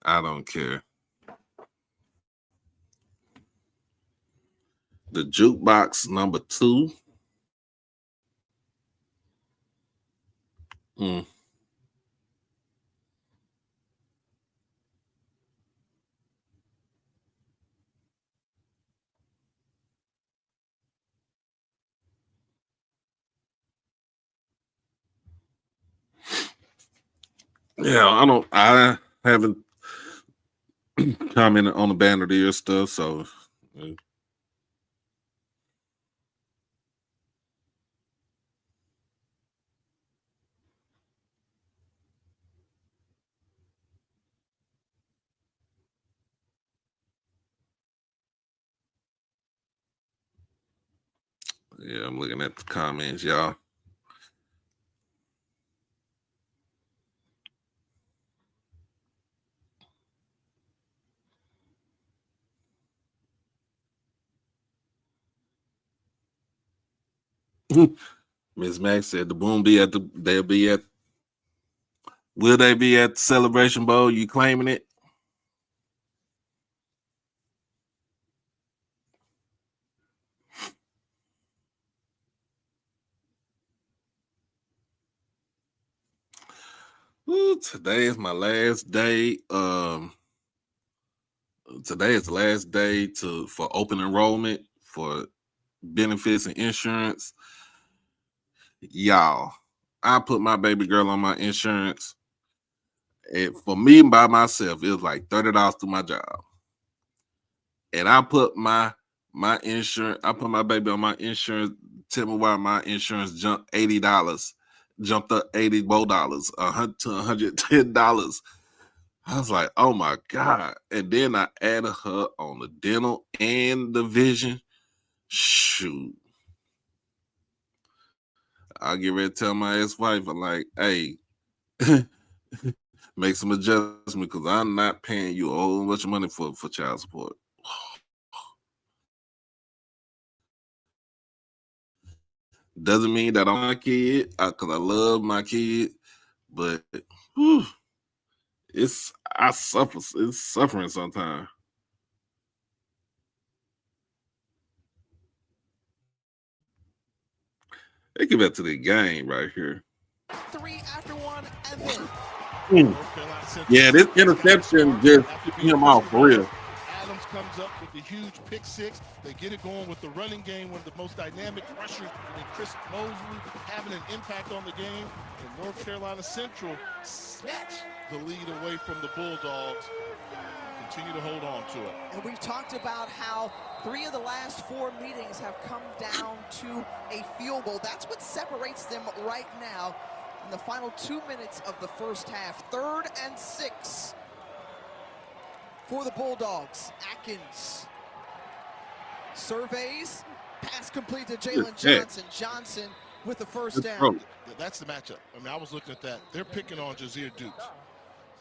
I don't care. The jukebox number 2. Yeah, I haven't commented on the band of the year stuff, so yeah, I'm looking at the comments, y'all. Miss Max said the Boom be at will they be at the Celebration Bowl? You claiming it? Ooh, today is my last day. Today is the last day for open enrollment for benefits and insurance. Y'all, I put my baby girl on my insurance. And for me by myself, it was like $30 through my job. And I put my insurance, I put my baby on my insurance. Tell me why my insurance jumped $80, jumped up $80 more dollars, $100 to $110. I was like, oh my God. And then I added her on the dental and the vision. Shoot. I'll get ready to tell my ex-wife, I'm like, hey, make some adjustment because I'm not paying you a whole bunch of money for child support. Doesn't mean that I'm my kid, because I love my kid, but whew, it's suffering sometimes. They give that to the game right here. 3 after 1, and then Yeah, this interception just took him off for real. Adams comes up with the huge pick 6. They get it going with the running game, one of the most dynamic rushers in Chris Mosley, having an impact on the game. And North Carolina Central snatch the lead away from the Bulldogs. Continue to hold on to it. And we've talked about how 3 of the last 4 meetings have come down to a field goal. That's what separates them right now in the final 2 minutes of the first half. 3rd and 6 for the Bulldogs. Atkins surveys, pass complete to Jalen Johnson. Johnson with the first down. Bro. That's the matchup. I mean, I was looking at that. They're picking on Jazeer Dukes.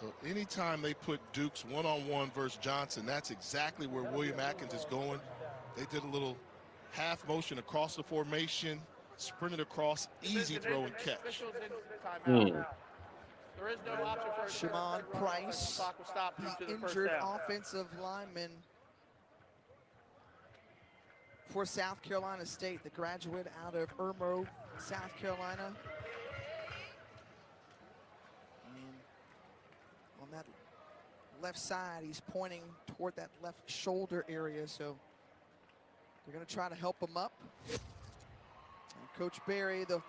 So anytime they put Dukes one-on-one versus Johnson, that's exactly where William Atkins is going. They did a little half motion across the formation, sprinted across, easy throw and catch. There is no option for Shimon Price, the injured offensive lineman for South Carolina State, the graduate out of Irmo, South Carolina. And on that left side, he's pointing toward that left shoulder area, so they're going to try to help him up. And Coach Berry, the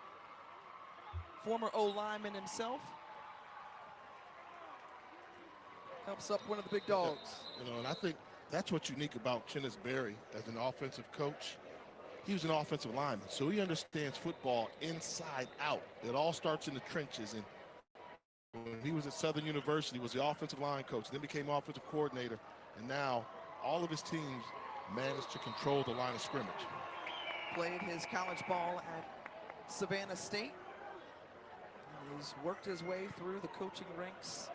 former O-lineman himself, helps up one of the big dogs. You know, and I think that's what's unique about Chennis Berry as an offensive coach. He was an offensive lineman, so he understands football inside out. It all starts in the trenches. And when he was at Southern University, he was the offensive line coach, then became offensive coordinator, and now all of his teams managed to control the line of scrimmage. Played his college ball at Savannah State. He's worked his way through the coaching ranks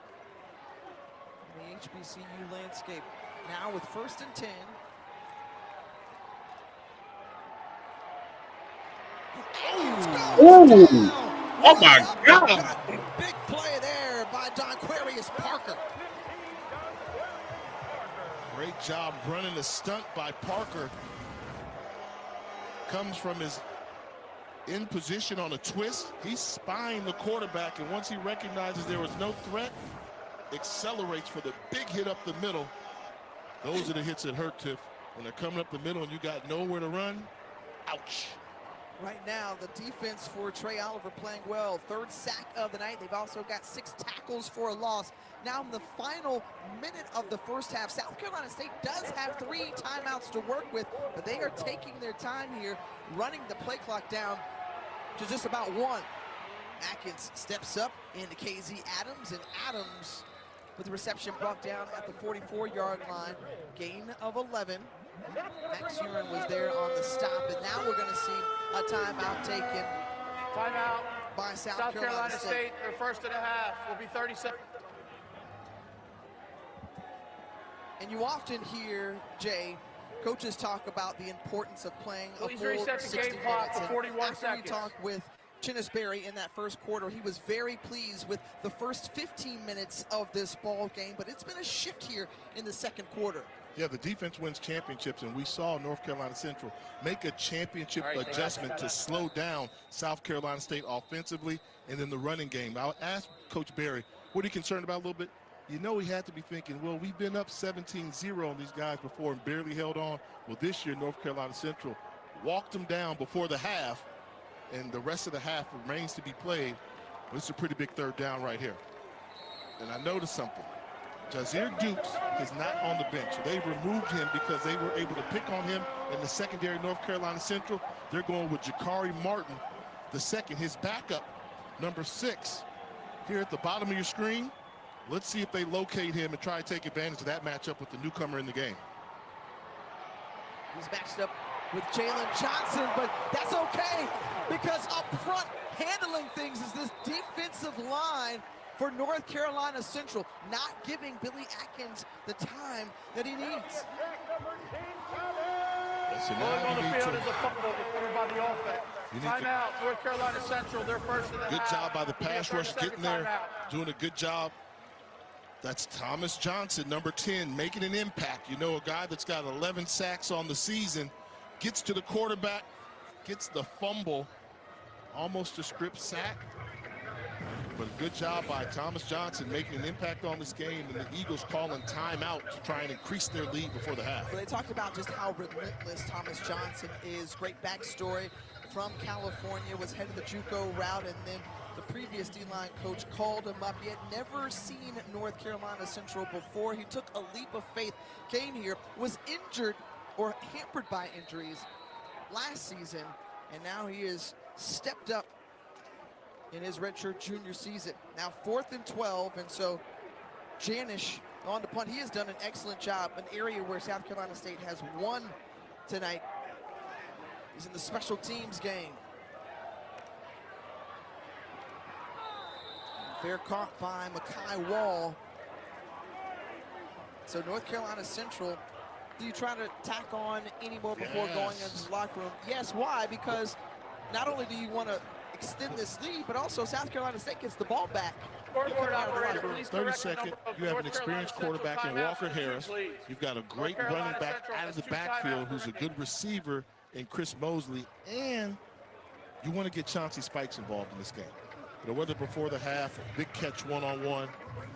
in the HBCU landscape. Now with 1st and 10. Oh my God! Big play there by Donquarius Parker. Great job running the stunt by Parker. Comes from his in position on a twist. He's spying the quarterback, and once he recognizes there was no threat, accelerates for the big hit up the middle. Those are the hits that hurt, Tiff. When they're coming up the middle and you got nowhere to run, ouch. Right now, the defense for Trey Oliver playing well. 3rd sack of the night. They've also got 6 tackles for a loss. Now in the final minute of the first half, South Carolina State does have 3 timeouts to work with, but they are taking their time here, running the play clock down to just about 1. Atkins steps up into KZ Adams, and Adams with the reception brought down at the 44-yard line. Gain of 11. Max Huron was there on the stop, and now we're going to see a timeout taken. Timeout by South Carolina State. Their 1st and a half will be 30 seconds. And you often hear, Jay, coaches talk about the importance of playing a full 60 game clock minutes. for 41 after seconds. we talked with Chennis Berry in that first quarter, he was very pleased with the first 15 minutes of this ball game, but it's been a shift here in the second quarter. Yeah, the defense wins championships, and we saw North Carolina Central make a championship adjustment to slow down South Carolina State offensively and then the running game. I'll ask Coach Berry, what are you concerned about a little bit? You know, he had to be thinking, well, we've been up 17-0 on these guys before and barely held on. Well, this year, North Carolina Central walked them down before the half, and the rest of the half remains to be played. But it's a pretty big 3rd down right here. And I noticed something. Jazeer Dukes is not on the bench. They removed him because they were able to pick on him in the secondary. North Carolina Central, they're going with Jakari Martin, the second, his backup, number 6. Here at the bottom of your screen, let's see if they locate him and try to take advantage of that matchup with the newcomer in the game. He's matched up with Jalen Johnson, but that's okay because up front handling things is this defensive line for North Carolina Central, not giving Billy Atkins the time that he needs. Rolling on the field is a fumble recovered by the offense. Timeout, North Carolina Central, their 1st and a half. Good job by the pass rush getting there, doing a good job. That's Thomas Johnson, number 10, making an impact. You know, a guy that's got 11 sacks on the season, gets to the quarterback, gets the fumble, almost a strip sack. But a good job by Thomas Johnson making an impact on this game, and the Eagles calling timeout to try and increase their lead before the half. Well, they talked about just how relentless Thomas Johnson is. Great backstory. From California, was headed the JUCO route, and then the previous D-line coach called him up. He had never seen North Carolina Central before. He took a leap of faith, came here, was injured or hampered by injuries last season, and now he has stepped up in his redshirt junior season. Now 4th and 12, and so Janish on the punt. He has done an excellent job, an area where South Carolina State has won tonight. He's in the special teams game. Fair caught by Makai Wall. So North Carolina Central, do you try to tack on any more before going into the locker room? Yes, why? Because not only do you want to extend this lead, but also South Carolina State gets the ball back. 30 seconds. You have an experienced quarterback in Walker Harris. You've got a great running back out of the backfield who's a good receiver in Chris Mosley. And you want to get Chauncey Spikes involved in this game. You know, whether before the half, a big catch one-on-one,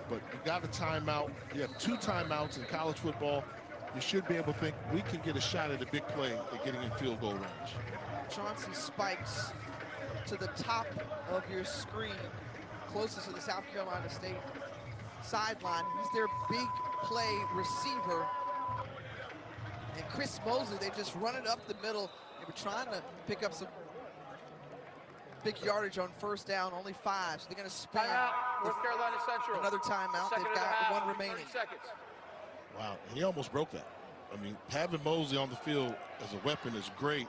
but you got a timeout. You have 2 timeouts in college football. You should be able to think we can get a shot at a big play at getting in field goal range. Chauncey Spikes to the top of your screen, closest to the South Carolina State sideline. He's their big play receiver. And Chris Mosley, they just run it up the middle. They were trying to pick up some big yardage on first down, only 5. So they're going to spend North Carolina Central. Another timeout. They've got 1 remaining. Wow, and he almost broke that. I mean, having Mosley on the field as a weapon is great.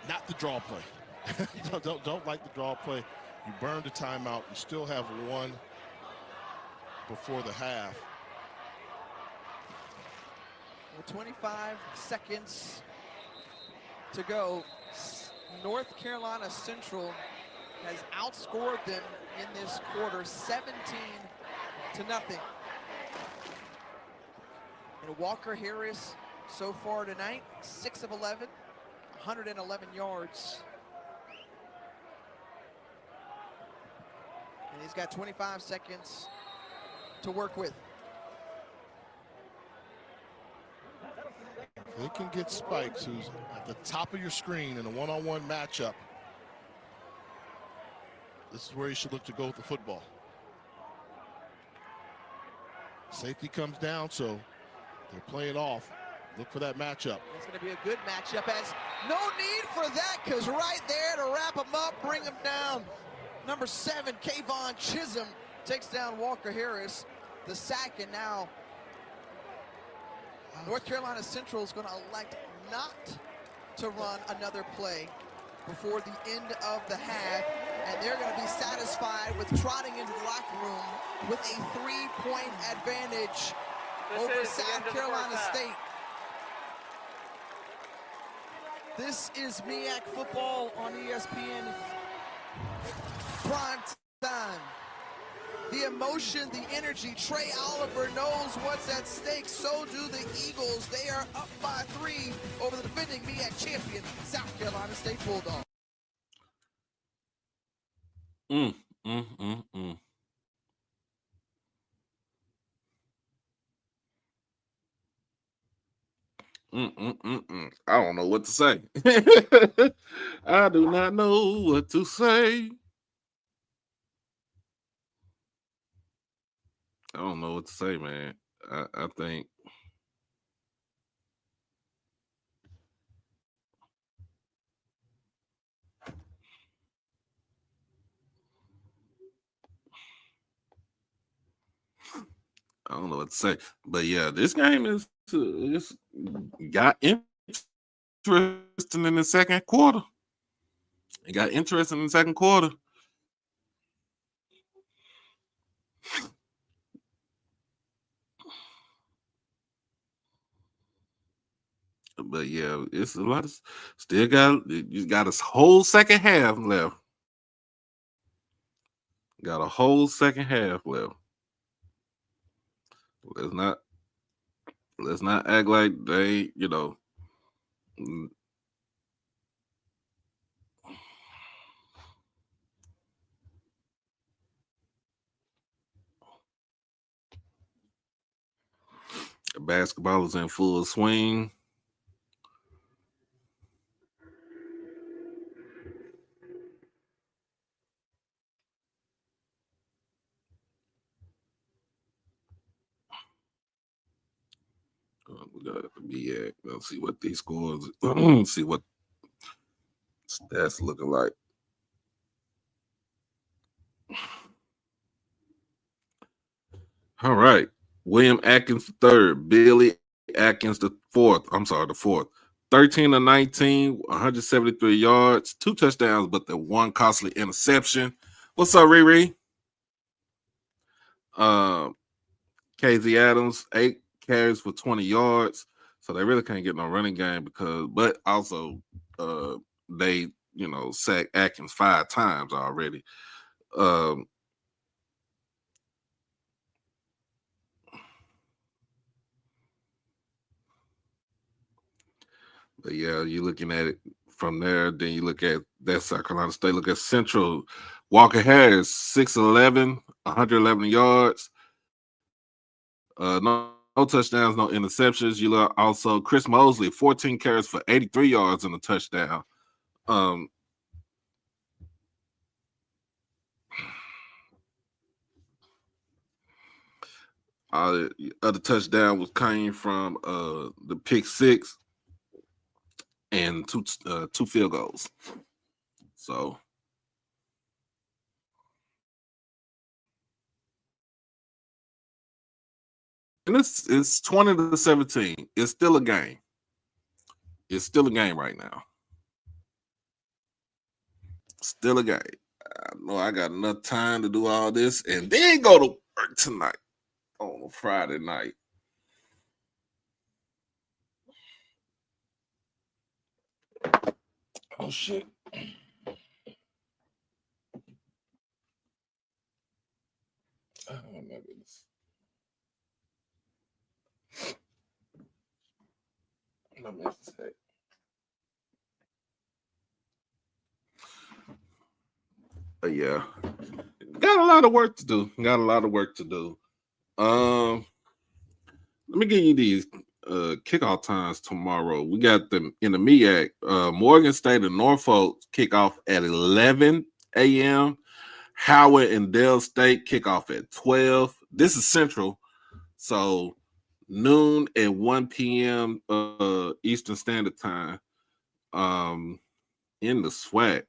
Not the draw play. don't like the draw play. You burned the timeout. You still have 1 before the half. Well, 25 seconds to go. North Carolina Central has outscored them in this quarter 17-0. And Walker Harris so far tonight, 6 of 11, 111 yards. And he's got 25 seconds to work with. They can get Spikes, who's at the top of your screen in a one-on-one matchup. This is where you should look to go with the football. Safety comes down, so they're playing off. Look for that matchup. It's going to be a good matchup, as no need for that, because right there to wrap him up, bring him down. Number 7, Kayvon Chisholm takes down Walker Harris. The sack, and now North Carolina Central is going to elect not to run another play before the end of the half, and they're going to be satisfied with trotting into the locker room with a 3-point advantage over South Carolina State. This is MEAC football on ESPN prime time. The emotion, the energy. Trey Oliver knows what's at stake. So do the Eagles. They are up by 3 over the defending MEAC champion, South Carolina State Bulldogs. I don't know what to say. I do not know what to say. I don't know what to say, man. I think I don't know what to say. But yeah, this game is got interesting in the second quarter. It got interesting in the second quarter. But yeah, it's a lot of you got a whole second half left. Got a whole second half left. Let's not act like they, basketball is in full swing. We got to be at. Let's see what these scores. See what stats looking like. All right. William Atkins III, Billy Atkins the fourth. 13 of 19, 173 yards, 2 touchdowns, but the 1 costly interception. What's up, Riri? KZ Adams, 8 carries for 20 yards. So they really can't get no running game but also they, sacked Atkins 5 times already. But yeah, you're looking at it from there. Then you look at that South Carolina State. Look at Central. Walker Harris, 6'11", 111 yards. No touchdowns, no interceptions. You look also Chris Mosley, 14 carries for 83 yards and a touchdown. Other touchdown came from the pick six and two field goals. So and it's 20-17. It's still a game. It's still a game right now. Still a game. I know I got enough time to do all this and then go to work tonight on Friday night. Oh shit. Oh my goodness. Let me say. But yeah, got a lot of work to do. Let me give you these kickoff times tomorrow. We got them in the MEAC. Morgan State and Norfolk kickoff at 11 a.m. Howard and Dale State kickoff at 12. This is Central, so noon at 1 p.m. Eastern Standard Time. In the SWAC.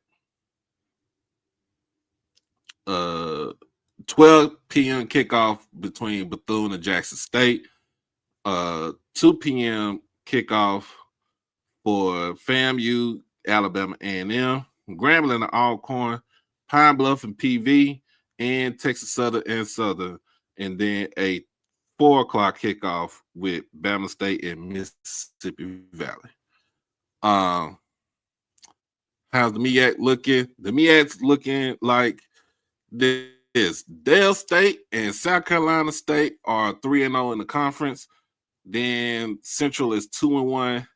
12 p.m. kickoff between Bethune and Jackson State. 2 p.m. kickoff for FAMU, Alabama A&M, Grambling and Alcorn, Pine Bluff and PV, and Texas Southern and Southern. And then a 4 o'clock kickoff with Bama State and Mississippi Valley. How's the MEAC looking? The MEAC's looking like this. Dale State and South Carolina State are 3-0 in the conference. Then Central is 2-1.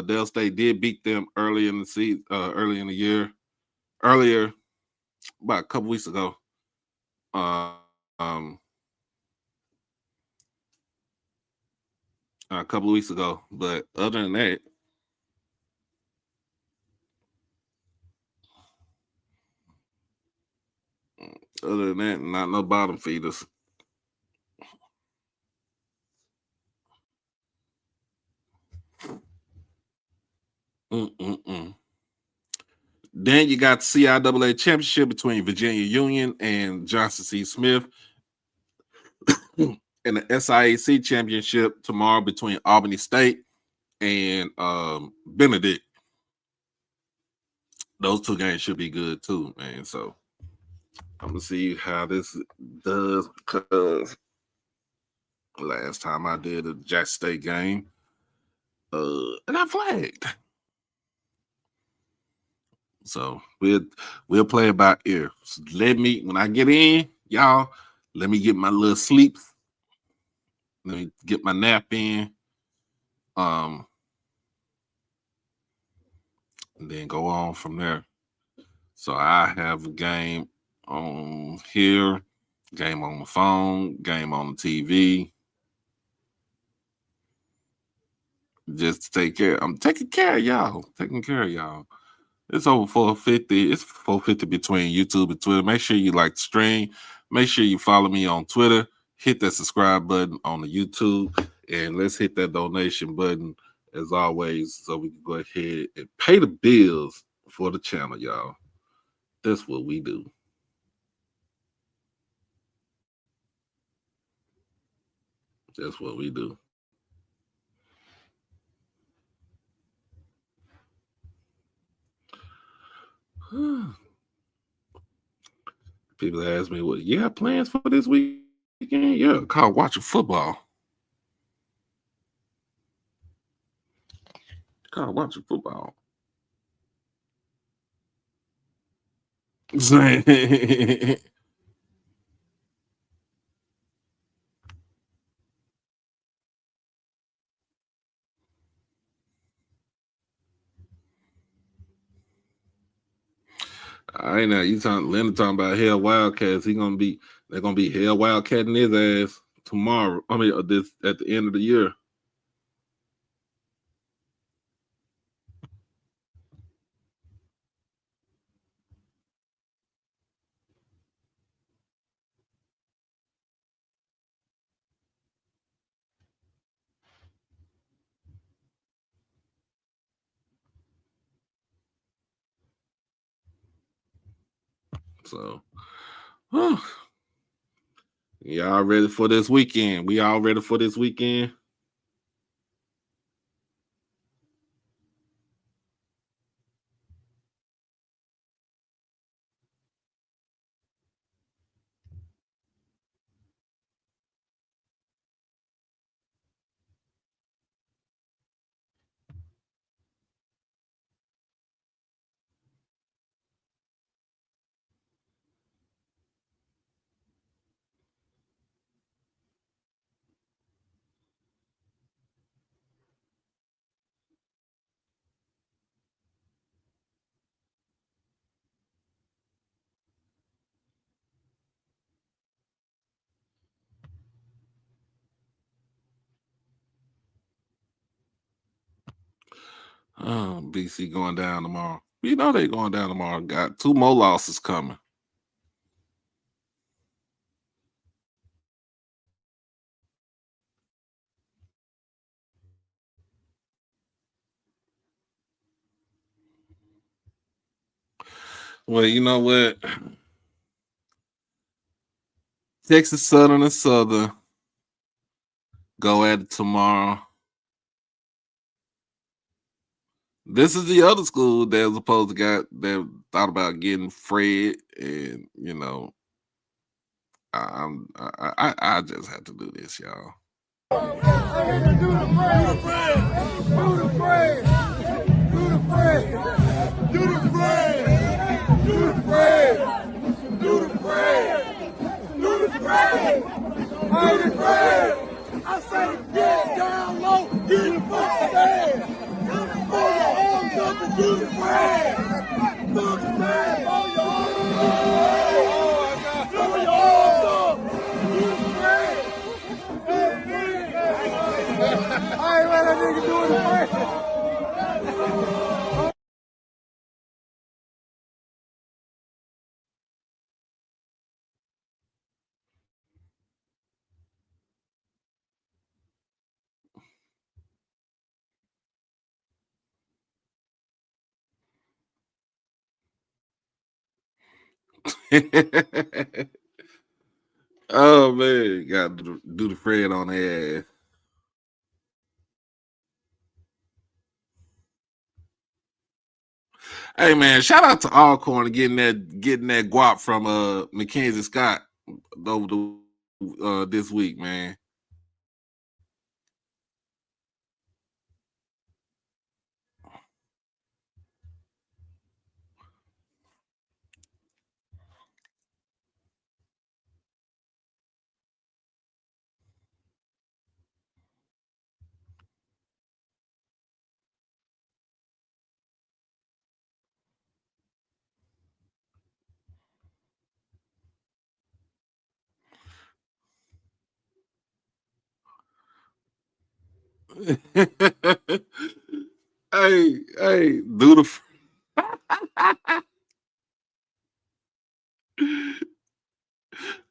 Dale State did beat them early in the season, early in the year, about a couple weeks ago. A couple of weeks ago. But other than that, not no bottom feeders. Then you got the CIAA championship between Virginia Union and Johnson C. Smith. And the SIAC championship tomorrow between Albany State and Benedict. Those 2 games should be good too, man. So I'm gonna see how this does, because last time I did a Jackson State game, and I flagged. So we'll play it by ear. So when I get in, y'all, let me get my little sleeps. Let me get my nap in. And then go on from there. So I have a game on here, game on the phone, game on the TV. Just to take care. I'm taking care of y'all. It's over 450. It's 450 between YouTube and Twitter. Make sure you like the stream. Make sure you follow me on Twitter. Hit that subscribe button on the YouTube. And let's hit that donation button as always, so we can go ahead and pay the bills for the channel, y'all. That's what we do. That's what we do. People ask me, "What you have plans for this week?" Yeah, called watching football. Called watching football. I ain't know Leonard talking about hell Wildcats. They're gonna be hell Wildcatting his ass tomorrow. I mean, this at the end of the year. So, y'all ready for this weekend? We all ready for this weekend? BC going down tomorrow. You know they going down tomorrow. Got 2 more losses coming. Well, you know what? Texas Southern and Southern go at it tomorrow. This is the other school that was supposed to that thought about getting Fred, and I just had to do this, y'all. I say, get down low, get the fuck stand. Throw your arms up and do the brand. Fuck stand, throw your arms up. Throw your arms up, do the brand. I ain't let that nigga do the brand. Oh man, got to do the Fred on the ass. Hey man, shout out to Alcorn getting that guap from Mackenzie Scott over this week, man. hey, do the.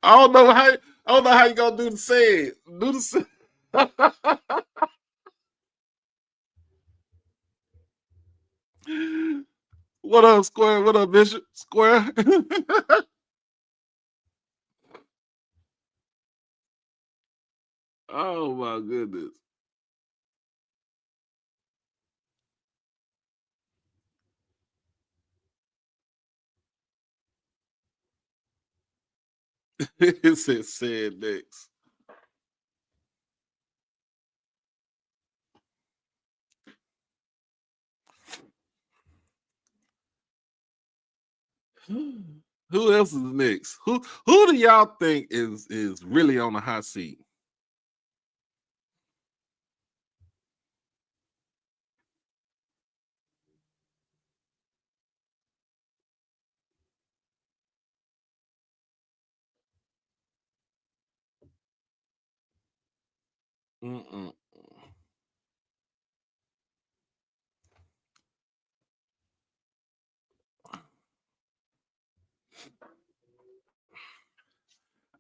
I don't know how you gonna do the say. Do the say. What up, Square? What up, Bishop? Square? Oh my goodness. It said next. Who else is next? Who do y'all think is really on the hot seat? Mm-mm.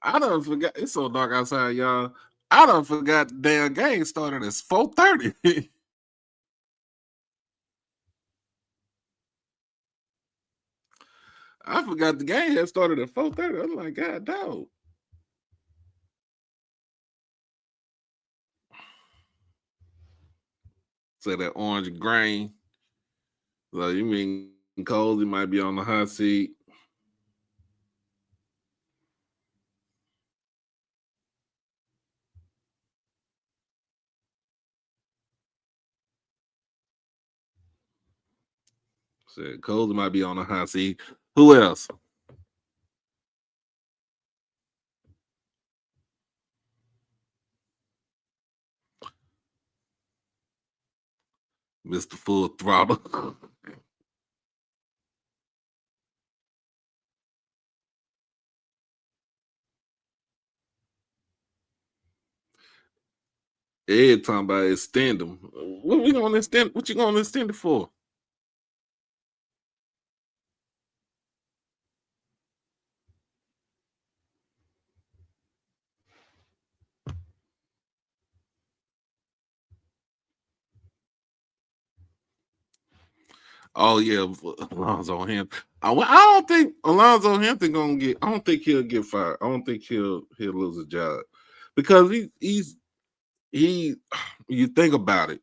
I done forgot. It's so dark outside, y'all. I done forgot the damn game started at 4:30. I forgot the game had started at 4:30. I'm like, God, dog. So that orange grain. So you mean Cozy might be on the hot seat? Said Cozy might be on the hot seat. Who else? Mr. Full Throttle. Ed talking about extend them. What we gonna extend? What you gonna extend it for? Oh yeah, Alonzo Hampton. I don't think Alonzo Hampton gonna get. I don't think he'll get fired. I don't think he'll lose a job because he. You think about it.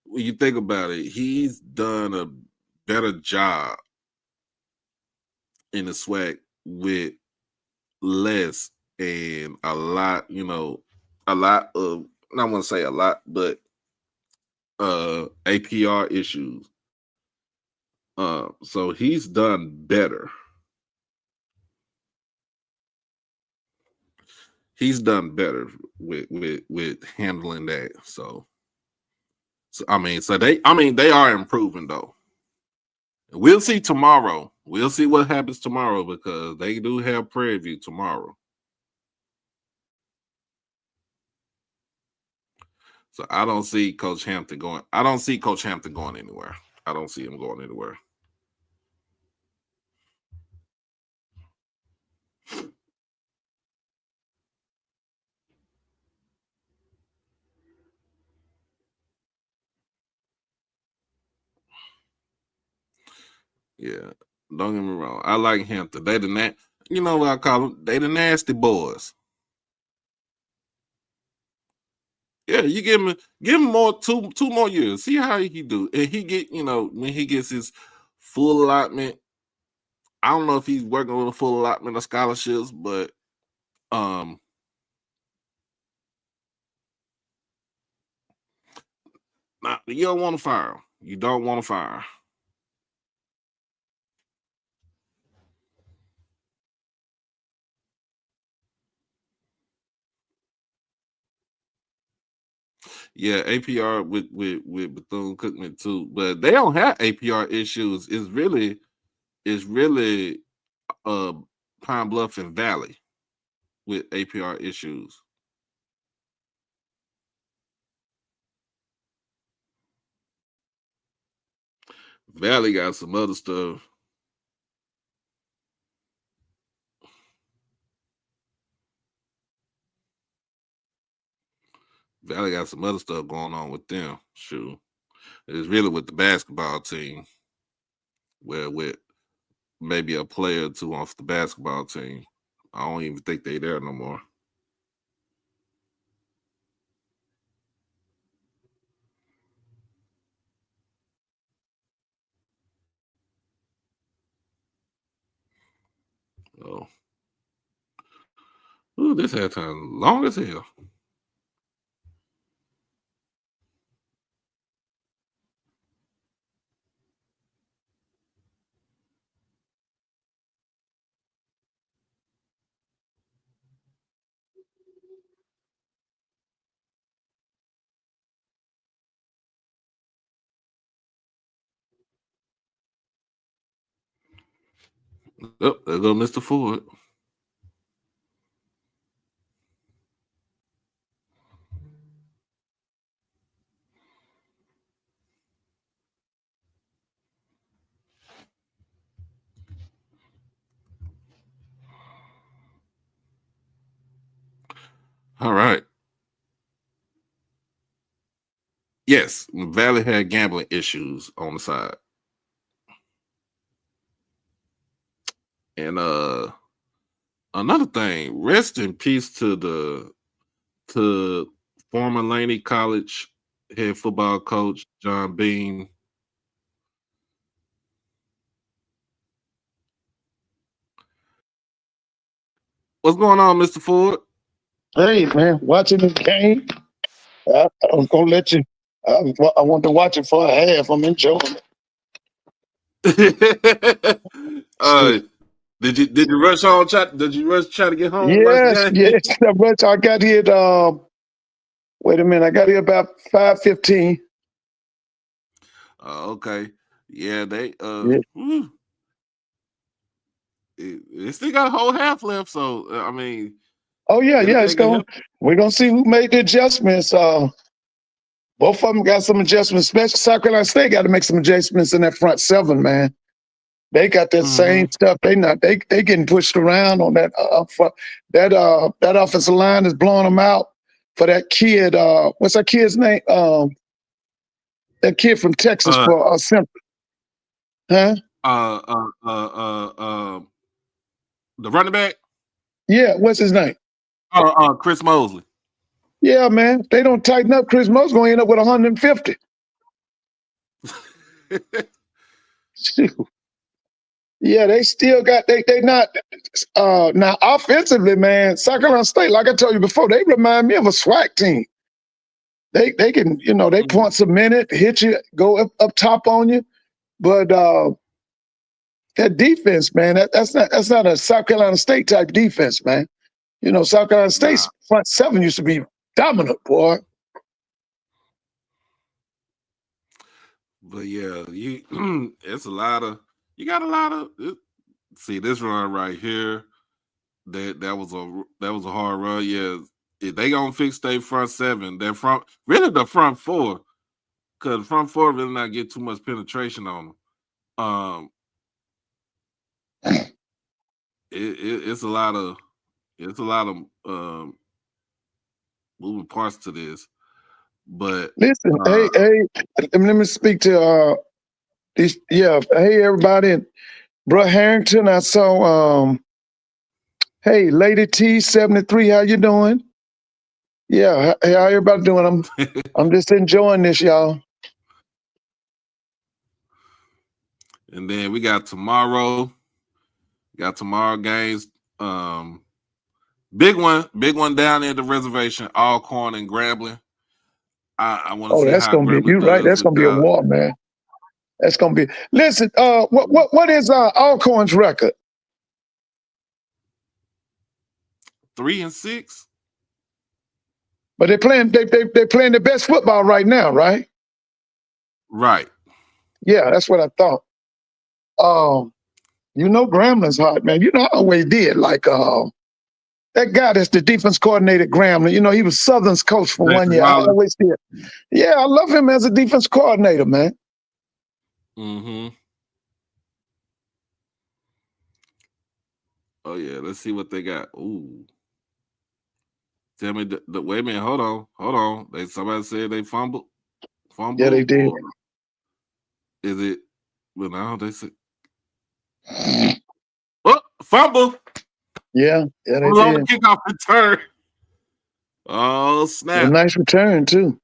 When you think about it, he's done a better job in the swag with less and a lot. You know, a lot of. I want to say a lot, but APR issues. So he's done better. He's done better with handling that. So I mean, they are improving though. We'll see tomorrow. We'll see what happens tomorrow because they do have Prairie View tomorrow. So I don't see Coach Hampton going. I don't see Coach Hampton going anywhere. I don't see him going anywhere. Yeah, don't get me wrong. I like Hampton. They the you know what I call them? They the nasty boys. Yeah, you give him more two more years. See how he do. And he get, when he gets his full allotment. I don't know if he's working with a full allotment of scholarships, but um you don't want to fire him. You don't want to fire him. Yeah, APR with Bethune Cookman too, but they don't have APR issues. It's really uh Pine Bluff and Valley with APR issues. Valley got some other stuff. Valley got some other stuff going on with them. Shoot, it's really with the basketball team, where with maybe a player or two off the basketball team. I don't even think they there no more. Oh. Ooh, this halftime long as hell. Oh, there go Mr. Ford. All right. Yes, Valley had gambling issues on the side. And another thing, rest in peace to former Laney College head football coach John Bean. What's going on, Mr. Ford? Hey, man, watching this game. I was gonna let you. I want to watch it for a half. I'm enjoying uh, it. did you rush on? Did you rush try to get home and watch Yes, the game? yes. But I got here. Wait a minute. I got here about 5:15. Okay, yeah, they Yeah. whew, it still got a whole half left. So I mean, Oh yeah, yeah. It's anything can going. help. We're gonna see who made the adjustments. Both of them got some adjustments. Especially South Carolina State got to make some adjustments in that front seven, man. They got that Mm-hmm. same stuff. They getting pushed around on that up front. That offensive line is blowing them out for that kid. What's that kid's name? That kid from Texas Uh, for Central. Huh? uh, uh, uh, uh, uh, the running back, Yeah, what's his name? Chris Mosley. Yeah, man. If they don't tighten up, Chris Mo's gonna end up with 150. Shoot. Yeah, they still got they not now offensively, man. South Carolina State, like I told you before, they remind me of a SWAC team. They can, they Mhm. points a minute, hit you, go up top on you. But that defense, man, that's not a South Carolina State type defense, man. South Carolina Nah, State's front seven used to be dominant, boy. but yeah, it's a lot of you got a lot of see this run right here. That was a hard run. Yeah, if they gonna fix their front seven, their front really the front four, because the front four really not get too much penetration on them. Um, it's a lot of moving parts to this, but Listen, uh, let me speak to these. Yeah, hey everybody, bro Harrington. I saw. Hey, Lady T 73, how you doing? Yeah, how everybody doing? I'm just enjoying this, y'all. and then we got tomorrow. Got tomorrow games. Um, big one down at the reservation. Alcorn and Grambling. I want to Oh, see that's how gonna be. Grambling You're right. does That's gonna be a without war, man. That's gonna be. Listen, what is Alcorn's record? 3-6. But they playing the best football right now, right? Right. Yeah, that's what I thought. Um, Grambling's hard, man. I always did like that guy that's the defense coordinator at Grambling. He was Southern's coach for one Nathan year. I Wallace. always did. Yeah, I love him as a defense coordinator, man. Mm-hmm. Oh yeah. Let's see what they got. Ooh. Tell me the wait a minute. Hold on. Somebody said they Yeah, they fumble, did. or is it? Well, now they said fumble. Yeah, they Fumble on the did. kickoff return. Oh A snap! nice return too.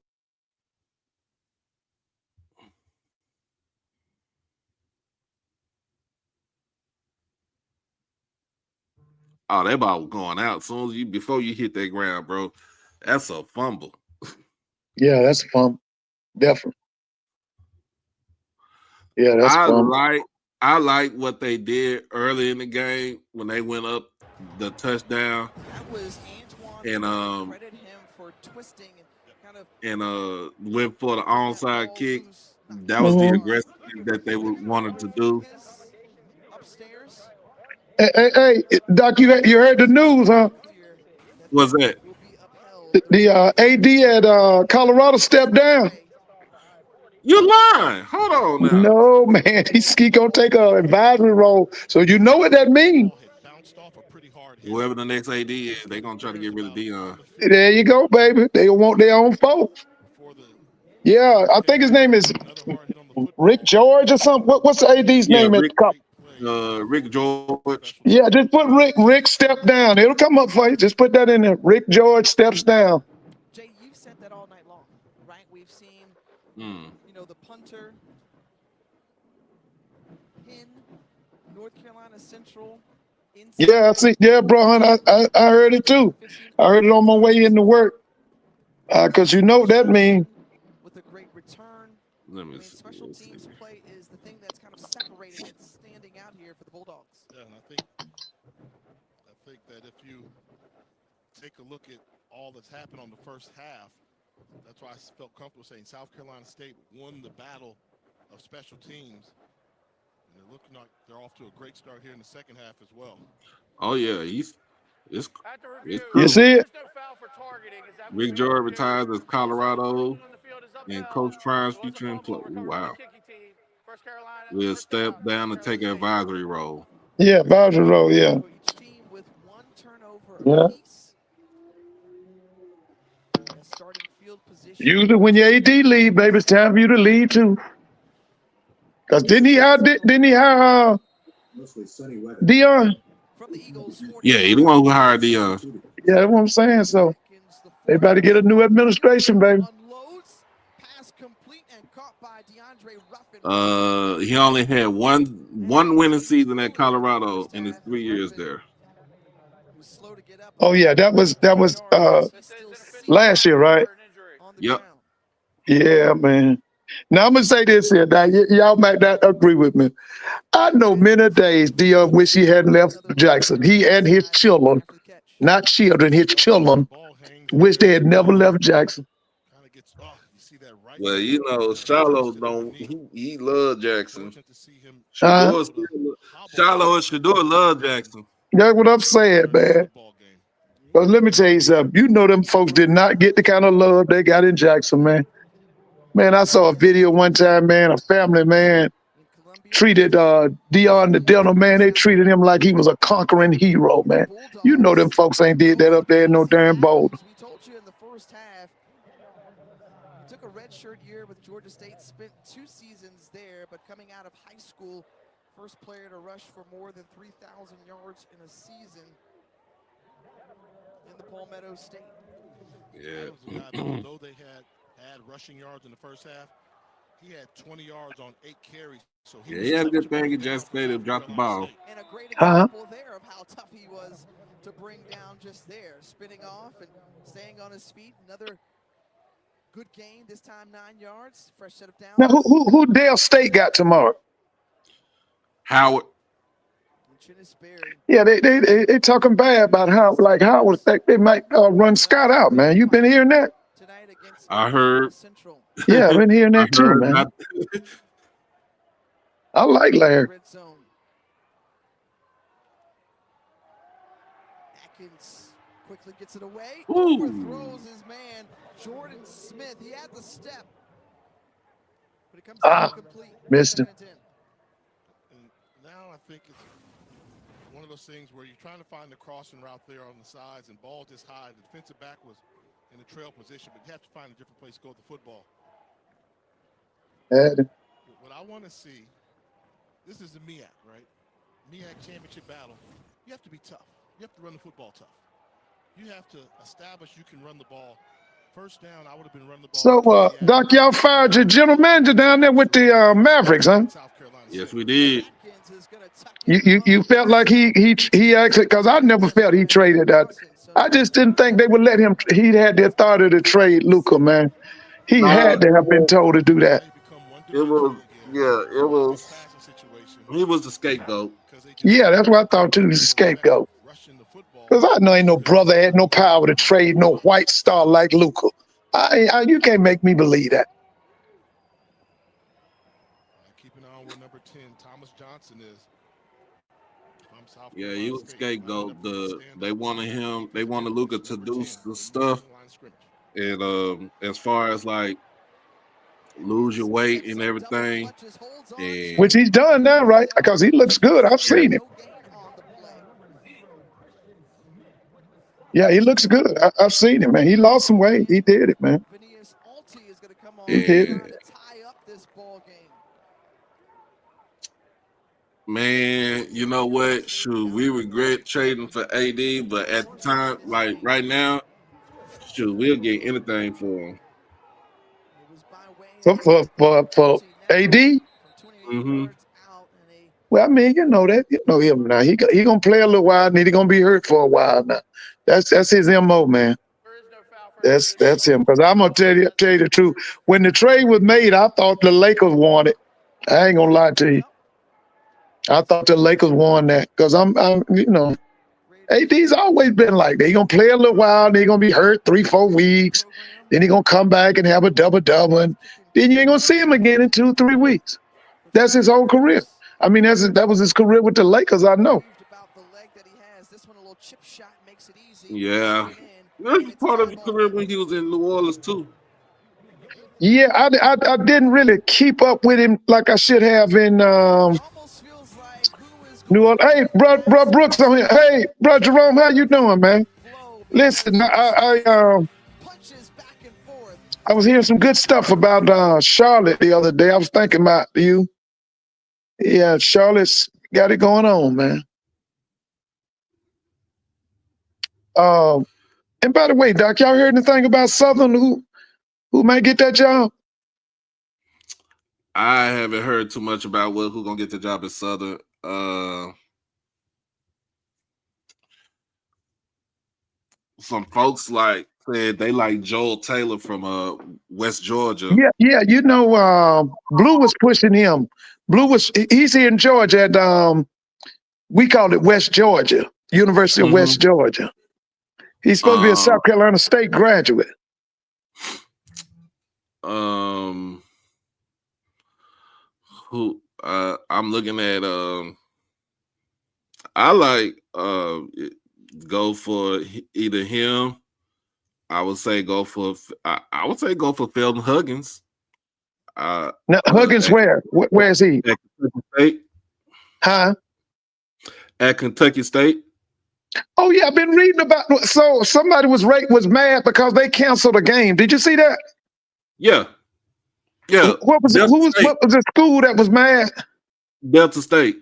Oh, that ball was going out as soon as before you hit that ground, bro. That's a fumble. Yeah, that's fun. Definitely. Yeah, that's fun. I like what they did early in the game when they went up the touchdown. That was Antoine. And Credit him for twisting and kind of went for the onside kick. That was the Mhm. aggressive thing that they wanted to do. upstairs. Hey, Doc, you heard the news, huh? What's that? The AD at Colorado stepped down. You're lying. Hold on now. No, man, he's gonna take an advisory role. So you know what that means. Whoever the next AD is, they're gonna try to get rid of Dion. There you go, baby. They want their own folks. Yeah, I think his name is Rick George or something. What's the AD's Yeah, name at Rick George. Yeah, just put Rick step down. It'll come up for you. Just put that in there. Rick George steps down. Jay, you've said that all night long, right? We've seen, the punter, Penn, North Carolina Central. Yeah, bro, hon, I heard it too. I heard it on my way into work. Because you know what that means. With a great return. Special teams play is the thing that's kind of separating and standing out here for the Bulldogs. Yeah, and I think that if you take a look at all that's happened on the first half, that's why I felt comfortable saying South Carolina State won the battle of special teams. And they're looking like they're off to a great start here in the second half as well. Oh yeah, it's you see it. Rick George retires as Colorado, and Coach Prime's future employee. Wow. Will step down and take an advisory role. Yeah, advisory role. Yeah. Each team with one turnover Yeah. apiece. Starting field position. Usually when your AD leave, baby, it's time for you to leave too. Because didn't he hire Dion? Yeah, he the one who hired Dion. Yeah, that's what I'm saying. So they better get a new administration, baby. He only had one winning season at Colorado in his 3 years there. Oh yeah, that was last year, right? Yep. Yeah, man. Now I'm gonna say this here. Now y'all might not agree with me. I know many days Dion wish he hadn't left Jackson. He and his children, not children, his children, wish they had never left Jackson. Well, Shiloh don't. He loved Jackson. Uh-huh. Shiloh and Shador love Jackson. That's what I'm saying, man. But let me tell you something. You know them folks did not get the kind of love they got in Jackson, man. Man, I saw a video one time, man, a family, man, treated Dion the dental, man. They treated him like he was a conquering hero, man. You know them folks ain't did that up there in no damn Boulder. We told you in the first half, he took a redshirt year with Georgia State, spent 2 seasons there, but coming out of high school, first player to rush for more than 3,000 yards in a season in the Palmetto State. Yeah. Although they had rushing yards in the first half, he had 20 yards on 8 carries. So he had a good thing. He just stayed and dropped the ball. And a great example there of how tough he was to bring down just there, spinning off and staying on his feet. Another good gain, this time 9 yards, fresh set of downs. Now, who Dale State got tomorrow? Howard. Yeah, they talking bad about how Howard think they might run Scott out, man. You been hearing that? I heard. Yeah, I've been hearing that too, man. I like Larry. Atkins quickly gets it away. Ooh. Overthrows his man, Jordan Smith. He had the step, but it comes out incomplete. Missed him. And now I think it's one of those things where you're trying to find the crossing route there on the sides, and ball just high. The defensive back was in the trail position, but you have to find a different place to go with the football. What I want to see, this is the MEAC, right? MEAC championship battle. You have to be tough. You have to run the football tough. You have to establish you can run the ball First down, I would have been running the ball. So, Doc, y'all fired your general manager down there with the Mavericks, huh? Yes, we did. You felt like he actually, because I never felt he traded that. I just didn't think they would let him. He had the authority to trade Luka, man. He Nah, had to have been told to do that. it was, yeah, it was. He was the scapegoat. Yeah, that's what I thought too. He was a scapegoat. Because I know ain't no brother had no power to trade no white star like Luka. You can't make me believe that. Keep an eye on where number 10, Thomas Johnson is. Yeah, he was scapegoat. They wanted Luka to do the stuff. And as far as like lose your weight and everything, and Which he's done now, right? Because he looks good. I've seen him. Yeah, he looks good. I've seen him, man. He lost some weight. He did it, man. He did it. Man, you know what? Shoot, we regret trading for AD, but at the time, like right now, shoot, we'll get anything for him. For AD? Mm-hmm. Well, I mean, you know that. You know him now. He gonna play a little while, and he gonna be hurt for a while now. That's his MO, man. That's him. Because I'm gonna tell you the truth. When the trade was made, I thought the Lakers won it. I ain't gonna lie to you. I thought the Lakers won that because I'm you know, AD's always been like that. He gonna play a little while, and he gonna be hurt 3-4 weeks. Then he gonna come back and have a double, and then you ain't gonna see him again in 2-3 weeks. That's his whole career. I mean, that was his career with the Lakers. I know. Yeah, that's part of his career when he was in New Orleans too. Yeah, I didn't really keep up with him like I should have in New Orleans. Hey, bro Brooks on here. Hey, bro Jerome, how you doing, man? Listen, I was hearing some good stuff about Charlotte the other day. I was thinking about you. Yeah, Charlotte's got it going on, man. And by the way, Doc, y'all heard anything about Southern who might get that job? I haven't heard too much about who gonna get the job at Southern. Some folks said they like Joel Taylor from West Georgia. Yeah. You know, Blue was pushing him. He's here in Georgia at we call it West Georgia, University of West Georgia. He's supposed to be a South Carolina State graduate. I'm looking at I like go for either him. I would say go for Felton Huggins. Now Huggins, where is he? At Kentucky State. Huh? At Kentucky State. Oh yeah, I've been reading about. So somebody was mad because they canceled a game. Did you see that? Yeah. Yeah. What was the school that was mad? Delta State.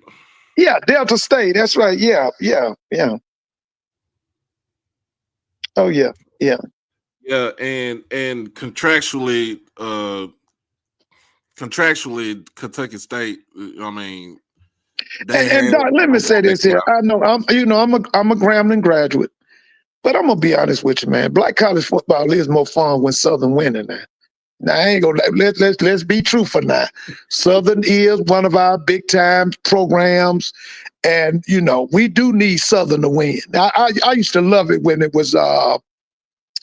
Yeah, Delta State. That's right. Yeah. Oh yeah. Yeah, and contractually, Kentucky State. I mean, and Doc, let me say this here. I know I'm a Grambling graduate, but I'm gonna be honest with you, man. Black college football is more fun when Southern winning now. Now I ain't gonna let's be truthful now. Southern is one of our big time programs, and we do need Southern to win. I used to love it when it was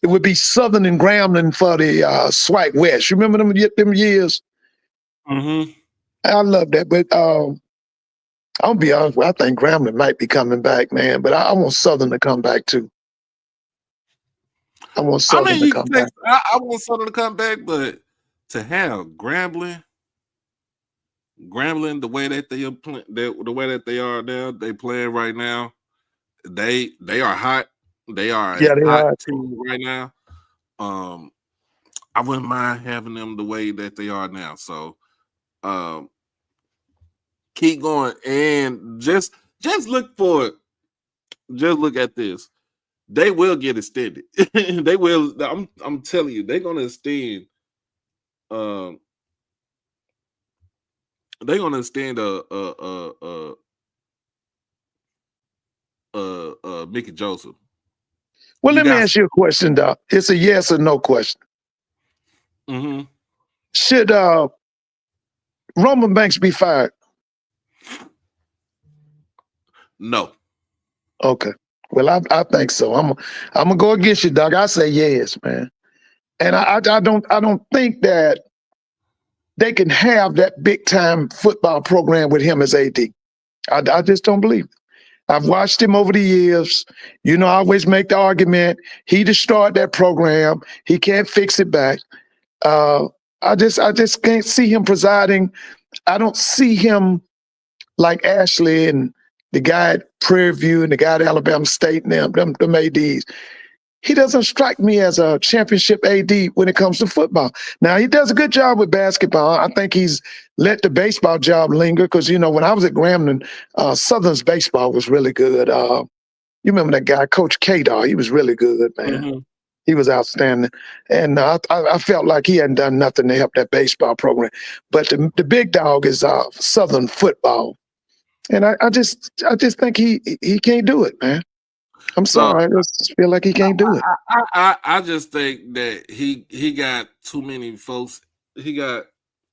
it would be Southern and Grambling for the SWAC West. You remember them years? Mm-hmm. I love that, but I'll be honest with you, I think Grambling might be coming back, man. But I want Southern to come back too. I want Southern to come back. I want Southern to come back, but to have Grambling the way that they are playing, the way that they are now, they playing right now. They are hot. They are a hot team right now. I wouldn't mind having them the way that they are now. So, keep going and just look for it. Just look at this. they will get extended. They will. I'm telling you, they're gonna extend. Um, they're gonna extend Mickey Joseph. Well, You let me got. ask you a question, Doc. It's a yes or no question. Mm-hmm. Should Roman Banks be fired? No. Okay. Well, I think so. I'm gonna go against you, Doc. I say yes, man. And I don't think that they can have that big time football program with him as AD. I just don't believe it. I've watched him over the years. You know, I always make the argument he destroyed that program. He can't fix it back. Uh, I just can't see him presiding. I don't see him like Ashley and the guy at Prairie View and the guy at Alabama State and them ADs. He doesn't strike me as a championship AD when it comes to football. Now, he does a good job with basketball. I think he's let the baseball job linger because, you know, when I was at Grambling, Southern's baseball was really good. You remember that guy, Coach Kadar? He was really good, man. Mm-hmm. He was outstanding. And I felt like he hadn't done nothing to help that baseball program. But the big dog is Southern football. And I just think he can't do it, man. I'm sorry. I just feel like he can't do it. I just think that he got too many folks. He got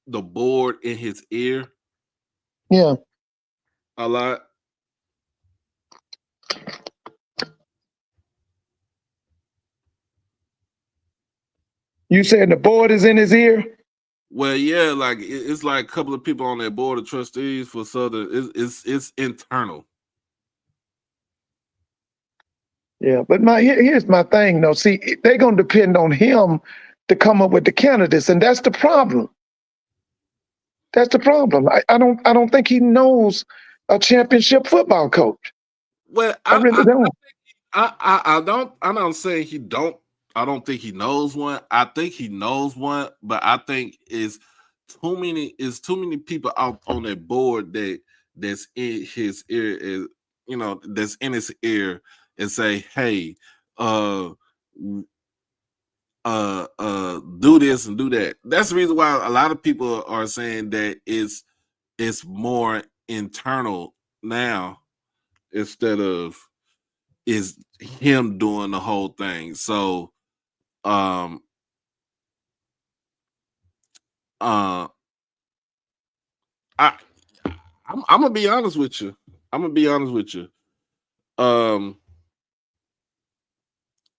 the board in his ear Yeah. a lot. You saying the board is in his ear? Well, yeah, like it's like a couple of people on that board of trustees for Southern. It's internal. Yeah, but here's my thing though. See, they're gonna depend on him to come up with the candidates, and that's the problem. That's the problem. I don't think he knows a championship football coach. Well, I really don't. I'm not saying he don't. I don't think he knows one. I think he knows one, but I think it's too many people out on that board that's in his ear is that's in his ear and say, hey, do this and do that. That's the reason why a lot of people are saying that it's more internal now instead of is him doing the whole thing. So um uh I I'm gonna be honest with you. I'm gonna be honest with you. Um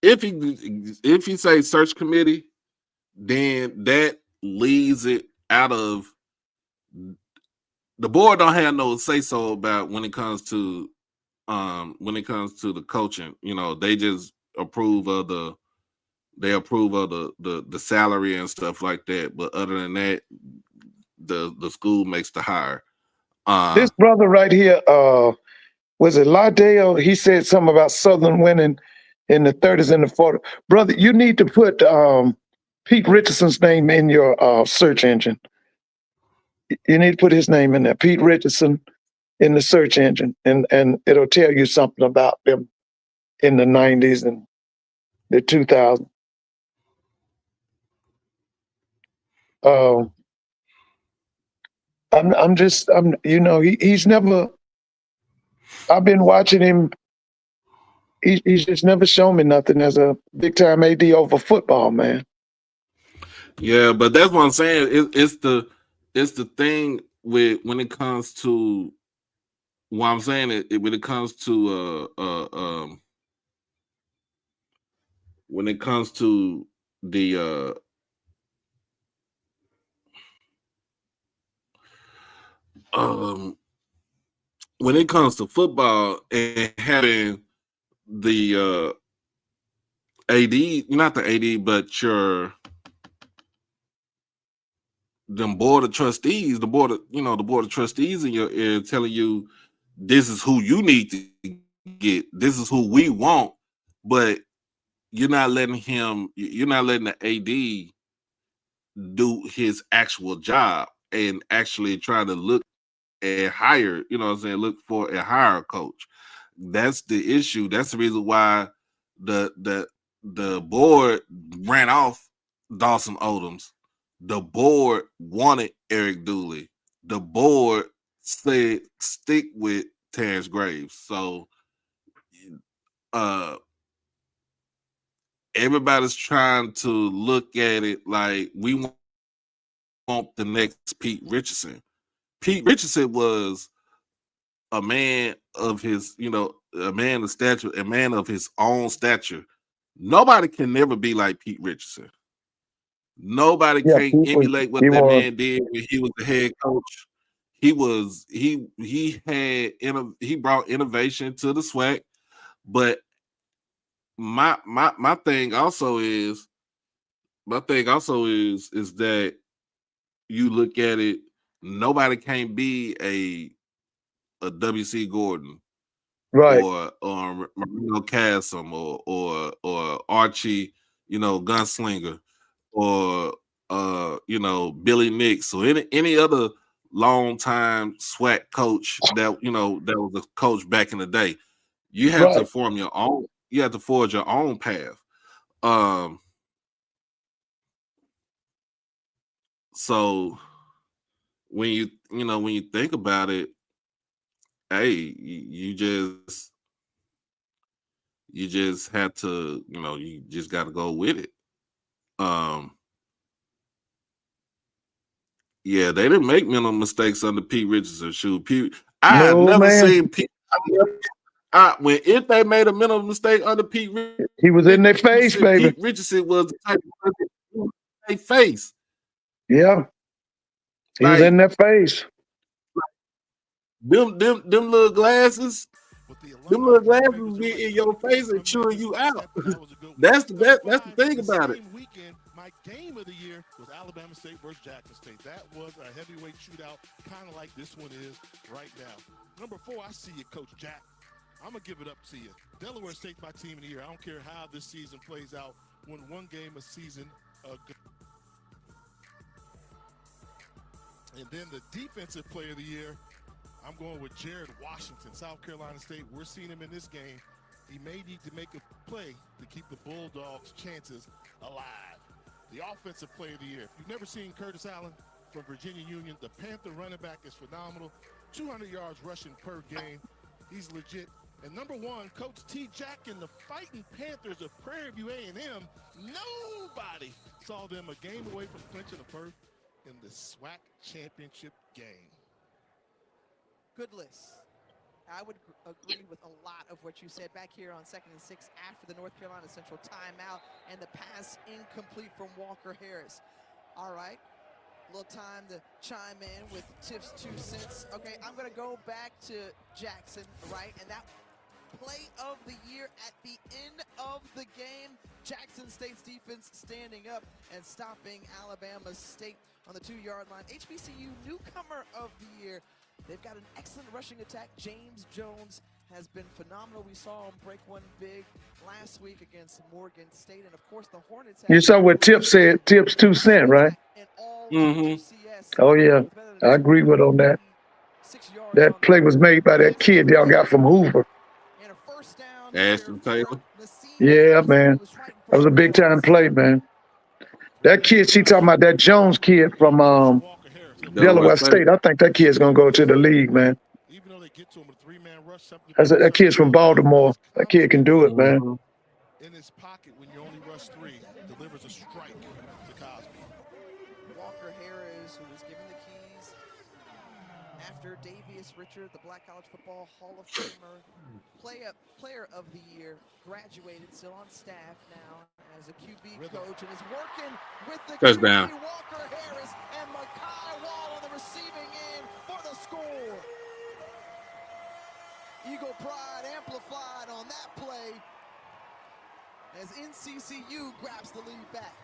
if he say search committee, then that leaves it out of the board don't have no say so about when it comes to the coaching. You know, they just approve of the salary and stuff like that. But other than that, the school makes the hire. This brother right here, was it Ladale? He said something about Southern winning in the 30s and the 40s. Brother, you need to put Pete Richardson's name in your search engine. You need to put his name in there, Pete Richardson, in the search engine, and it'll tell you something about them in the 90s and the 2000s. He's never. I've been watching him. He's just never shown me nothing as a big time AD over football, man. Yeah, but that's what I'm saying. It's the thing with when it comes to what I'm saying. When it comes to when it comes to the when it comes to football and having the AD, not the AD, but them board of trustees, the board of trustees in your ear telling you this is who you need to get, this is who we want, but you're not letting the AD do his actual job and actually try to look and hire, look for a higher coach. That's the issue. That's the reason why the board ran off Dawson Odoms. The board wanted Eric Dooley. The board said stick with Terrence Graves. So everybody's trying to look at it like we want the next Pete Richardson. Pete Richardson was a man of his, a man of stature, a man of his own stature. Nobody can never be like Pete Richardson. Nobody can emulate what that man did when he was the head coach. He brought innovation to the SWAC, but my thing also is that you look at it, nobody can be a WC Gordon, right, or Marino Cassim, or Archie, Gunslinger, or Billy Nix, or any other long time SWAC coach that that was a coach back in the day. You have to form your own. You have to forge your own path. So when you think about it, hey, you just have to, you just got to go with it. Yeah, they didn't make minimal mistakes under Pete Richardson. I have never seen Pete. If they made a minimal mistake under Pete Richardson, he was in their face, baby. Pete Richardson was the type of person in their face. Yeah, he was in their face. Them little glasses. Them little glasses be in your face and chewing you out. That's the thing about it. My game of the year was Alabama State versus Jackson State. That was a heavyweight shootout, kind of like this one is right now. Number 4, I see you, Coach Jack. I'm going to give it up to you. Delaware State's my team of the year. I don't care how this season plays out. Won one game a season. And then the defensive player of the year, I'm going with Jared Washington, South Carolina State. We're seeing him in this game. He may need to make a play to keep the Bulldogs' chances alive. The offensive player of the year. If you've never seen Curtis Allen from Virginia Union, the Panther running back is phenomenal. 200 yards rushing per game. He's legit. And number 1, Coach T. Jack and the Fighting Panthers of Prairie View A&M. Nobody saw them a game away from clinching a berth in the SWAC championship game. Good list. I would agree with a lot of what you said back here on 2nd and 6 after the North Carolina Central timeout and the pass incomplete from Walker Harris. All right, a little time to chime in with Tiff's 2 cents. Okay, I'm going to go back to Jackson, right? And that play of the year at the end of the game, Jackson State's defense standing up and stopping Alabama State on the 2-yard line. HBCU newcomer of the year. They've got an excellent rushing attack. James Jones has been phenomenal. We saw him break one big last week against Morgan State. And, of course, the Hornets. You saw what Tip said, Tip's 2 cents, right? Mm-hmm. Oh, yeah. I agree with on that. That play was made by that kid y'all got from Hoover. Ashton Taylor. Yeah, man. That was a big-time play, man. That kid, she talking about that Jones kid from Delaware State. I think that kid's going to go to the league, man. That kid's from Baltimore. That kid can do it, man. In his pocket when you only rush 3, delivers a strike to Cosby. Walker Harris, who was given the keys after Davius Richard, the Black College Football Hall of Famer, player of the year, graduated, still on staff now as a QB coach, and is working with the touchdown. QB Walker Harris and Makai Wall on the receiving end for the score. Eagle pride amplified on that play as NCCU grabs the lead back.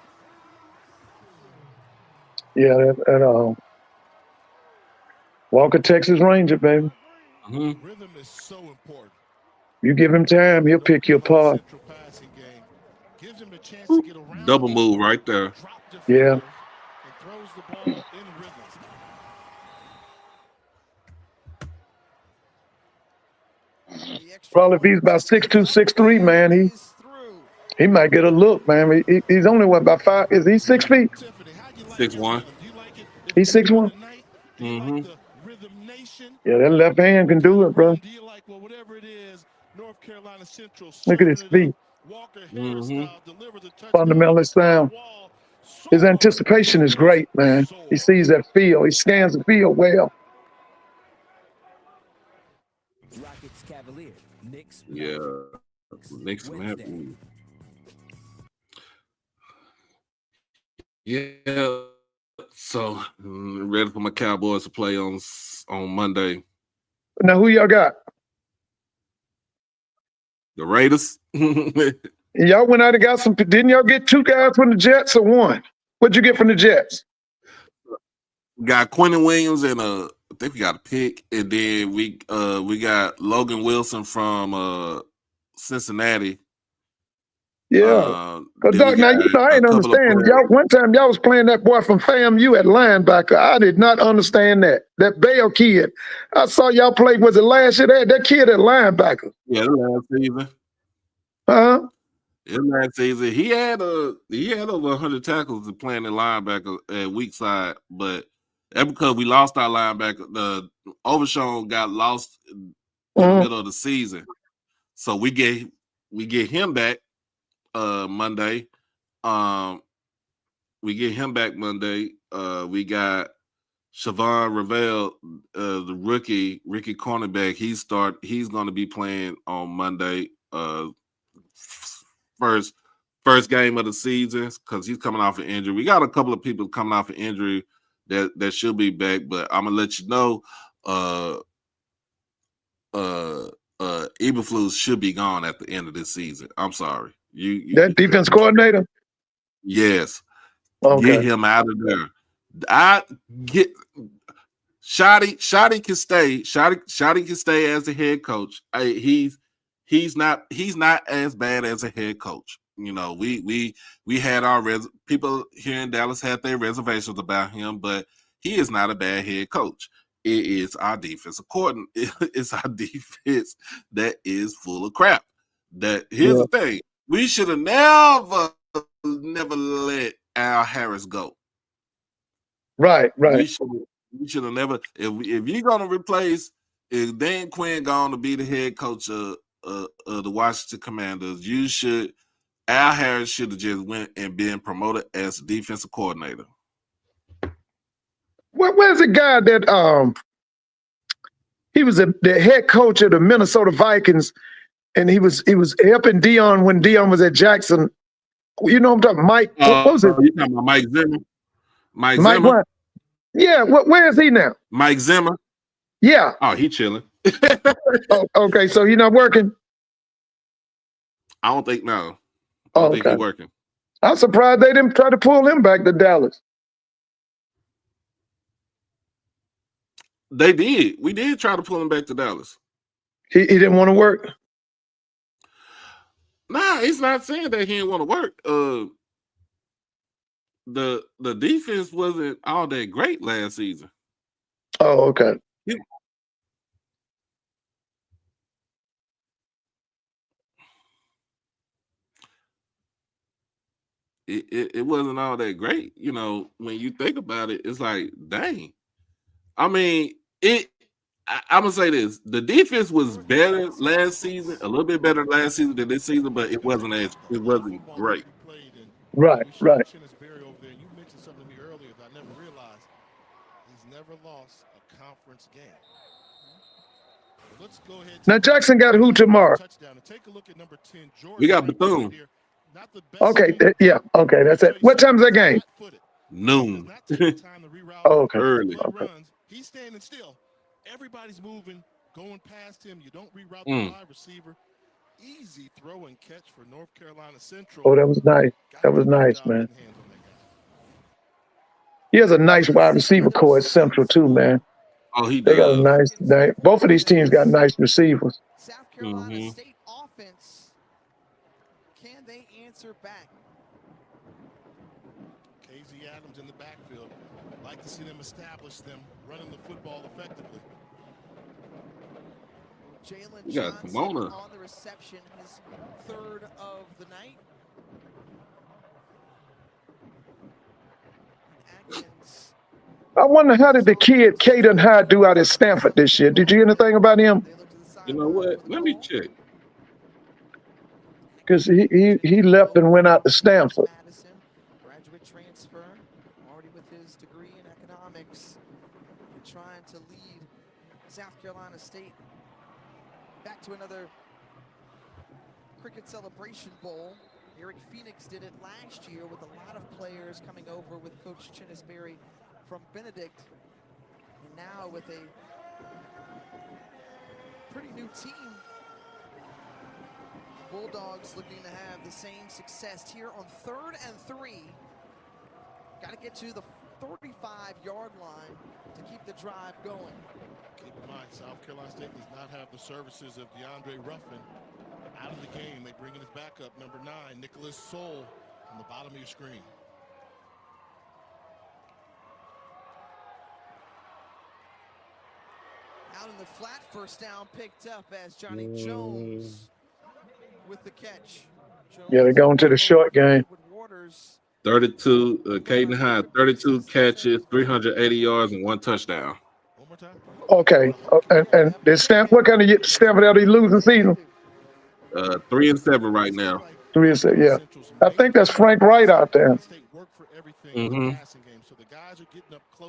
Yeah, that Walker, Texas Ranger, baby. Mm-hmm. Rhythm is so important. You give him time, he'll pick you apart. Gives him a chance to get around. Double move right there. Yeah. And throws the ball in rhythm. Probably if he's about 6'2", 6'3", man, He might get a look, man. He's only what, about 5? Is he 6 feet? 6'1". He's 6'1". Mm-hmm. Yeah, that left hand can do it, bro. Look at his feet. Mm-hmm. Fundamentally sound. His anticipation is great, man. He sees that field. He scans the field well. Rockets Cavaliers. Knicks. Yeah. Knicks happy. Yeah. So ready for my Cowboys to play on Monday. Now, who y'all got? The Raiders. Y'all went out and got some. Didn't y'all get 2 guys from the Jets or 1? What'd you get from the Jets? Got Quentin Williams and I think we got a pick, and then we got Logan Wilson from Cincinnati. Yeah. Doc, now I ain't understand. Y'all one time y'all was playing that boy from FAMU at linebacker. I did not understand that. That Bale kid. I saw y'all play. Was it last year? That kid at linebacker. Yeah, last season. Huh? In last season, he had over 100 tackles playing in linebacker at weak side, but that's because we lost our linebacker. The Overshown got lost in the middle of the season, so we get him back Monday. We get him back Monday. We got Siobhan Ravel, the rookie cornerback. He's going to be playing on Monday. First game of the season because he's coming off an injury. We got a couple of people coming off an injury that should be back, but I'm gonna let you know. Eberflus should be gone at the end of this season. I'm sorry. That defense coordinator? Yes. Okay. Get him out of there. I get Shotty can stay. Shotty can stay as the head coach. He's not as bad as a head coach. You know, we had our people here in Dallas had their reservations about him, but he is not a bad head coach. It is our defensive coordinator. It's our defense that is full of crap. Here's the thing: we should have never let Al Harris go. Right. We should have never. If you're gonna replace, if Dan Quinn going to be the head coach of the Washington Commanders, Al Harris should have just went and been promoted as defensive coordinator. Where's the guy that he was the head coach of the Minnesota Vikings, and he was helping Dion when Dion was at Jackson. You know what I'm talking, Mike? What was it? You talking about Mike Zimmer? Mike Zimmer? What? Yeah. Where is he now? Mike Zimmer. Yeah. Oh, he chilling. Okay. So he not working? I don't think no. I don't think he's working. I'm surprised they didn't try to pull him back to Dallas. They did. We did try to pull him back to Dallas. He didn't want to work? Nah, he's not saying that he didn't want to work. The defense wasn't all that great last season. Oh, okay. Yeah. It wasn't all that great. You know, when you think about it, it's like, dang. I mean, I'm gonna say this: the defense was better last season, a little bit better last season than this season, but it wasn't great. Right. You mentioned something to me earlier that I never realized. He's never lost a conference game. Let's go ahead. Now Jackson got who tomorrow? Take a look at number 10, George. We got Bethune. Okay, yeah, okay, that's it. What time is that game? Noon. Okay. Early. Okay. He's standing still. Everybody's moving, going past him. You don't reroute the wide receiver. Easy throw and catch for North Carolina Central. Oh, that was nice. That was nice, man. He has a nice wide receiver core at Central too, man. Oh, he does. They got a nice. Both of these teams got nice receivers. South Carolina State offense. Can they answer back? KZ Adams in the backfield. Like to see them establish them running the football effectively. Jalen Johnson on the reception, his third of the night. I wonder how did the kid Caden Hyde do out at Stanford this year? Did you hear anything about him? You know what? Let me check. Because he left and went out to Stanford. Madison, graduate transfer, already with his degree in economics, and trying to lead South Carolina State back to another Cricket Celebration Bowl. Eric Phoenix did it last year with a lot of players coming over with Coach Chinnisberry from Benedict. And now with a pretty new team, Bulldogs looking to have the same success here on 3rd and 3. Got to get to the 35-yard line to keep the drive going. Keep in mind, South Carolina State does not have the services of DeAndre Ruffin out of the game. They bring in his backup, number 9, Nicholas Soul, on the bottom of your screen. Out in the flat, first down picked up as Johnny Jones with the catch. Jones, Yeah, they're going to the short game. 32, Caden Hyde, 32 catches, 380 yards, and 1 touchdown. One more time. Okay. And what kind of Stanford are they losing season? 3-7 right now. 3-7, yeah. I think that's Frank Wright out there. Mm-hmm.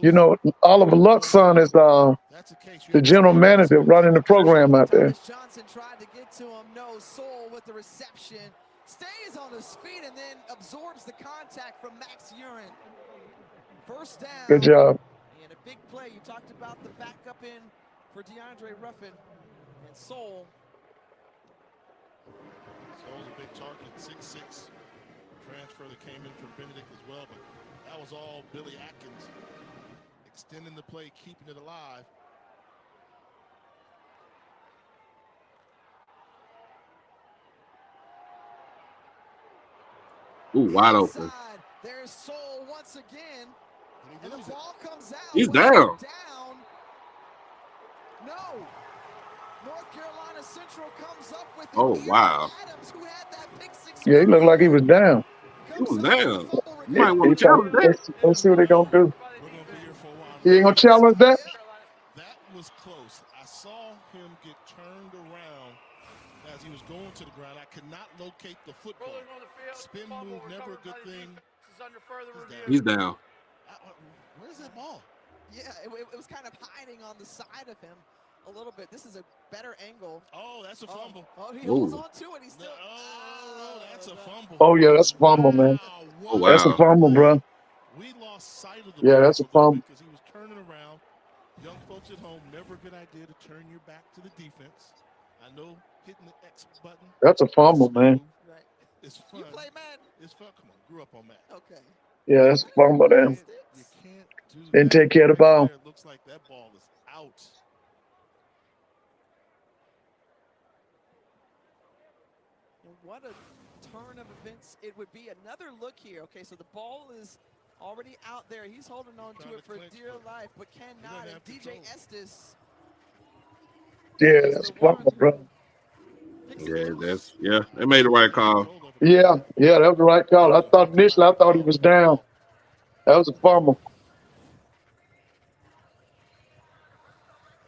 You know, Oliver Luck's son is the general manager running the program out there. Johnson tried to get to him. No, Soul with the reception. Stays on his feet and then absorbs the contact from Max Urin. First down. Good job. And a big play. You talked about the backup in for DeAndre Ruffin and Soul. Soul's a big target, 6'6". Transfer that came in from Benedict as well, but that was all Billy Atkins extending the play, keeping it alive. Ooh, wide open. There's Soul once again, and the ball comes out. He's down. No. North Carolina Central comes up with wow. Adams, who had that pick six. Yeah, he looked like he was down. He was down. You might want to challenge that. Let's see what they're going to do. He ain't going to challenge that? That was close. I saw him get turned around as he was going to the ground. I could not locate the football. Spin move, never a good thing. He's down. Where's that ball? Yeah, it was kind of hiding on the side of him a little bit. This is a better angle. Oh, that's a fumble. Oh, he holds on to it. He's still. Oh, that's a fumble. Oh, yeah, that's a fumble, man. Oh, wow. That's a fumble, bro. We lost sight of the yeah, that's a fumble. Because he was turning around. Young folks at home, never a good idea to turn your back to the defense. I know hitting the X button. That's a fumble, man. Right. It's fun. You play Madden? It's fun. Come on, grew up on Madden. Okay. Yeah, that's a fumble, man. You can't do Didn't that. take care of the ball. It looks like that ball is out. And what a turn of events it would be. Another look here. Okay, so the ball is already out there. He's holding on to it for dear life, but cannot. And DJ Estes. Yeah, that's a fumble, bro. Yeah, they made the right call. Yeah, that was the right call. Initially I thought he was down. That was a fumble.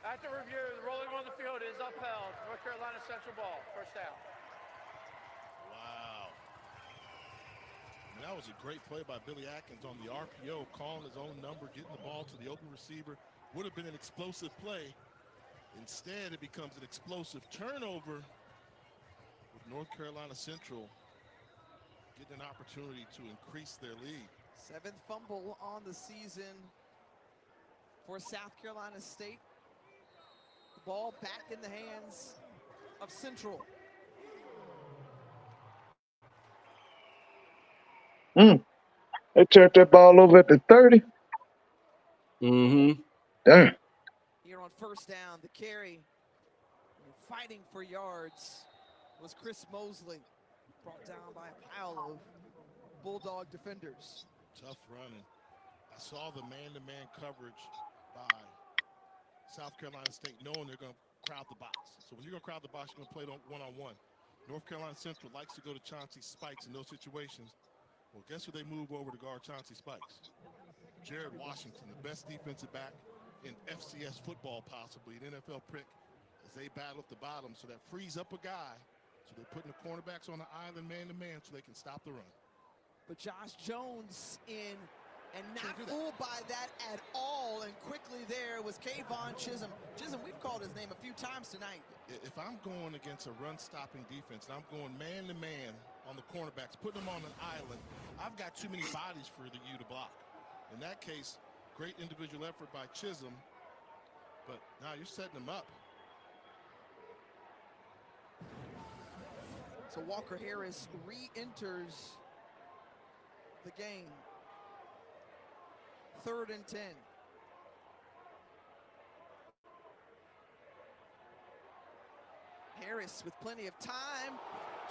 After review, the rolling on the field is upheld. North Carolina Central ball, first down. Wow. I mean, that was a great play by Billy Atkins on the RPO, calling his own number, getting the ball to the open receiver. Would have been an explosive play. Instead, it becomes an explosive turnover with North Carolina Central getting an opportunity to increase their lead. 7th fumble on the season for South Carolina State. The ball back in the hands of Central. They turned that ball over at the 30. Mm-hmm. Damn. Here on first down, the carry, fighting for yards, was Chris Mosley, brought down by a pile of Bulldog defenders. Tough running. I saw the man-to-man coverage by South Carolina State, knowing they're going to crowd the box. So when you're going to crowd the box, you're going to play one-on-one. North Carolina Central likes to go to Chauncey Spikes in those situations. Well, guess who they move over to guard Chauncey Spikes? Jared Washington, the best defensive back in FCS football, possibly an NFL pick, as they battle at the bottom. So that frees up a guy. So they're putting the cornerbacks on the island man-to-man so they can stop the run. But Josh Jones in, and not fooled by that at all. And quickly there was Kayvon Chisholm. Chisholm, we've called his name a few times tonight. If I'm going against a run-stopping defense and I'm going man-to-man on the cornerbacks, putting them on an island, I've got too many bodies for you to block. In that case, great individual effort by Chisholm, but now you're setting them up. So Walker Harris re-enters the game. 3rd and 10. Harris with plenty of time.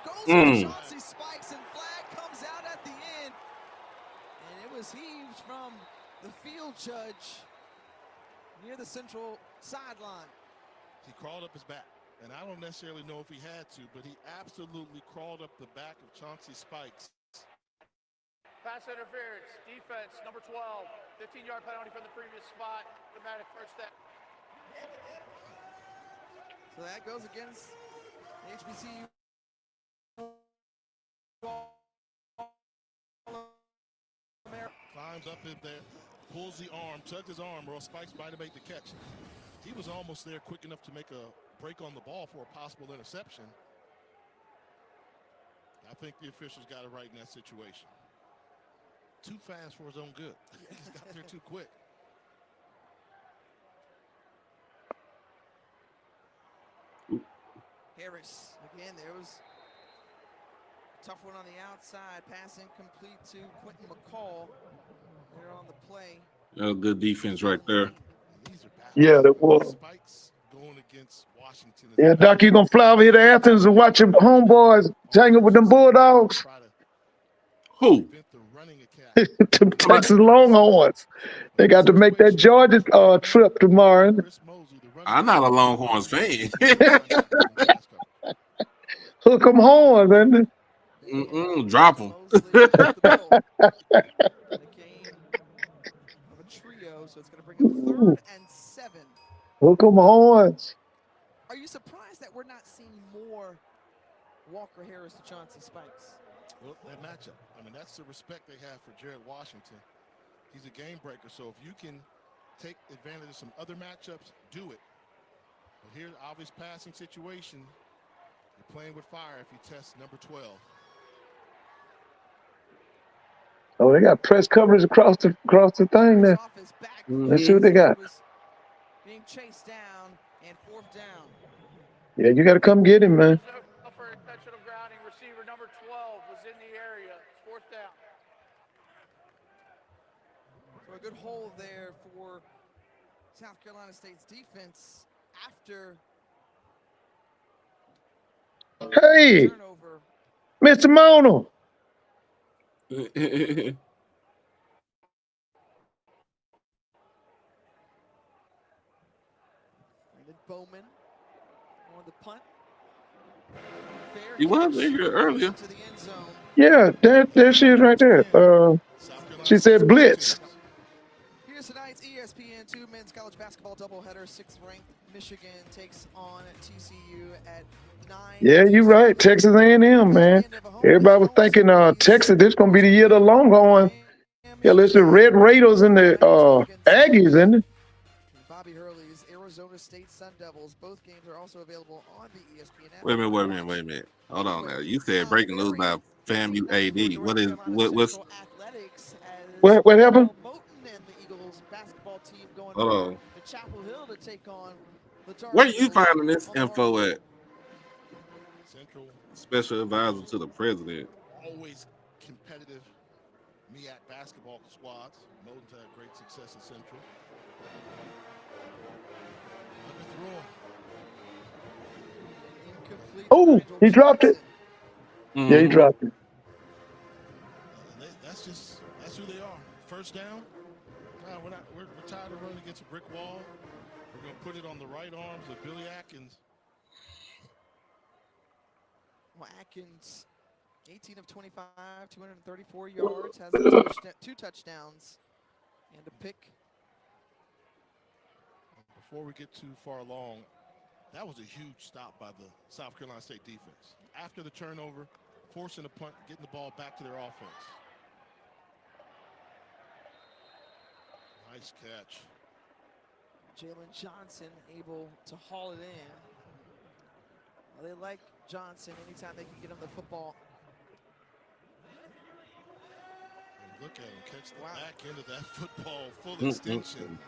Goes for Chauncey Spikes, and flag comes out at the end. And it was heaved from the field judge near the central sideline. He crawled up his back. And I don't necessarily know if he had to, but he absolutely crawled up the back of Chauncey Spikes. Pass interference, defense, number 12. 15-yard penalty from the previous spot. Automatic first down. So that goes against HBCU. Climbs up in there, pulls the arm, tugs his arm, or Spikes might have made the catch. He was almost there quick enough to make a break on the ball for a possible interception. I think the officials got it right in that situation. Too fast for his own good. He got there too quick. Harris, again, there was a tough one on the outside. Pass incomplete to Quentin McCall. They're on the play. Good defense right there. Yeah, that was. Spikes going against Washington. Yeah, Doc, you gonna fly over here to Athens and watch your homeboys hanging with them Bulldogs? Who? The Texas Longhorns. They got to make that Georgia trip tomorrow. I'm not a Longhorns fan. Hook 'em horns, isn't it? Drop them. So it's going to bring up 3rd and 7. Hook 'em horns. Are you surprised that we're not seeing more Walker Harris to Chauncey Spikes? Well, that matchup. I mean, that's the respect they have for Jared Washington. He's a game breaker, so if you can take advantage of some other matchups, do it. But here's an obvious passing situation. You're playing with fire if you test number 12. Oh, they got press coverage across the thing there. Let's see what they got. Being chased down and 4th down. Yeah, you got to come get him, man. For intentional grounding, receiver number 12 was in the area. 4th down. So a good hold there for South Carolina State's defense after Hey, turnover. Mr. Mono. Bowman on the punt. He was in here earlier. Yeah, there she is right there. She said blitz. Here's tonight's ESPN2 men's college basketball doubleheader. 6th-ranked Michigan takes on TCU at 9. Yeah, you're right. Texas A&M, man. Everybody was thinking Texas, this is going to be the year of the Longhorn. Yeah, it's the Red Raiders and the Aggies, isn't it? Bobby Hurley's Arizona State Sun Devils. Both games are also available on the ESPN app. Wait a minute. Hold on now. You said breaking news by FAMU AD. What happened? Hold on. The Chapel Hill to take on the Where are you finding this info at? Central. Special advisor to the president. Always competitive MEAC basketball squads. Moten's had great success at Central. Oh, he dropped it. Yeah, he dropped it. That's who they are. 1st down. We're tired of running against a brick wall. We're going to put it on the right arms of Billy Atkins. Well, Atkins, 18 of 25, 234 yards, has 2 touchdowns And a pick. Before we get too far along, that was a huge stop by the South Carolina State defense. After the turnover, forcing the punt, getting the ball back to their offense. Nice catch. Jalen Johnson able to haul it in. Well, they like Johnson anytime they can get him the football. And look at him catch the back end of that football, full extension.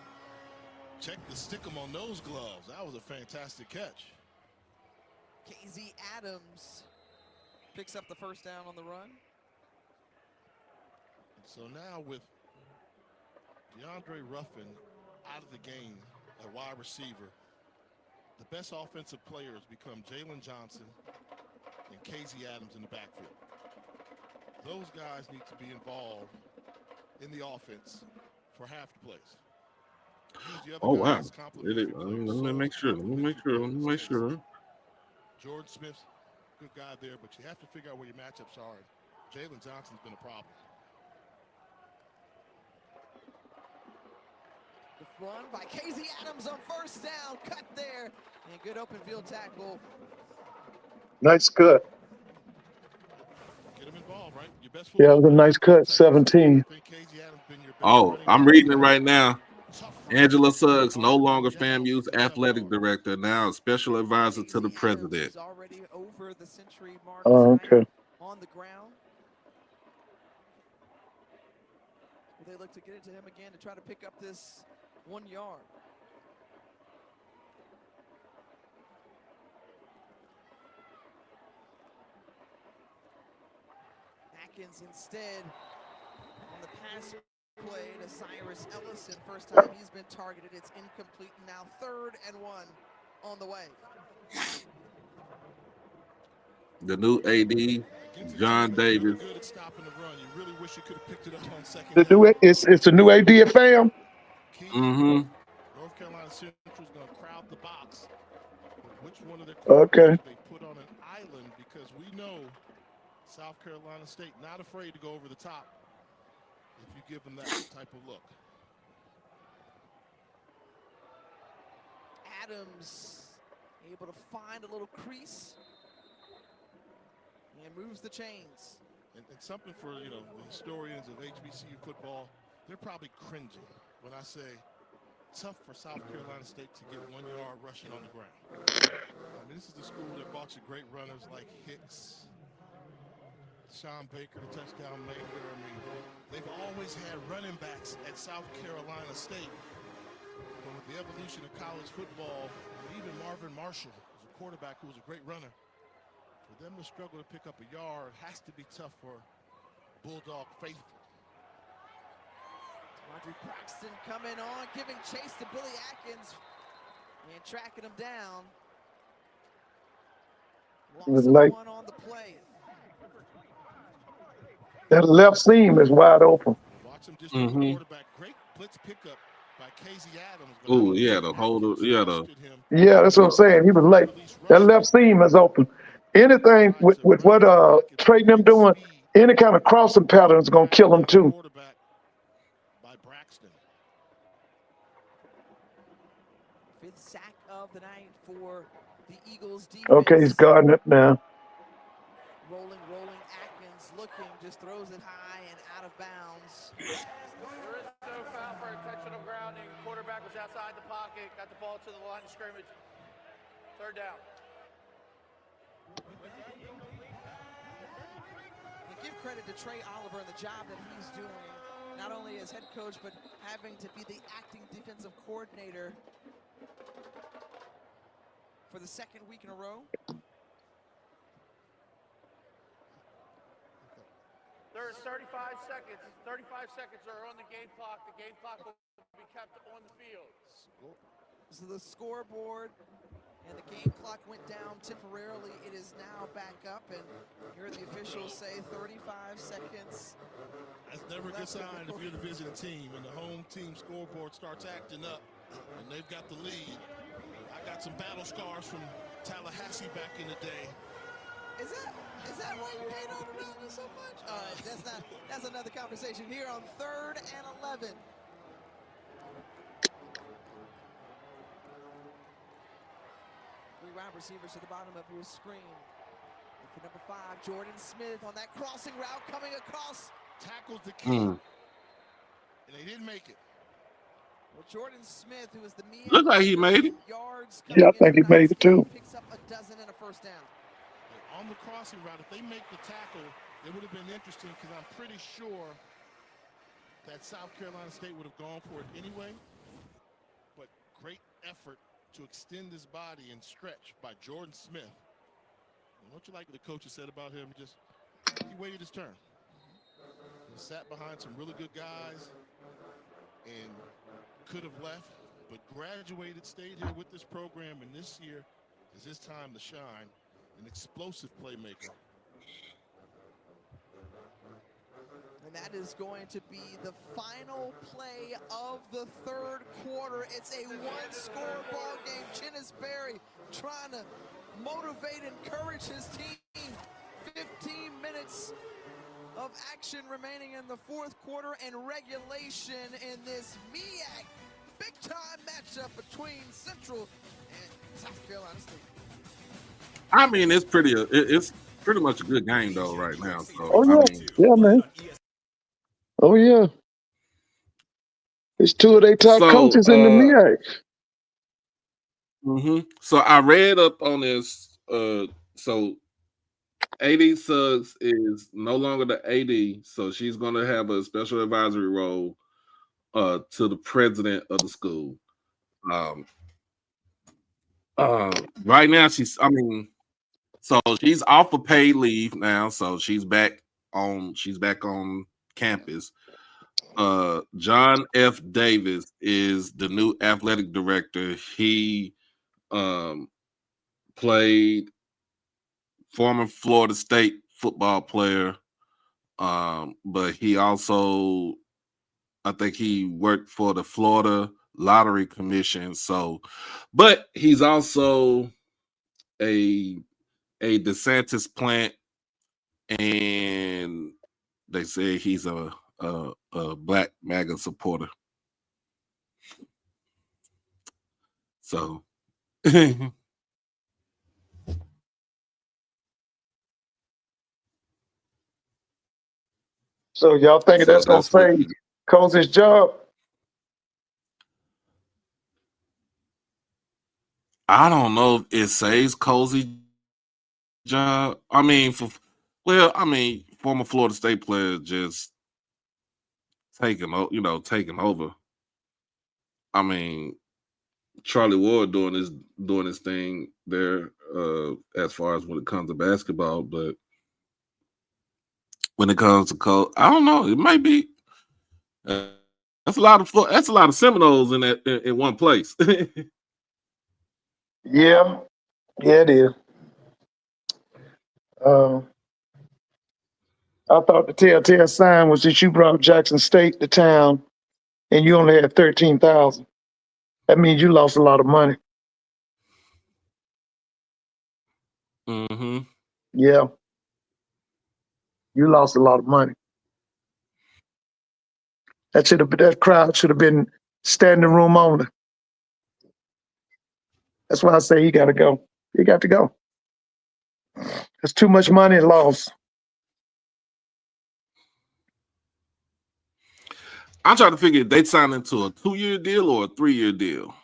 Check the stick-em on those gloves. That was a fantastic catch. KZ Adams picks up the first down on the run. So now with DeAndre Ruffin out of the game at wide receiver, the best offensive players become Jalen Johnson and KZ Adams in the backfield. Those guys need to be involved in the offense for half the plays. Oh, wow. Let me make sure. Jordan Smith's a good guy there, but you have to figure out where your matchups are. Jalen Johnson's been a problem. The run by KZ Adams on first down, cut there, and good open field tackle. Nice cut. Get him involved, right? Your best Yeah, it was a nice cut, 17. Oh, I'm reading it right now. Angela Suggs, no longer FAMU's athletic director, now special advisor to the president. Is already over the century mark Okay. on the ground. Will they look to get it to him again to try to pick up this 1 yard? Atkins instead on the pass play to Cyrus Ellison. First time he's been targeted. It's incomplete. Now 3rd and 1 on the way. The new AD, John Davis. Good at stopping the run. You really wish you could have picked it up on second. It's a new AD at FAM. North Carolina Central's going to crowd the box. Which one of their quarterbacks they put on an island, because we know South Carolina State not afraid to go over the top if you give them that type of look. Adams able to find a little crease and moves the chains. And something for, the historians of HBCU football, they're probably cringing when I say tough for South Carolina State to get 1 yard rushing on the ground. I mean, this is the school that brought you great runners like Hicks, Sean Baker, the touchdown maker. I mean, they've always had running backs at South Carolina State. But with the evolution of college football, even Marvin Marshall was a quarterback who was a great runner. For them to struggle to pick up a yard has to be tough for Bulldog faithful. Audrey Braxton coming on, giving chase to Billy Atkins and tracking him down. Loss of one on the play. That left seam is wide open. Watch him just the quarterback. Great blitz pickup by KZ Adams. Oh, yeah, the holder. Yeah, that's what I'm saying. He was late. That left seam is open. Anything with what Trey and them doing, any kind of crossing pattern is going to kill him too. By Braxton. 5th sack of the night for the Eagles defense. Okay, he's guarding it now. Rolling Atkins looking, just throws it high and out of bounds. There is no foul for intentional grounding. Quarterback was outside the pocket, got the ball to the line of scrimmage. 3rd down. We give credit to Trey Oliver and the job that he's doing, not only as head coach, but having to be the acting defensive coordinator for the 2nd week in a row. There's 35 seconds. 35 seconds are on the game clock. The game clock will be kept on the field. So the scoreboard and the game clock went down temporarily. It is now back up, and here the officials say 35 seconds. That's never a good sign if you're the visiting team and the home team scoreboard starts acting up and they've got the lead. I got some battle scars from Tallahassee back in the day. Is that why you hate on Ronaldo so much? That's another conversation here on 3rd and 11. wide receivers to the bottom of your screen. For number 5, Jordan Smith on that crossing route coming across. Tackles the key. And they didn't make it. Well, Jordan Smith, who is the Look like he made it. yards Yeah, I think he made it too. picks up a dozen and a first down. On the crossing route, if they make the tackle, it would have been interesting because I'm pretty sure that South Carolina State would have gone for it anyway. But great effort to extend his body and stretch by Jordan Smith. And don't you like what the coach has said about him? He waited his turn. He sat behind some really good guys and could have left, but graduated, stayed here with this program, and this year is his time to shine. An explosive playmaker. And that is going to be the final play of the third quarter. It's a one-score ball game. Chinnis Berry trying to motivate and encourage his team. 15 minutes of action remaining in the fourth quarter and regulation in this MEAC big-time matchup between Central and South Carolina State. I mean, it's pretty much a good game though right now. So Oh yeah, I mean, yeah, man. Oh yeah. It's two of their top coaches in the MEAC. So I read up on this. So AD Suggs is no longer the AD, so she's going to have a special advisory role to the president of the school. Right now, so she's off of paid leave now, so she's back on campus. John F. Davis is the new athletic director. He played former Florida State football player, but he also, I think he worked for the Florida Lottery Commission. So, but he's also a DeSantis plant, and they say he's a Black MAGA supporter. So. So y'all think that's gonna save Cozy's job? I don't know if it saves Cozy's job. I mean, former Florida State players just taking over. I mean, Charlie Ward doing his thing there as far as when it comes to basketball, but when it comes to Cozy, I don't know. It might be. That's a lot of Seminoles in one place. Yeah, it is. I thought the telltale sign was that you brought Jackson State to town and you only had 13,000. That means you lost a lot of money. Mm-hmm. Yeah. You lost a lot of money. That crowd should have been standing room only. That's why I say he got to go. He got to go. There's too much money lost. I'm trying to figure if they signed into a 2-year deal or a 3-year deal.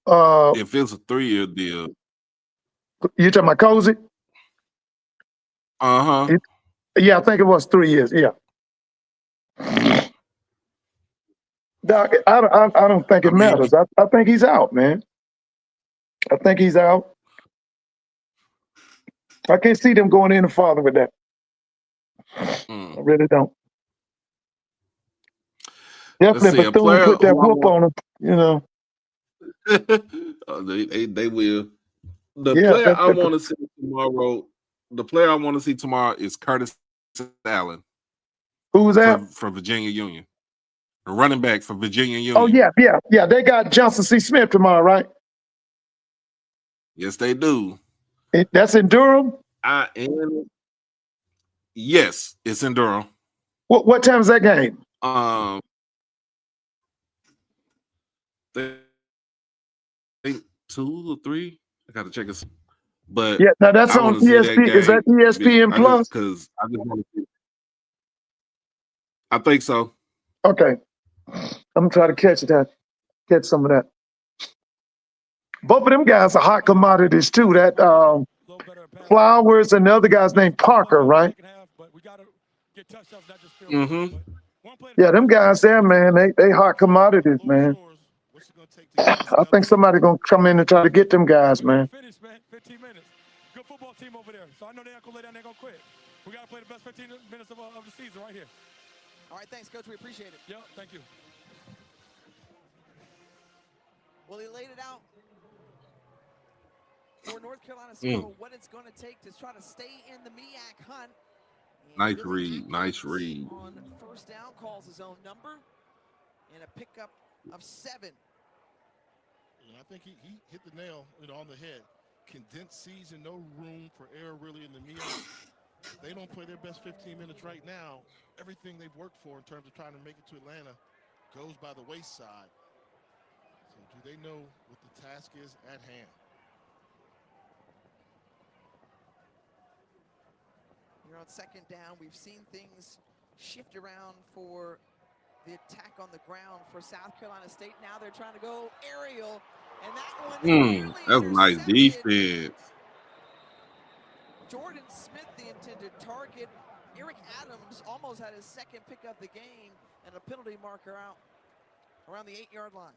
If it's a 3-year deal. You talking about Cozy? Uh-huh. Yeah, I think it was 3 years. Yeah. Doc, I don't think it matters. I think he's out, man. I think he's out. I can't see them going any farther with that. I really don't. Definitely if Bethune put that whoop on him, you know. They will. Player I want to see tomorrow. The player I want to see tomorrow is Curtis Allen. Who's that? From Virginia Union. A running back from Virginia Union. Oh, yeah. They got Johnson C. Smith tomorrow, right? Yes, they do. That's in Durham? Yes, it's in Durham. What time is that game? I think 2 or 3. I got to check it. But Yeah, now that's I on want to see that ESP. Is that game ESPN Plus? because I just want to see. I think so. Okay, I'm gonna try to catch some of that. Both of them guys are hot commodities too. That Flowers and the other guy's named Parker, right? Mm-hmm. Yeah, them guys there, man, they hot commodities, man. I think somebody gonna come in and try to get them guys, man. Finish, man. 15 minutes. Good football team over there. So I know they're not gonna lay down, they're gonna quit. We gotta play the best 15 minutes of the season right here. All right, thanks, Coach. We appreciate it. Yeah, thank you. Well, he laid it out for North Carolina Central what it's going to take to try to stay in the MEAC hunt. And Nice Billy read. Nice Atkins read. On first down, calls his own number and a pickup of 7. And I think he hit the nail on the head. Condensed season, no room for error really in the MEAC. If they don't play their best 15 minutes right now, everything they've worked for in terms of trying to make it to Atlanta goes by the wayside. So do they know what the task is at hand? You're on second down. We've seen things shift around for the attack on the ground for South Carolina State. Now they're trying to go aerial, and that one That was a nice defense. Jordan Smith, the intended target. Eric Adams almost had his second pick of the game, and a penalty marker out around the 8-yard line.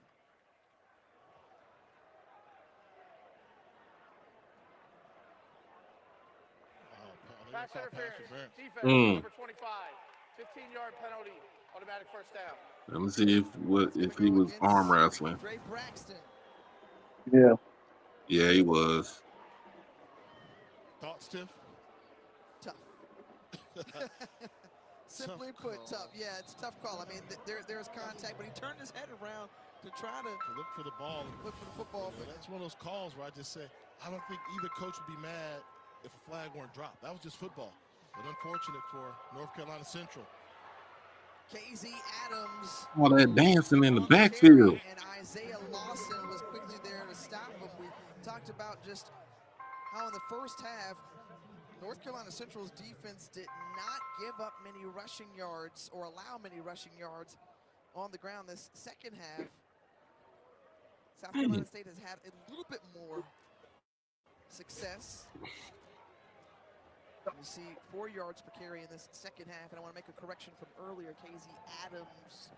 Pass interference. Defense, number 25. 15-yard penalty. Automatic first down. Let me see if he was arm wrestling. Dre Braxton. Yeah. Yeah, he was. Thoughts, Tiff? Tough. Simply put, tough. Yeah, it's a tough call. I mean, there's contact, but he turned his head around to try to look for the ball. Look for the football. But that's one of those calls where I just say, I don't think either coach would be mad if a flag weren't dropped. That was just football. But unfortunate for North Carolina Central. KZ Adams. All that dancing in the backfield. And Isaiah Lawson was quickly there to stop him. We talked about just how in the first half, North Carolina Central's defense did not give up many rushing yards or allow many rushing yards on the ground. This second half, South Carolina State has had a little bit more success. We see 4 yards per carry in this second half, and I want to make a correction from earlier. KZ Adams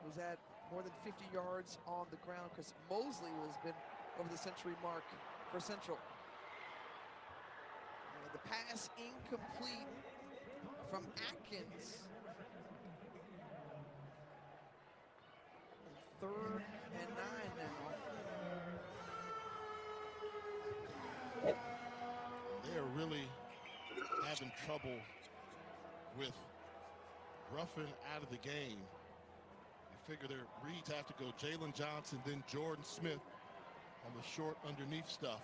was at more than 50 yards on the ground. Chris Mosley has been over the century mark for Central. And the pass incomplete from Atkins. 3rd and 9 now. They're really having trouble with roughing out of the game. You figure their reads have to go Jalen Johnson, then Jordan Smith on the short underneath stuff.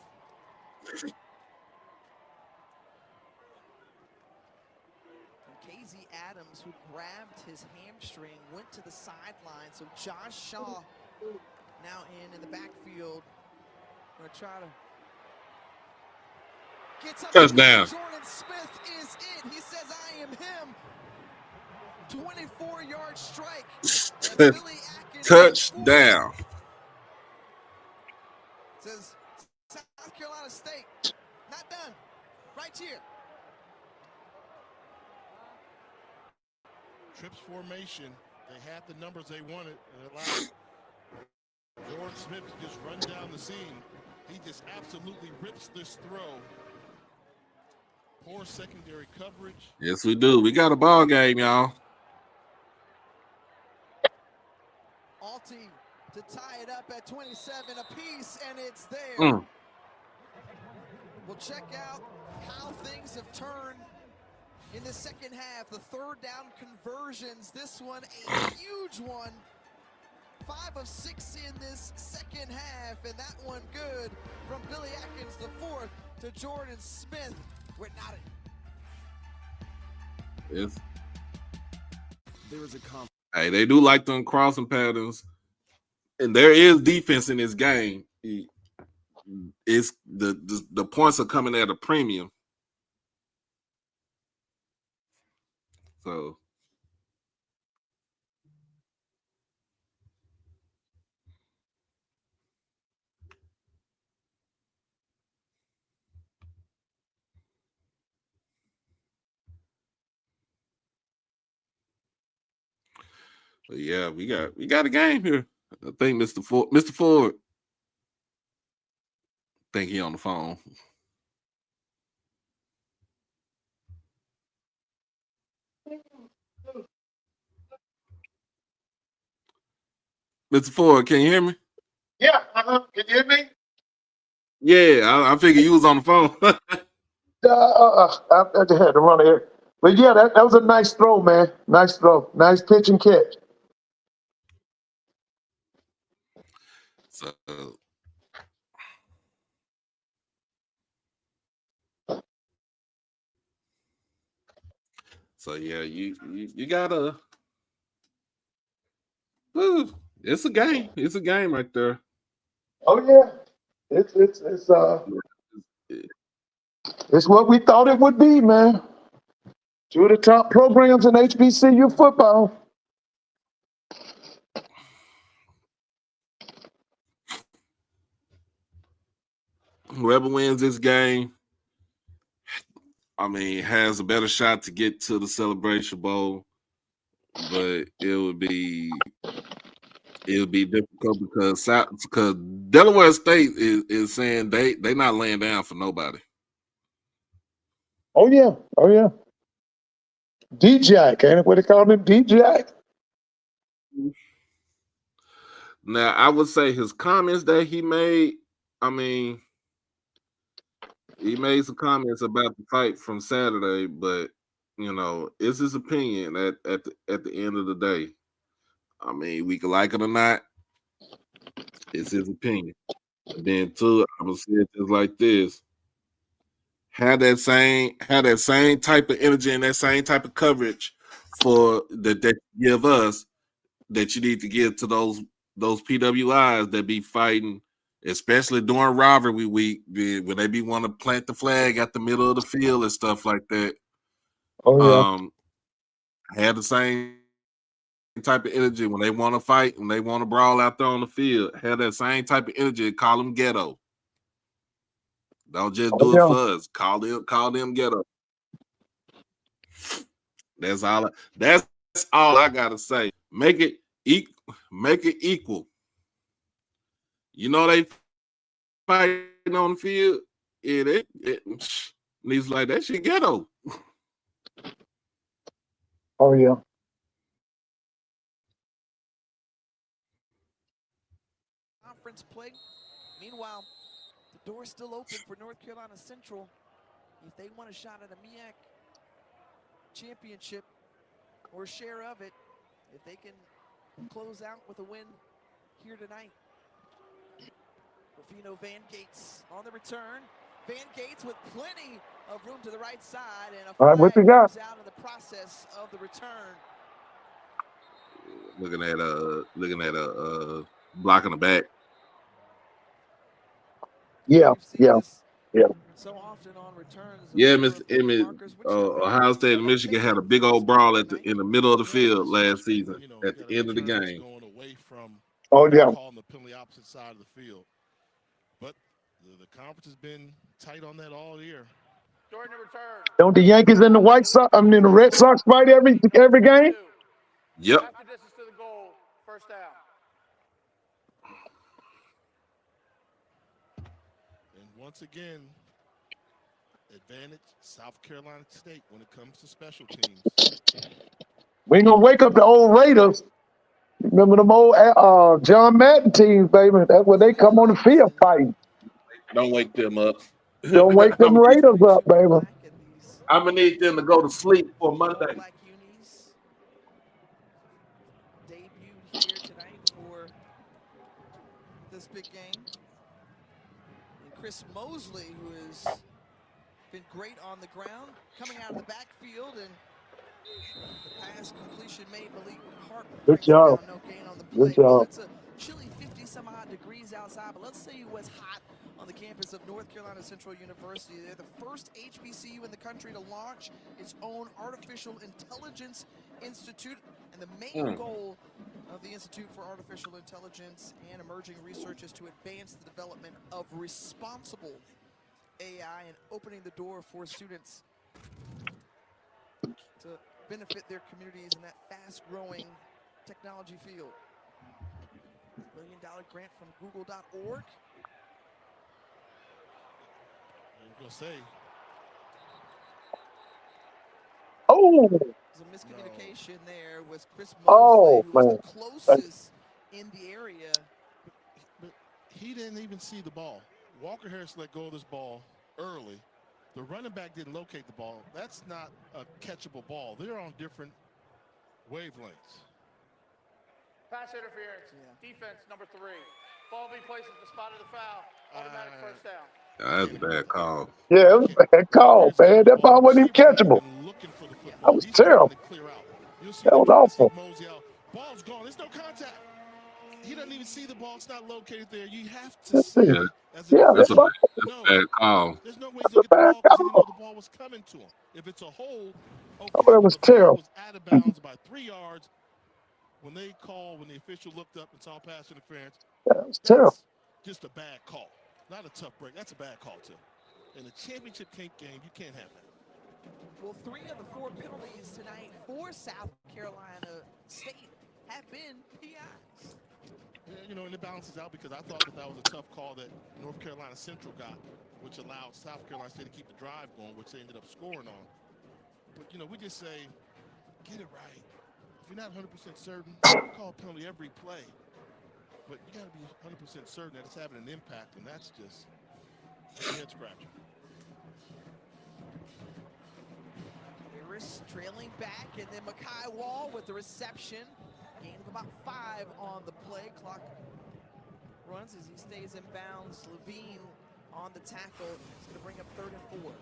KZ Adams, who grabbed his hamstring, went to the sideline. So Josh Shaw now in the backfield. Going to try to get touchdown. Jordan Smith is in. He says, I am him. 24-yard strike. Touchdown. Says South Carolina State, not done. Right here. Trips formation. They had the numbers they wanted, and it allowed Jordan Smith to just run down the seam. He just absolutely rips this throw. Poor secondary coverage. Yes, we do. We got a ball game, y'all. Alty to tie it up at 27 apiece, and it's there. We'll check out how things have turned in the second half. The 3rd down conversions. This one, a huge one. 5 of 6 in this second half, and that one good from Billy Atkins, the 4th, to Jordan Smith. We're not it. Yes. There is a Hey, they do like them crossing patterns, and there is defense in this game. it's the points are coming at a premium. So but yeah, we got a game here. I think Mr. Ford, I think he on the phone. Mr. Ford, can you hear me? Yeah, can you hear me? Yeah, I figured you was on the phone. I had to run here. But yeah, that was a nice throw, man. Nice throw. Nice pitch and catch. So yeah, you gotta. It's a game. It's a game right there. Oh yeah, it's what we thought it would be, man. Two of the top programs in HBCU football. Whoever wins this game, I mean, has a better shot to get to the Celebration Bowl, but it would be difficult because Delaware State is saying they not laying down for nobody. Oh yeah. D-Jack, ain't it what they call him? D-Jack. Now I would say his comments that he made. I mean, he made some comments about the fight from Saturday, but you know, it's his opinion at the end of the day. I mean, we can like it or not. It's his opinion. And then too, I'm gonna say it just like this. Have that same type of energy and that same type of coverage for that you give us that you need to give to those PWIs that be fighting, especially during rivalry week when they be want to plant the flag at the middle of the field and stuff like that. Oh yeah. Have the same type of energy when they want to fight, when they want to brawl out there on the field. Have that same type of energy. Call them ghetto. Don't just do it for us. Call them ghetto. That's all I gotta say. Make it equal. You know they fighting on the field. It needs like that shit ghetto. Oh yeah. Conference play. Meanwhile, the door's still open for North Carolina Central. If they want a shot at a MEAC championship or share of it, if they can close out with a win here tonight. Rufino Van Gates on the return. Van Gates with plenty of room to the right side, and a flag comes out in the process of the return. Looking at blocking the back. Yeah. So often on returns. Yeah, Ohio State and Michigan had a big old brawl in the middle of the field last season at the end of the game. Going away from calling the penalty opposite side of the field. But the conference has been tight on that all year. During the return. Don't the Yankees and the Red Sox fight every game? Yep. Half the distance to the goal, first down. And once again, advantage South Carolina State when it comes to special teams. We ain't gonna wake up the old Raiders. Remember them old John Madden teams, baby? That's where they come on the field fighting. Don't wake them up. Don't wake them Raiders up, baby. I'm gonna need them to go to sleep for Monday. Debuted here tonight for this big game. And Chris Mosley, who has been great on the ground, coming out of the backfield, and the pass completion made Malik Harp. Good job. No gain on the play. Good job. It's a chilly 50 some odd degrees outside, but let's say it was hot on the campus. because of North Carolina Central University. They're the first HBCU in the country to launch its own artificial intelligence institute, and the main goal of the Institute for Artificial Intelligence and Emerging Research is to advance the development of responsible AI and opening the door for students to benefit their communities in that fast-growing technology field. $1 million grant from Google.org. I'm going to say. Oh. There's a miscommunication there with Chris Mosley, who was the closest in the area. But he didn't even see the ball. Walker Harris let go of this ball early. The running back didn't locate the ball. That's not a catchable ball. They're on different wavelengths. Pass interference. Defense number 3. Ball be placed at the spot of the foul. Automatic first down. That's a bad call. Yeah, it was a bad call, man. That ball wasn't even catchable. That was terrible. That was awful. Ball's gone. There's no contact. He doesn't even see the ball. It's not located there. You have to see Yeah, as a that's a bad call. There's no way he'll get the ball because he didn't know the ball was coming to him. If it's a hole, okay, Oh, that was terrible. was out of bounds by 3 yards. When the official looked up and saw pass interference, that was terrible. Just a bad call. Not a tough break. That's a bad call, too. In a championship game, you can't have that. Well, 3 of the 4 penalties tonight for South Carolina State have been PIs. Yeah, and it balances out because I thought that was a tough call that North Carolina Central got, which allowed South Carolina State to keep the drive going, which they ended up scoring on. But, we just say, get it right. If you're not 100% certain, you call a penalty every play. But you got to be 100% certain that it's having an impact, and that's just a head scratcher. Harris trailing back, and then Mekhi Wall with the reception. Gain of about 5 on the play. Clock runs as he stays in bounds. Levine on the tackle. He's going to bring up 3rd and 4.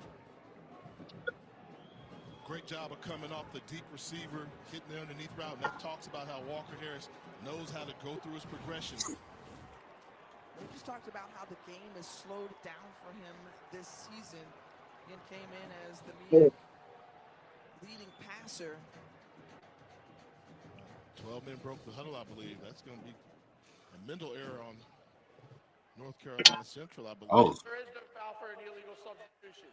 Great job of coming off the deep receiver, hitting the underneath route, and that talks about how Walker Harris knows how to go through his progression. We just talked about how the game has slowed down for him this season. He came in as the leading passer. 12 men broke the huddle, I believe. That's going to be a mental error on North Carolina Central, I believe. Oh. There is no foul for an illegal substitution.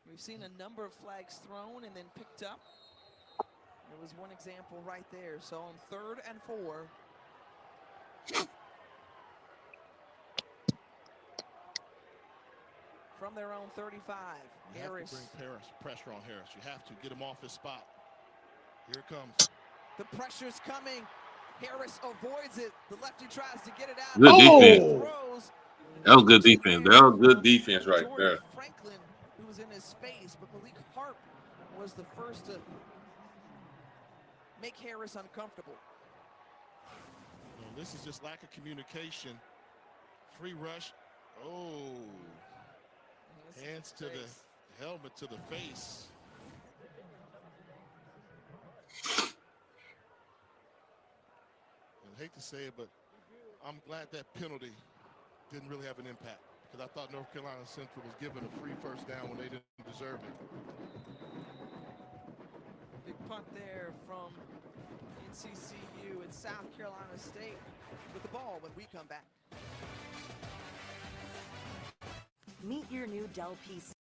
We've seen a number of flags thrown and then picked up. There was one example right there. So on 3rd and 4. From their own 35, Harris. You have to bring pressure on Harris. You have to get him off his spot. Here it comes. The pressure's coming. Harris avoids it. The lefty tries to get it out. Good defense. Throws. That was good defense. That was good defense right there. Franklin, who was in his space, but Malik Harp was the first to make Harris uncomfortable. This is just lack of communication. Free rush. Oh. Hands to the helmet, to the face. I hate to say it, but I'm glad that penalty didn't really have an impact because I thought North Carolina Central was given a free first down when they didn't deserve it. Big punt there from NCCU and South Carolina State with the ball when we come back. Meet your new Dell PC.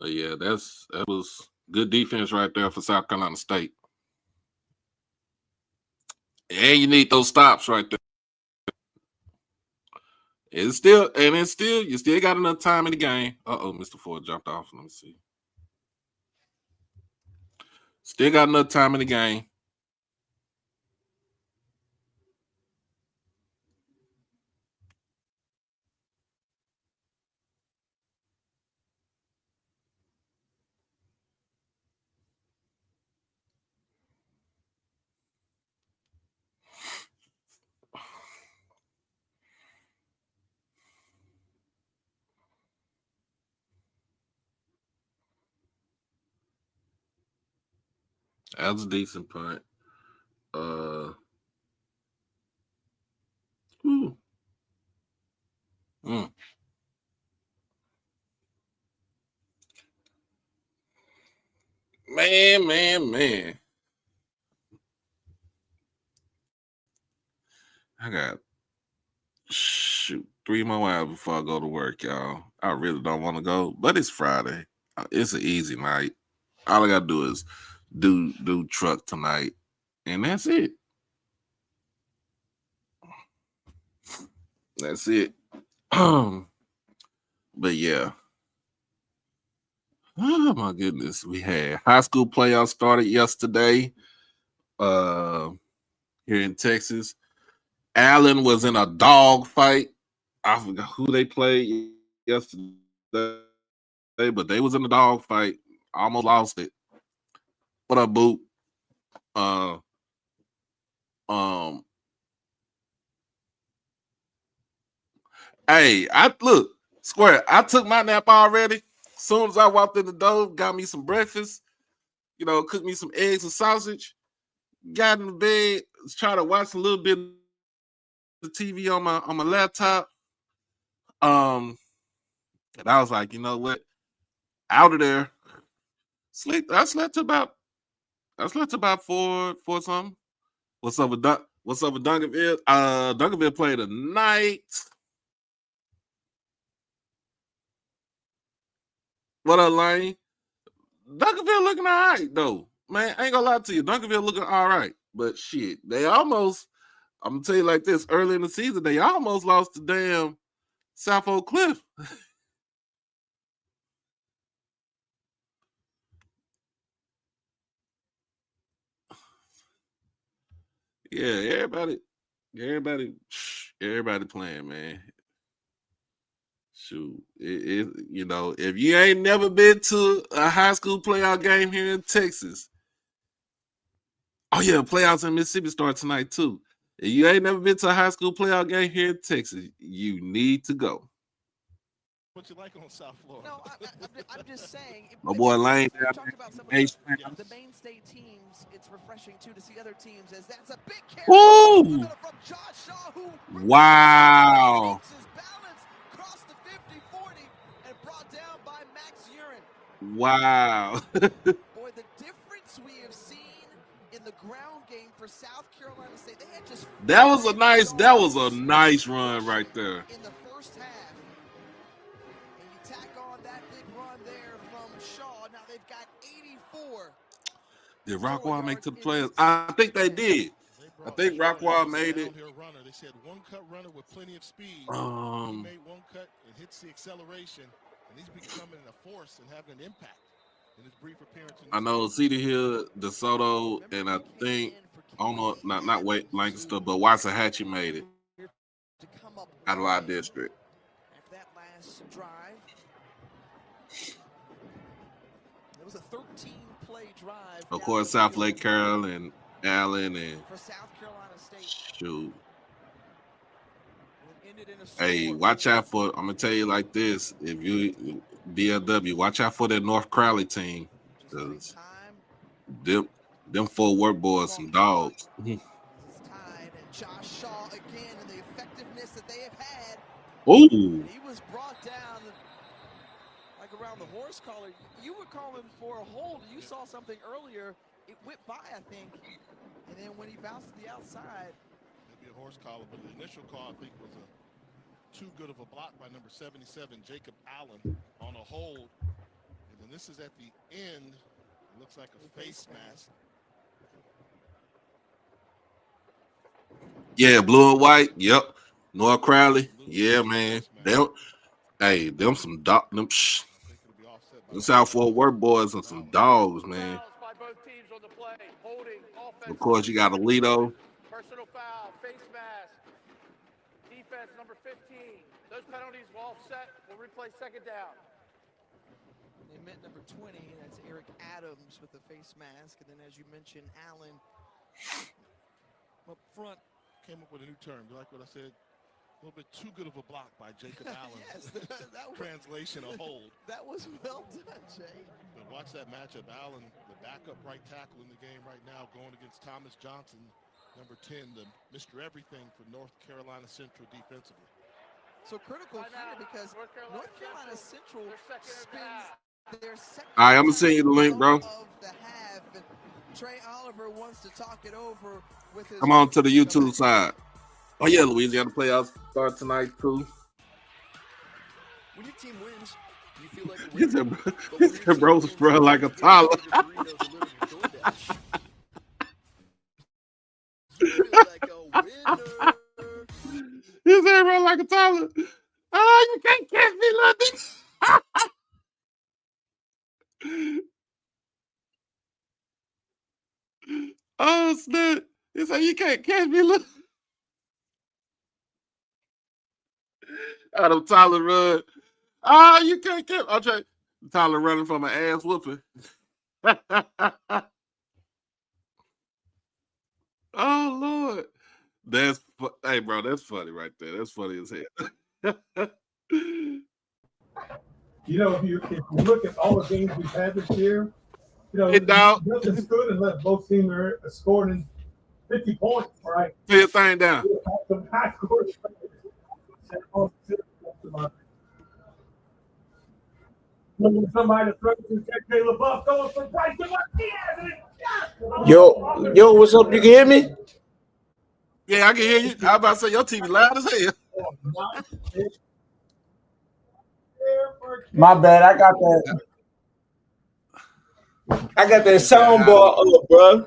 Yeah, that was good defense right there for South Carolina State. And you need those stops right there. You still got enough time in the game. Mr. Ford jumped off. Let me see. Still got enough time in the game. That was a decent punt. Ooh. Mm. Man. I got shoot 3 more hours before I go to work, y'all. I really don't want to go, but it's Friday. It's an easy night. All I gotta do is do truck tonight, and that's it. That's it. But yeah. Oh my goodness. We had high school playoffs started yesterday. Here in Texas. Allen was in a dog fight. I forgot who they played yesterday, but they was in a dog fight. Almost lost it. What up, Boot? Uh um Hey, I look, Square, I took my nap already. Soon as I walked in the door, got me some breakfast, cooked me some eggs and sausage, got in the bed, try to watch a little bit of the TV on my laptop. And I was like, you know what? Out of there. Sleep. I slept to about four something. What's up with Duncanville? Duncanville played tonight. What up, Lane? Duncanville looking all right though. Man, I ain't gonna lie to you. Duncanville looking all right. But shit, I'm gonna tell you like this, early in the season, they almost lost the damn South Oak Cliff. Yeah, everybody playing, man. Shoot, if you ain't never been to a high school playoff game here in Texas, oh yeah, playoffs in Mississippi start tonight too. If you ain't never been to a high school playoff game here in Texas, you need to go. What you like on South Florida? No, I'm just saying. My boy Lane We down talked about some of there. the main state teams. It's refreshing too to see other teams, as that's a big carry Woo! from Josh Shaw, who Wow! keeps his balance, crossed the 50-40, and brought down by Max Urine. Wow! Boy, the difference we have seen in the ground game for South Carolina State. They had just that was a nice run right there. in the first half. And you tack on that big run there from Shaw. Now they've got 84. Did Rockwall make to the playoffs? I think they did. I think Rockwall made it. Runner. They said one cut runner with plenty of speed. He made one cut and hits the acceleration, and he's becoming a force and having an impact in his brief appearance. I know Cedar Hill, DeSoto, and I think not Lancaster, but Waxahachie made it out of our district. After that last drive, it was a 13-play drive. Of course, South Lake Carroll and Allen and for South Carolina State. Shoot. Hey, watch out for. I'm gonna tell you like this: if you DLW, watch out for that North Crowley team, because them Fort Worth boys some dogs. It's tied, and Josh Shaw again, and the effectiveness that they have had. Ooh. He was brought down like around the horse collar. You were calling for a hold. You saw something earlier. It went by, I think, and then when he bounced to the outside. Maybe a horse collar, but the initial call, I think, was too good of a block by number 77, Jacob Allen, on a hold. And then this is at the end. It looks like a face mask. Yeah, blue and white. Yep. North Crowley. Yeah, man. Them some dog. Them South Fort Worth boys and some dogs, man. Of course, you got Alito. Personal foul, face mask, defense number 15. Those penalties will all set. We'll replay second down. They meant number 20. That's Eric Adams with the face mask. And then, as you mentioned, Allen up front. Came up with a new term. You like what I said? little bit too good of a block by Jacob Allen. Yes, that was, Translation, a hold. that was well done, Jay. But watch that matchup. Allen, the backup right tackle in the game right now, going against Thomas Johnson, number 10, the Mr. Everything for North Carolina Central defensively. So critical here because North Carolina Central spins their second. All right, I'm gonna send you the link, bro. Of the half, and Trey Oliver wants to talk it over with his. Come on to the YouTube side. Oh yeah, Louisiana playoffs start tonight too. When your team wins, you feel like a He winner. said, he said, bro, spread like a toddler. You feel like a winner. He said, bro, like a toddler. Oh, you can't catch me, London. Oh, snap. He said, you can't catch me, look. Out of Tyler run. Oh, you can't catch. I'll try. Tyler running from an ass whooping. Oh, Lord. Hey, bro, that's funny right there. That's funny as hell. You know, if you look at all the games we've had this year, you know, nothing stood unless both teams are scoring 50 points, right? Put your thing down. Some high scores. Somebody throws to Caleb Buff going for Bryson Martinez. Yo, what's up? You can hear me? Yeah, I can hear you. I was about to say your TV loud as hell. My bad. I got that soundbar up, bro.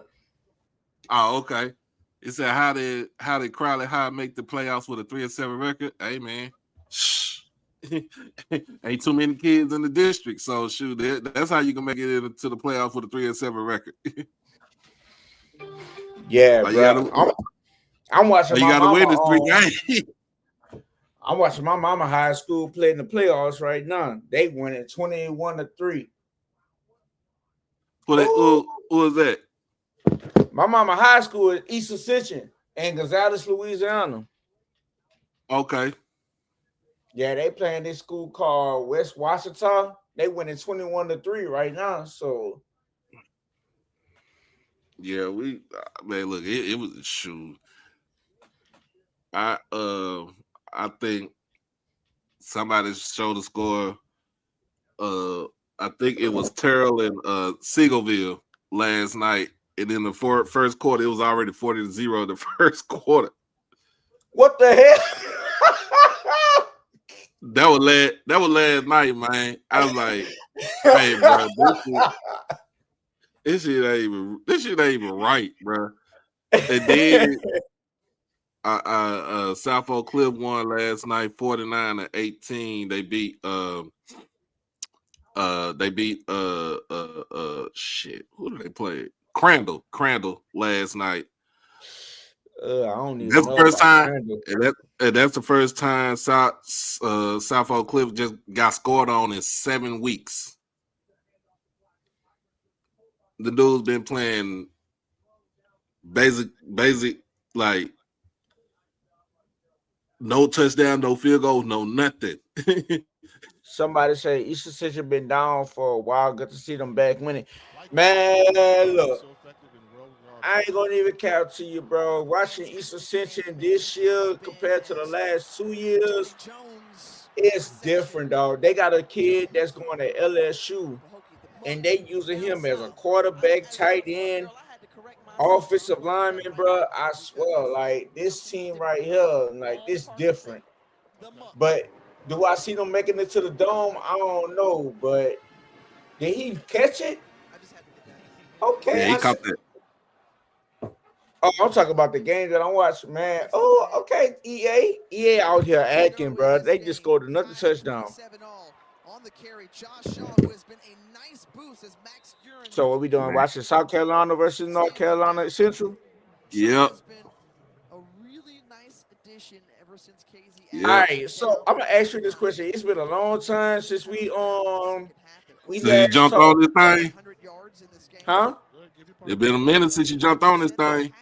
Oh, okay. It said how did Crowley High make the playoffs with a 3-7 record? Hey man, shh. Ain't too many kids in the district, so shoot, that's how you can make it into the playoffs with a 3-7 record. Yeah, bro. I'm watching. You gotta win this 3 games. I'm watching my mama high school play in the playoffs right now. They winning 21-3. Who is that? My mama high school is East Ascension in Gonzales, Louisiana. Okay. Yeah, they playing this school called West Washita. They winning 21-3 right now. So yeah, man, look, it was a shoot. I think somebody showed the score. I think it was Terrell and Seagoville last night. And in the first quarter, it was already 40-0 the first quarter. What the hell? That was last night, man. I was like, hey, bro, this shit ain't even right, bro. And then South Oak Cliff won last night 49-18. They beat shit. Who did they play? Crandall last night. I don't even that's know the first time, Crandall. and that's the first time South Oak Cliff just got scored on in 7 weeks. The dude's been playing basic like no touchdown, no field goals, no nothing. Somebody say East Ascension been down for a while. Good to see them back winning. Man, look, I ain't gonna even count to you, bro. Watching East Ascension this year compared to the last 2 years, it's different, dog. They got a kid that's going to LSU, and they using him as a quarterback, tight end, offensive lineman, bro. I swear, like this team right here, like this different. But do I see them making it to the dome? I don't know, but did he catch it? Okay. Yeah, he caught that. Oh, I'm talking about the game that I'm watching, man. Oh, okay. EA out here acting, bro. They just scored another touchdown. So what we doing? Watching South Carolina versus North Carolina Central? Yep. All right, so I'm gonna ask you this question. It's been a long time since we so you jumped on this thing? Huh? It's been a minute since you jumped on this thing.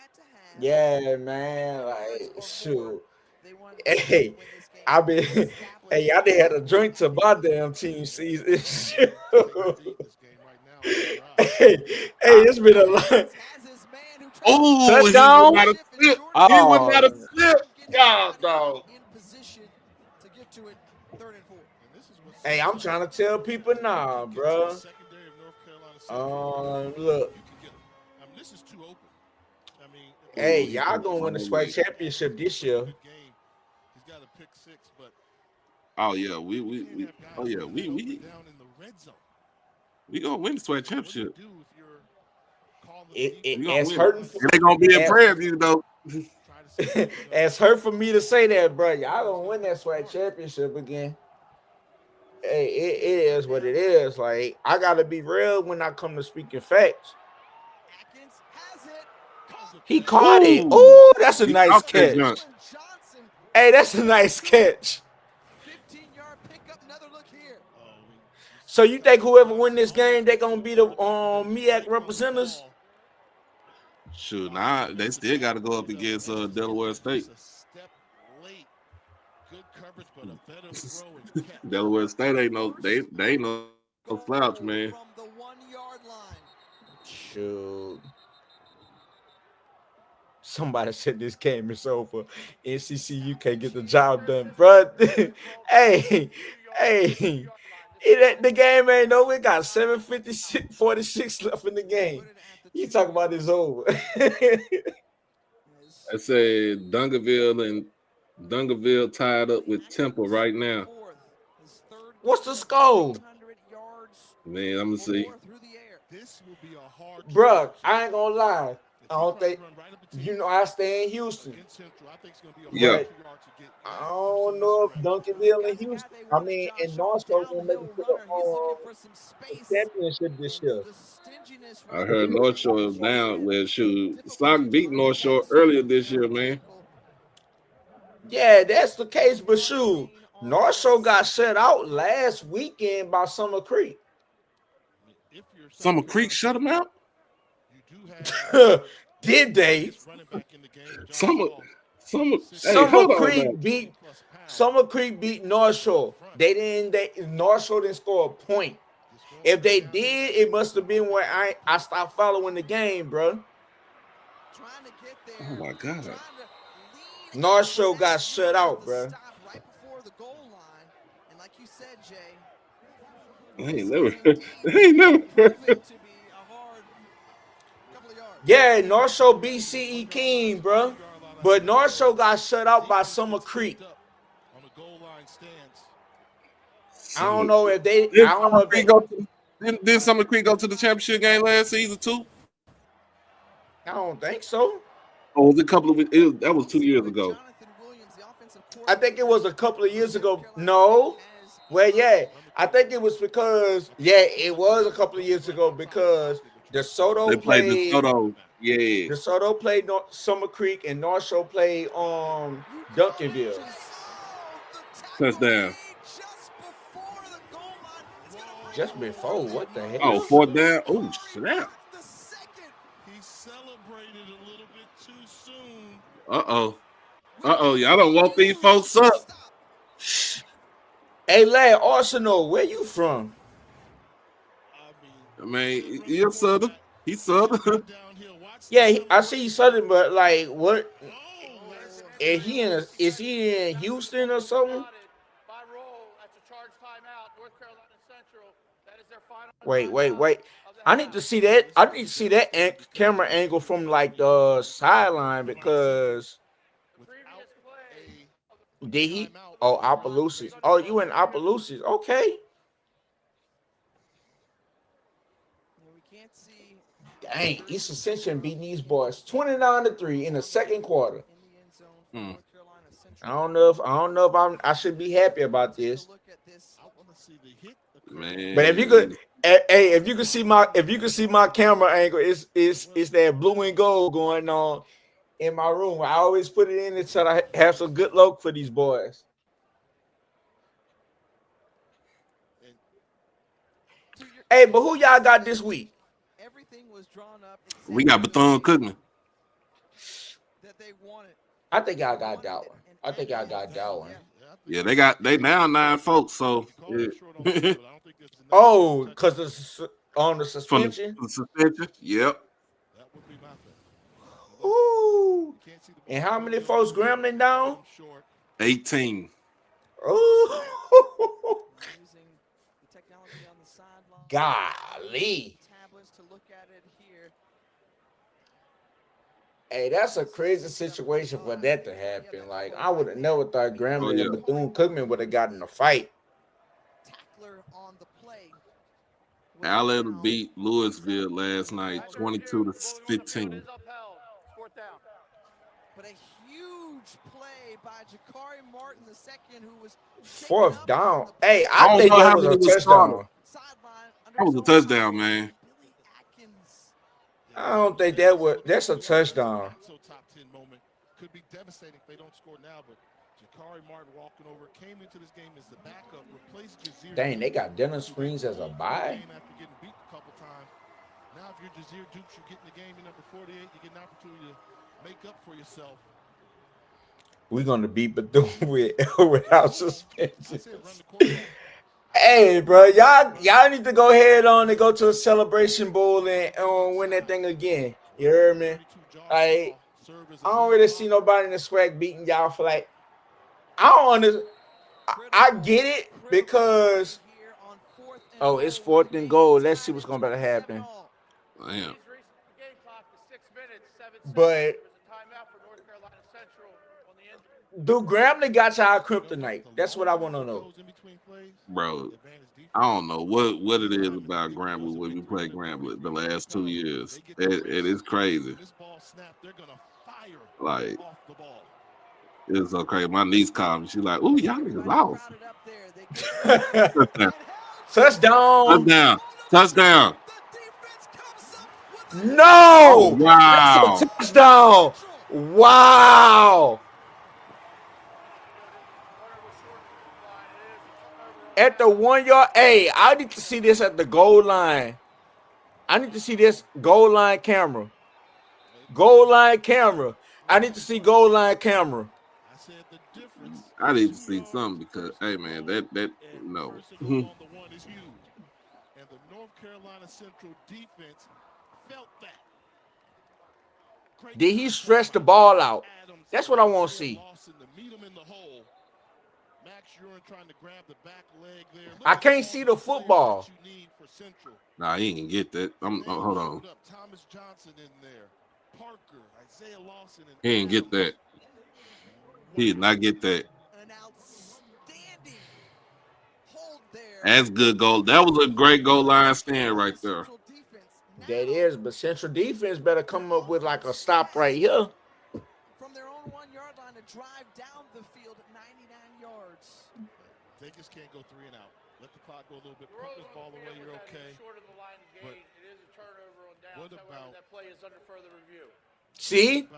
Yeah, man. Like, shoot. Hey, I been hey, I done had a drink to my damn team season. hey, it's been a lot. Oh, he would Touchdown. not have slipped. He would not Oh, have slipped. God, dog. In position to get to it 3rd and 4. hey, I'm trying to tell people now, bro. Look. This is too open. I mean, Hey, He y'all took gonna win the SWAC championship this year. he's got a pick 6, but oh yeah, we gonna win the SWAC championship. It's hurting. They gonna be impressed, you know. It's hurt for me to say that, bro. Y'all gonna win that SWAC championship again. Hey, it is what it is. Like, I gotta be real when I come to speaking facts. He caught it. Oh, that's a nice catch. Hey, that's a nice catch. 15-yard pickup. Another look here. So you think whoever win this game, they gonna be the MEAC representatives? Shoot, nah, they still got to go up against Delaware State. Delaware State ain't no slouch, man. Shoot. Somebody said this game is over. NCCU can't get the job done, bro. hey, the game ain't over. We got 7:46 left in the game. You talk about this over. I said Dunkerville tied up with Temple right now. What's the score? Man, I'm gonna see. Bro, I ain't gonna lie. I don't think I stay in Houston. Yeah. I don't know if Duncanville and Houston, and Northshore gonna make it to the championship this year. I heard North Shore is down. Well, shoot, Sock beat North Shore earlier this year, man. Yeah, that's the case, but shoot, North Shore got shut out last weekend by Summer Creek. Summer Creek shut them out? Did they? Summer Creek beat North Shore. North Shore didn't score a point. If they did, it must have been where I stopped following the game, bro. Oh my God. North Shore got shut out, bro. Right before the goal line, and like you said, Jay, I ain't never. Yeah, North Shore beat CE King, bro. But North Shore got shut out by Summer Creek. I don't know if they. Didn't Summer Creek go to the championship game last season too? I don't think so. Oh, was it a couple of weeks? That was 2 years ago. I think it was a couple of years ago. No. Well, yeah. I think it was because, it was a couple of years ago because DeSoto played. DeSoto. Yeah. DeSoto played Summer Creek and North Shore played Duncanville. Touchdown. Just before, what the heck? Oh, 4th down. Oh, snap. He celebrated a little bit too soon. Y'all don't want these folks up. Hey, lad, Arsenal, where you from? I mean, you're Southern. He's Southern. Yeah, I see Southern, but like, what? Is he in Houston or something? Wait. I need to see that. I need to see that camera angle from like the sideline because did he? Oh, Opelousas. Oh, you in Opelousas? Okay. Dang, East Ascension beating these boys 29-3 in the second quarter. I don't know if I should be happy about this. Man. But if you could see my camera angle, it's that blue and gold going on in my room. I always put it in so I have some good look for these boys. Hey, but who y'all got this week? We got Bethune-Cookman. I think y'all got that one. I think I got that one. Yeah, they now 9 folks. So yeah. Oh, because it's on the suspension. From the suspension. Yep. That would be my pick. Ooh. And how many folks Grambling down? 18. Oh. Golly. Hey, that's a crazy situation for that to happen. Like, I would have never thought Grambling and Bethune-Cookman would have gotten a fight. Allen beat Louisville last night, 22-15. But a huge play by Jakari Martin II, who was fourth down. Hey, I think that was a touchdown. That was a touchdown, man. I don't think that's a touchdown. Top 10 moment could be devastating if they don't score now, but Jakari Martin walking over came into this game as the backup, replaced Jazeer. Dang, they got Dennis Springs as a bye. After getting beat a couple times. Now if you're Jazeer Dukes, you get in the game in number 48, you get an opportunity to make up for yourself. We're gonna beat Bethune without suspension. Hey, bro, y'all need to go ahead on and go to a Celebration Bowl and win that thing again. You heard me? I don't really see nobody in the swag beating y'all for like. I get it because it's 4th and goal. Let's see what's gonna happen. Damn. But do Grambling got y'all kryptonite? That's what I want to know. Bro, I don't know what it is about Grambling when we play Grambling the last 2 years. It is crazy. Like, it's so crazy. My niece called me. She's like, "Ooh, y'all niggas lost." Touchdown. Touchdown. No. Oh, wow. That's a touchdown. Wow. At the 1 yard. Hey, I need to see this at the goal line. I need to see this goal line camera. Goal line camera. I need to see goal line camera. I need to see something because, hey, man, that no. And the North Carolina Central defense felt that. Did he stretch the ball out? That's what I want to see. I can't see the football. Nah, he ain't gonna get that. Hold on. Thomas Johnson in there. Parker, Isaiah Lawson, and He ain't get that. He did not get that. That's good goal. That was a great goal line stand right there. That is, but Central defense better come up with like a stop right here. From their own 1 yard line to drive down the field at 99 yards. They just can't go 3 and out. Let the clock go a little bit. Put this ball away, you're okay. But it is a turnover on downs. What about that play is under further review? See?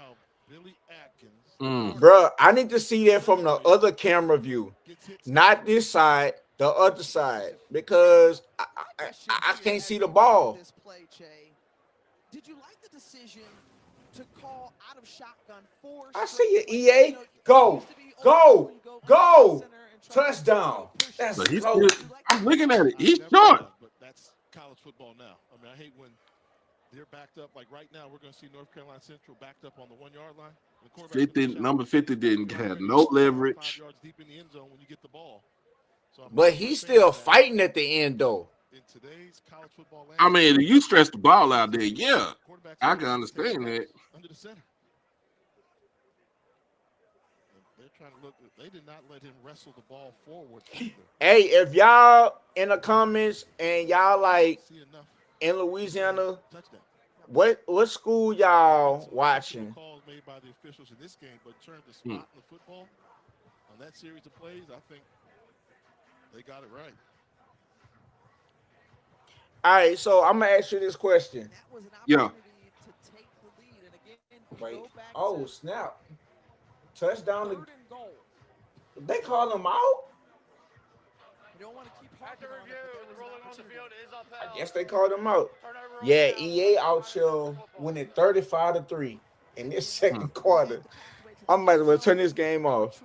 Billy Atkins. Bro, I need to see that from the other camera view. Not this side, the other side. Because I can't see the ball. Did you like the decision to call out of shotgun for? I see you, EA. Go. Touchdown. That's close. I'm looking at it. He's short. But that's college football now. I mean, I hate when they're backed up. Like right now, we're going to see North Carolina Central backed up on the 1 yard line. Number 50 didn't have no leverage. 5 yards deep in the end zone when you get the ball. So But he's still fighting at the end, though. In today's college football I mean, if you stretch the ball out there, yeah, I can understand that. Under the center. They're trying to look. They did not let him wrestle the ball forward either. Hey, if y'all in the comments and y'all like in Louisiana, what school y'all watching? Calls made by the officials in this game, but turned the spot in the football on that series of plays. I think they got it right. All right, so I'm gonna ask you this question. Yeah. Wait. Oh snap! Touchdown. They call him out. I guess they called him out. Yeah, EA out here winning 35-3 in this second quarter. I might as well turn this game off.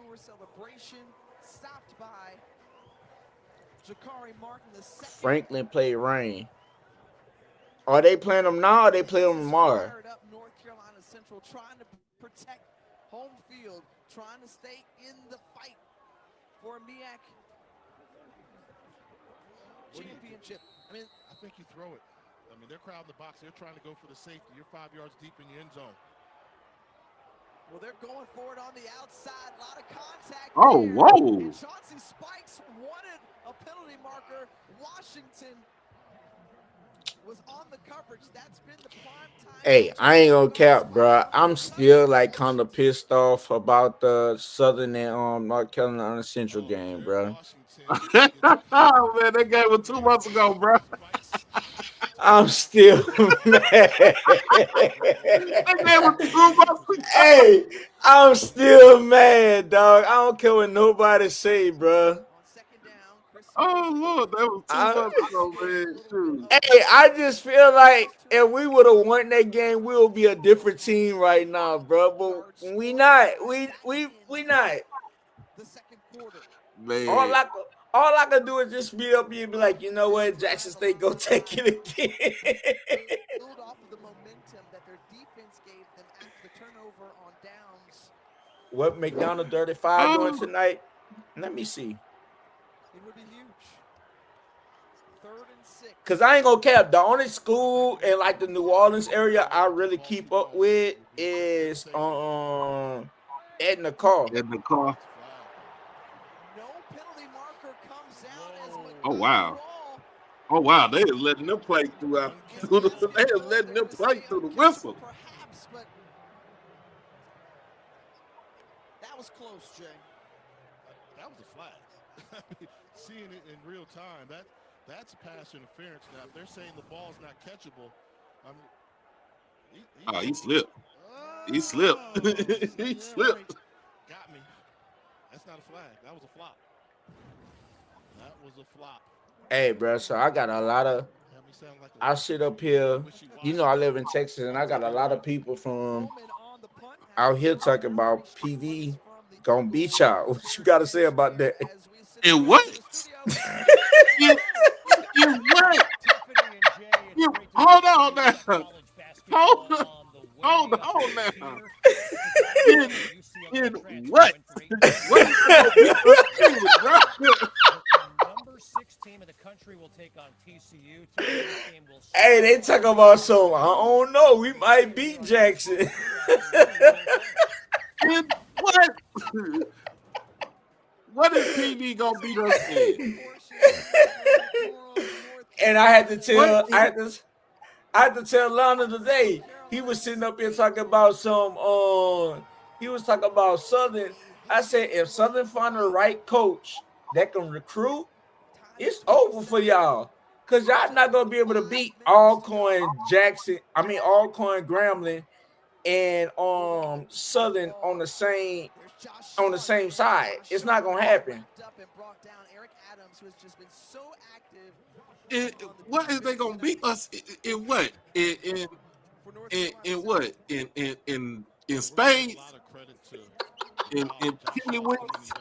Franklin played Rain. Are they playing them now or they play them tomorrow? North Carolina Central trying to protect home field, trying to stay in the fight for a MEAC championship. I think you throw it. They're crowding the box. They're trying to go for the safety. You're 5 yards deep in the end zone. Well, they're going for it on the outside. A lot of contact. Oh, here. whoa. And Chauncey Spikes wanted a penalty marker. Washington was on the coverage. That's been the prime time. Hey, I ain't gonna cap, bro. I'm still like kind of pissed off about the Southern and North Carolina Central game, bro. Oh man, that game was 2 months ago, bro. I'm still mad. That game was 2 months ago. Hey, I'm still mad, dog. I don't care what nobody say, bro. Oh Lord, that was 2 months ago, man. Shoot. Hey, I just feel like if we would have won that game, we would be a different team right now, bro. But we not. We not. The second quarter. Man. All I can do is just be up here and be like, you know what, Jackson State, go take it again. Build off of the momentum that their defense gave them after the turnover on downs. What McDonald 35 doing tonight? Let me see. It would be huge. 3rd and 6. Cause I ain't gonna cap. The only school in like the New Orleans area I really keep up with is Edna Carr. Edna Carr. No penalty marker comes out as Oh wow. Oh wow, they is letting them play they is letting them play through the whistle. Perhaps, but that was close, Jay. That was a flag. Seeing it in real time, that's pass interference. Now, if they're saying the ball's not catchable, He slipped. He slipped. He slipped. Got me. That's not a flag. That was a flop. That was a flop. Hey, bro. So I got a lot of. I sit up here. You know, I live in Texas, and I got a lot of people from out here talking about PV gonna beat y'all. What you got to say about that? And what? You what? Hold on now. Hold on now. In what? Number 6 team in the country will take on TCU. Hey, they talk about some. I don't know. We might beat Jackson. In what? What is PV gonna beat us in? And I had to tell Lana today. He was sitting up here talking about he was talking about Southern. I said, if Southern find the right coach that can recruit, it's over for y'all. Cause y'all not gonna be able to beat Alcorn Grambling and Southern on the same side. It's not gonna happen. What is they gonna beat us in what? In what? In Spain? In Kenny Wins?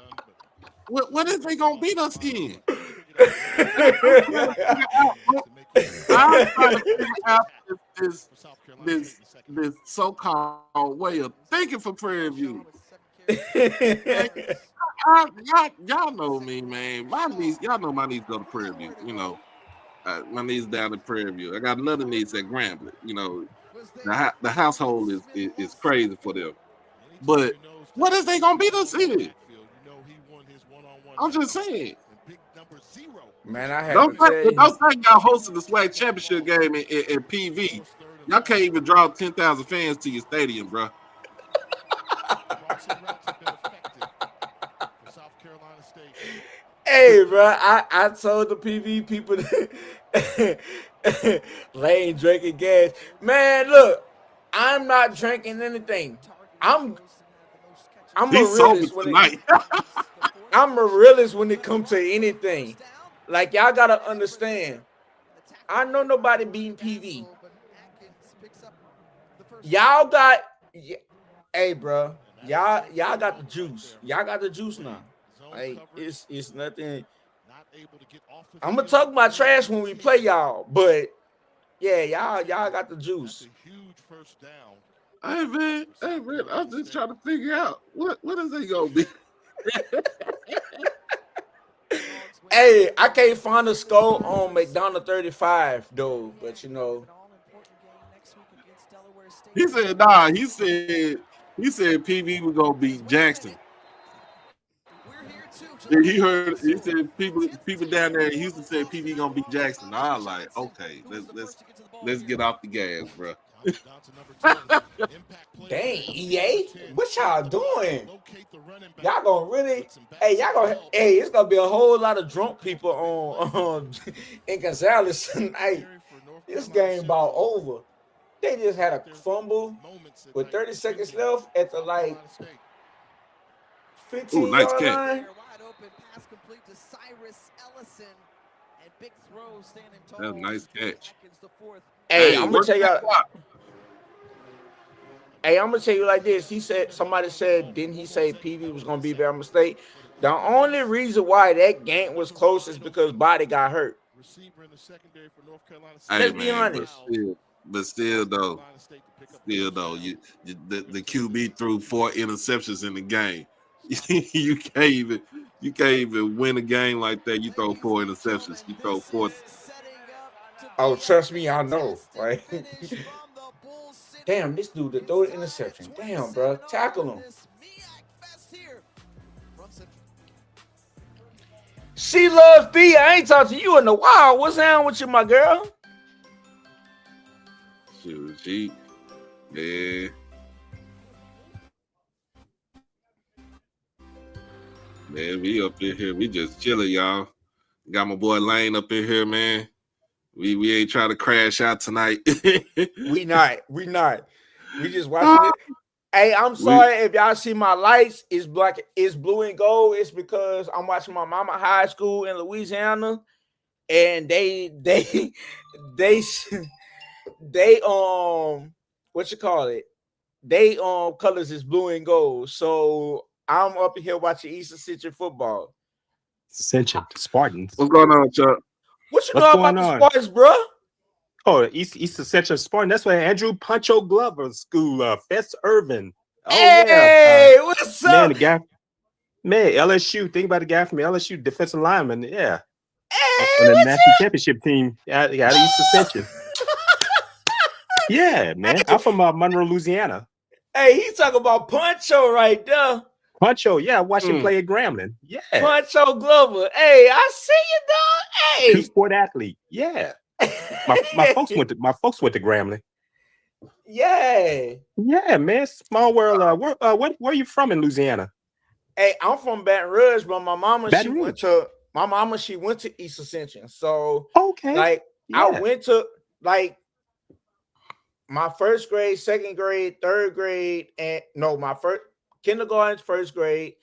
What is they gonna beat us in? I'm trying to figure out this so-called way of thinking for Prairie View. Y'all know me, man. Y'all know my niece go to Prairie View. You know, my niece down in Prairie View. I got another niece at Grambling. You know, the household is crazy for them. But what is they gonna beat us in? I'm just saying. Man, I have don't to tell you. Don't say y'all hosting the SWAC championship game in PV. Y'all can't even draw 10,000 fans to your stadium, bro. Hey, bro, I told the PV people Lane drinking gas. Man, look, I'm not drinking anything. I'm a realist I'm a realist when it comes to anything. Like, y'all gotta understand. I know nobody beating PV. Y'all got, hey, bro, Y'all got the juice. Y'all got the juice now. Like it's nothing. I'm gonna talk about trash when we play y'all, but yeah, y'all got the juice. Hey man, I'm just trying to figure out what is it gonna be. Hey, I can't find a score on McDonald 35 though, but you know. He said, nah, he said PV was gonna beat Jackson. He said people down there in Houston said PV gonna beat Jackson. I was like, okay, let's get off the gas, bro. Dang, EA, what y'all doing? Y'all gonna really? Hey, it's gonna be a whole lot of drunk people on in Gonzales tonight. This game about over. They just had a fumble with 30 seconds left at the 15-yard catch. line. That's a nice catch. Hey, I'm gonna tell y'all. Hey, I'm gonna tell you like this. Somebody said, didn't he say PV was gonna be Bama State? The only reason why that game was close is because Body got hurt. Let's be honest. But still though, the QB threw 4 interceptions in the game. you can't even win a game like that. You throw 4 interceptions. You throw 4. Oh, trust me, I know, right? Damn, this dude that threw the interception. Damn, bro, tackle him. She loves B. I ain't talked to you in a while. What's down with you, my girl? She, yeah. Man, we up in here. We just chilling, y'all. Got my boy Lane up in here, man. We ain't trying to crash out tonight. We not. We just watching it. Hey, I'm sorry if y'all see my lights. It's black. It's blue and gold. It's because I'm watching my mama high school in Louisiana, and they what you call it? They colors is blue and gold. So I'm up here watching East Ascension football. Ascension Spartans. What's going on, Chuck? What you know about the Spartans, bro? Oh, East Ascension Spartan. That's where Andrew Pancho Glover's school, Fest Irvin. Oh, hey, what's up? Man, the guy, LSU. Think about the guy from LSU, defensive lineman. Yeah. Hey, on the national championship team. Yeah, East Ascension. Yeah, man. I'm from Monroe, Louisiana. Hey, he talking about Pancho right there. Pancho, yeah, I watched him play at Grambling. Yeah. Pancho Glover. Hey, I see you, dog. Hey. 2-sport athlete. Yeah. my folks went to Grambling. Yeah. Yeah, man. Small world. Where are you from in Louisiana? Hey, I'm from Baton Rouge, but my mama she went to East Ascension. So okay. I went to my first grade, second grade, third grade, and my first kindergarten, first grade,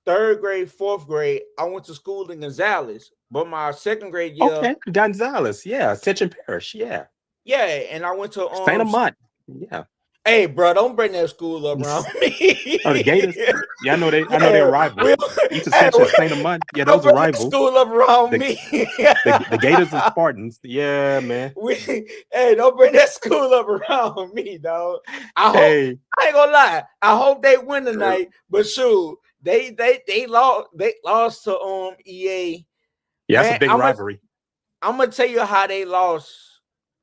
third grade, fourth grade. I went to school in Gonzales, but my second grade year. Okay, Gonzales, yeah, Ascension Parish, yeah. Yeah, and I went to Saint Amant, yeah. Hey, bro, don't bring that school up around me. Oh, the Gators. Yeah, I know they're rivals. East Ascension, Saint Amant. Yeah, those are rivals. School up around me. the Gators and Spartans. Yeah, man. Hey, don't bring that school up around me, dog. I ain't gonna lie. I hope they win tonight. But shoot, they lost to EA. Yeah, that's a big rivalry. I'm gonna tell you how they lost.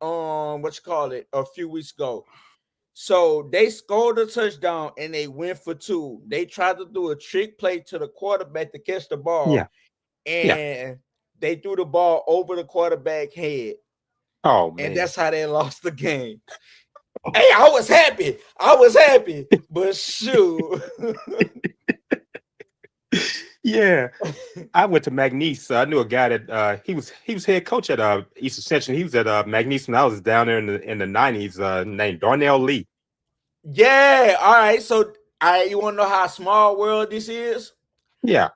A few weeks ago. So they scored a touchdown and they went for 2. They tried to do a trick play to the quarterback to catch the ball. Yeah. And they threw the ball over the quarterback head. Oh, man. And that's how they lost the game. Hey, I was happy. But shoot. Yeah. I went to McNeese. I knew a guy that he was head coach at East Ascension. He was at McNeese when I was down there in the 90s, named Darnell Lee. Yeah. All right. So you want to know how small world this is? Yeah.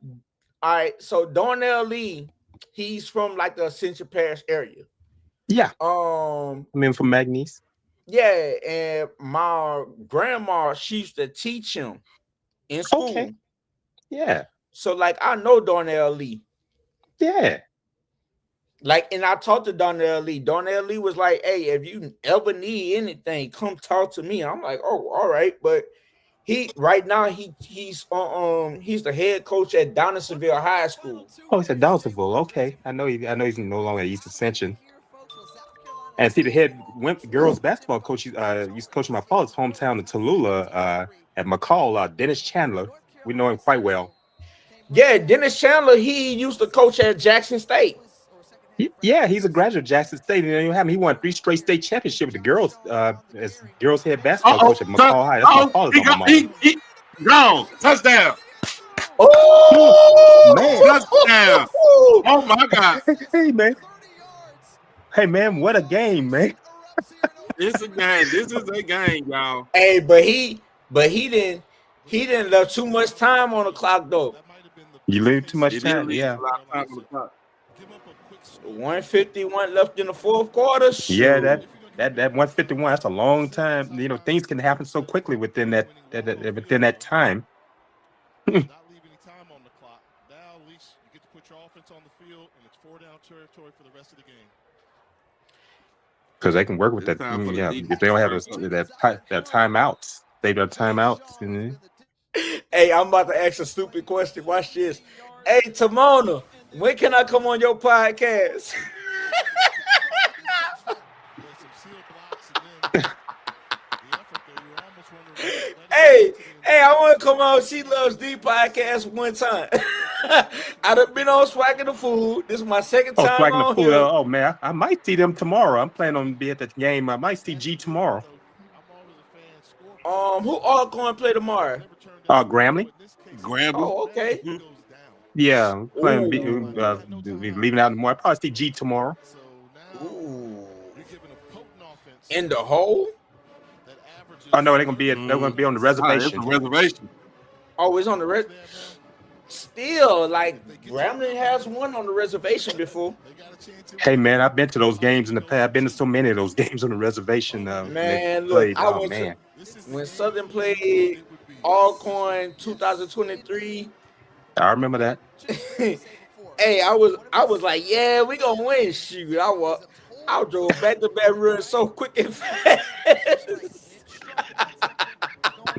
All right. So Darnell Lee, he's from the Ascension Parish area. Yeah. I'm in from McNeese. Yeah, and my grandma, she used to teach him in school. Okay. Yeah. So like I know Darnell Lee. Yeah. Like, and I talked to Darnell Lee. Darnell Lee was like, "Hey, if you ever need anything, come talk to me." I'm like, "Oh, all right." But he's the head coach at Donaldsonville High School. Oh, it's at Dawsonville. Okay. I know he's no longer at East Ascension. And see, the head girls basketball coach used to coach my father's hometown in Tallulah at McCall, Dennis Chandler. We know him quite well. Yeah, Dennis Chandler, he used to coach at Jackson State. Yeah, he's a graduate of Jackson State. He won 3 straight state championships with the girls as girls head basketball coach at McCall High. That's my father's alma mater. Gone. Touchdown. Oh, man. Touchdown. Oh, my God. Hey, man. Hey, man, what a game, man. It's a game. This is a game, y'all. Hey, but he didn't left too much time on the clock, though. You leave too much time, yeah. 151 left in the fourth quarter. Shoot. Yeah, that 151. That's a long time. You know, things can happen so quickly within that time. Not leave any time on the clock. Now at least you get to put your offense on the field, and it's 4-down territory for the rest of the game. Because they can work with that. Yeah, if they don't have that timeouts, they got timeouts. Hey, I'm about to ask a stupid question. Watch this. Hey, Timona, when can I come on your podcast? Hey, I want to come on She Loves D podcast one time. I'd have been on Swagging the Food. This is my second time Swagging on the Food. here. Oh, man, I might see them tomorrow. I'm planning on being at the game. I might see G tomorrow. Who all going to play tomorrow? Gramley. Oh, okay. Yeah, I'm planning leaving out tomorrow. I'll probably see G tomorrow. Ooh. In the hole? Oh no, they're gonna be on the reservation. It's a reservation. Oh, it's on the res. Still, like Grambling has one on the reservation before. Hey man, I've been to those games in the past. I've been to so many of those games on the reservation. Man, look, I went to when Southern played Alcorn 2023. I remember that. Hey, I was like, yeah, we gonna win. Shoot, I drove back to Baton Rouge so quick and fast.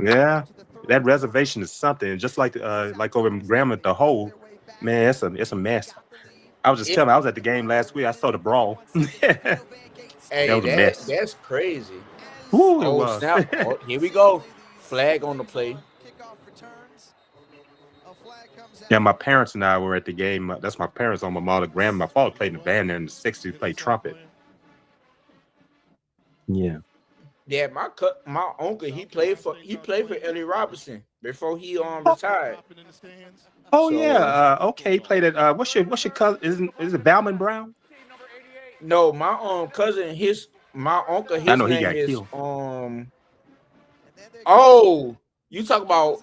Yeah, that reservation is something. Just like over in Graham at the Hole, man, it's a mess. I was just telling you, I was at the game last week. I saw the brawl. Hey, that was a mess. That's crazy. Ooh, it was. Snap. Oh, here we go. Flag on the play. Yeah, my parents and I were at the game. That's my parents on my mother Graham. My father played in the band there in the 60s. He played trumpet. Yeah. Yeah, my uncle, he played for Ellie Robinson before he retired. Oh yeah. Okay, he played at what's your cousin? Is it Bauman Brown? No, my cousin, my uncle, his I know name he got is killed. Oh, you talk about